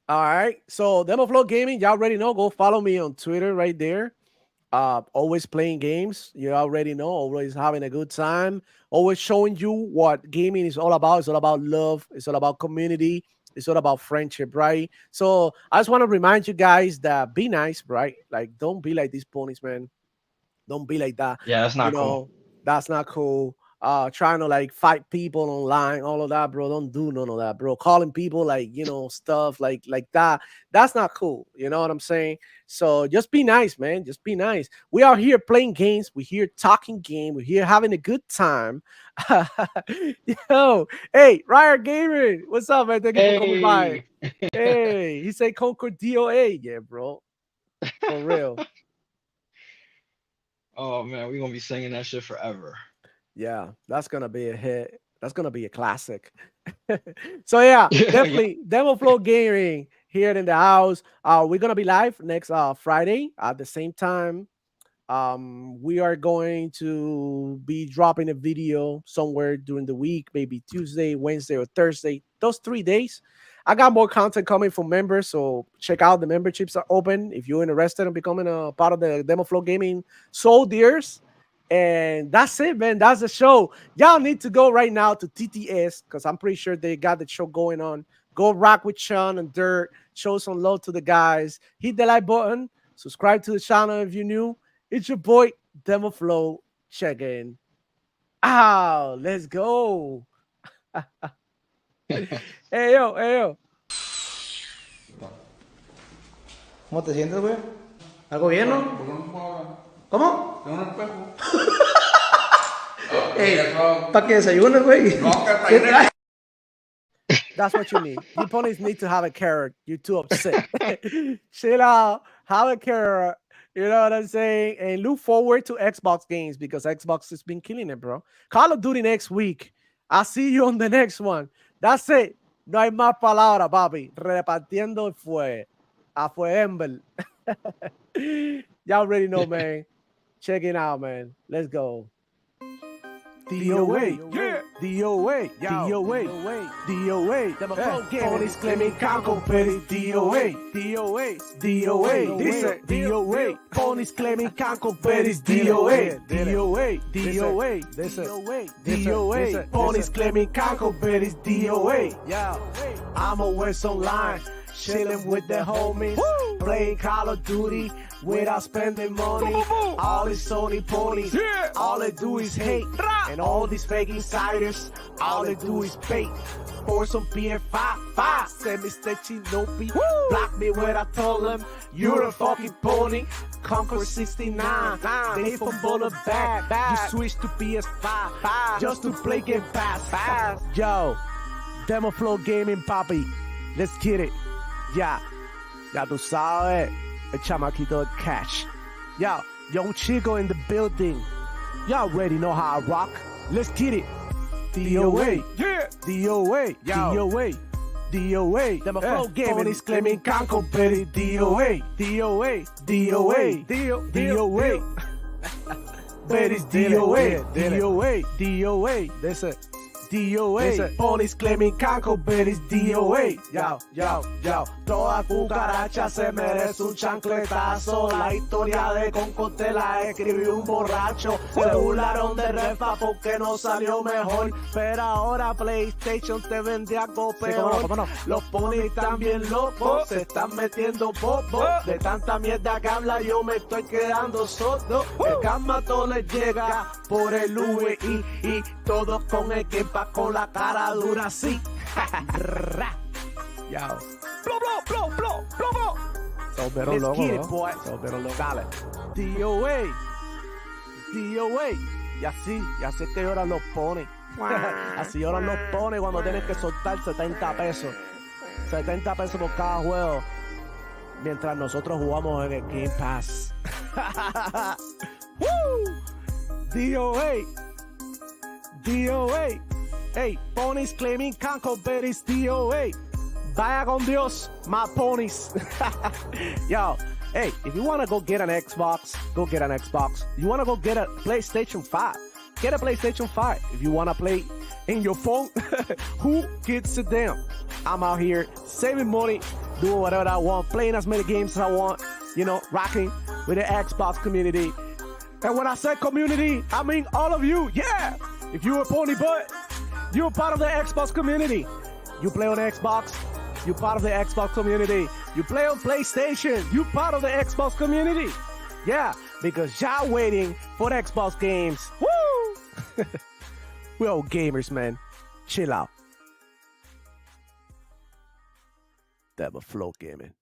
All right. So Demo Flow Gaming, y'all already know. Go follow me on Twitter right there. Always playing games. You already know. Always having a good time. Always showing you what gaming is all about. It's all about love. It's all about community. It's all about friendship, right? So I just want to remind you guys that be nice, right? Like, don't be like these ponies, man. Don't be like that. Yeah, that's not cool. That's not cool. Trying to like fight people online, all of that, bro. Don't do none of that, bro. Calling people like, stuff like that. That's not cool. You know what I'm saying? So just be nice, man. Just be nice. We are here playing games. We're here talking game. We're here having a good time. Yo, hey, Riot Gaming. What's up, man? Thank you for coming by. Hey, he said Concord DOA. Yeah, bro. For real. Oh man, we're gonna be singing that shit forever. Yeah, that's gonna be a hit. That's gonna be a classic. So yeah, definitely Demo Flow Gaming here in the house. We're gonna be live next Friday at the same time. We are going to be dropping a video somewhere during the week, maybe Tuesday, Wednesday, or Thursday. Those 3 days. I got more content coming from members, so check out the memberships are open if you're interested in becoming a part of the Demo Flow Gaming soldiers. And that's it, man. That's the show. Y'all need to go right now to TTS because I'm pretty sure they got the show going on. Go rock with Sean and Dirt. Show some love to the guys. Hit the like button. Subscribe to the channel if you're new. It's your boy, Demo Flow. Check in. Let's go. Hey, yo. ¿Cómo te sientes, güey? ¿Algo bien, no? ¿Cómo? Tengo un espejo. Para que desayunes, güey. That's what you need. You ponies need to have a carrot. You're too upset. Chill out. Have a carrot. You know what I'm saying? And look forward to Xbox games because Xbox has been killing it, bro. Call of Duty next week. I'll see you on the next one. That's it. No hay más palabras, papi. Repartiendo fue. Afuemble. Y'all already know, man. Check it out, man. Let's go. DOA, Yeah. DOA, DOA, DOA. Ponies claiming Congo, but it's DOA, DOA. Dice DOA. Ponies claiming Congo, but it's DOA, DOA. DOA. Ponies claiming Congo, but it's DOA. Yeah, I'm always online, chilling with the homies, playing Call of Duty without spending money. All these Sony ponies, all they do is hate. And all these fake insiders, all they do is bait. For some PS5, send me Stitchy, no beat. Block me when I told them, you're a fucking pony. Conquer 69, they fumble it back. You switch to PS5, just to play Game Pass. Yo, Demo Flow Gaming, papi. Let's get it. Ya tú sabes. El chamaquito de cash. Yo, young chico in the building. Y'all already know how I rock. Let's get it. DOA. Yeah. DOA. DOA. DOA. Them a flow game and he's claiming can't compare it. DOA. DOA. DOA. DOA. But it's DOA. DOA. DOA. Listen. DOA. Ponies claiming canco, but it's DOA. Yo. Toda cucaracha se merece un chancletazo. La historia de Conco te la escribió un borracho. Se burlaron de Refa porque no salió mejor. Pero ahora PlayStation te vende algo peor. ¿Cómo no? Los ponies también locos. Se están metiendo bobo. De tanta mierda que habla yo me estoy quedando sordo. El gamma todo les llega por el VI. Y todos con equipa con la cara dura así. Yo. Blow. So better Let's logo, get it, ¿no? boy. So better logo. Dale. DOA. Y así es que ahora los pone. Así ahora los pone cuando tienen que soltar 70 pesos. 70 pesos por cada juego. Mientras nosotros jugamos en el Game Pass. DOA. Hey, ponies claiming canco, but it's DOA. Vaya con Dios, my ponies. Yo, hey, if you want to go get an Xbox, go get an Xbox. You want to go get a PlayStation 5, get a PlayStation 5. If you want to play in your phone, who gives a damn? I'm out here saving money, doing whatever I want, playing as many games as I want, you know, rocking with the Xbox community. And when I say community, I mean all of you, yeah. If you're a pony butt, you're part of the Xbox community. You play on Xbox, you're part of the Xbox community. You play on PlayStation, you're part of the Xbox community. Yeah, because y'all waiting for Xbox games. Woo! We're all gamers, man. Chill out. Devil Flow Gaming.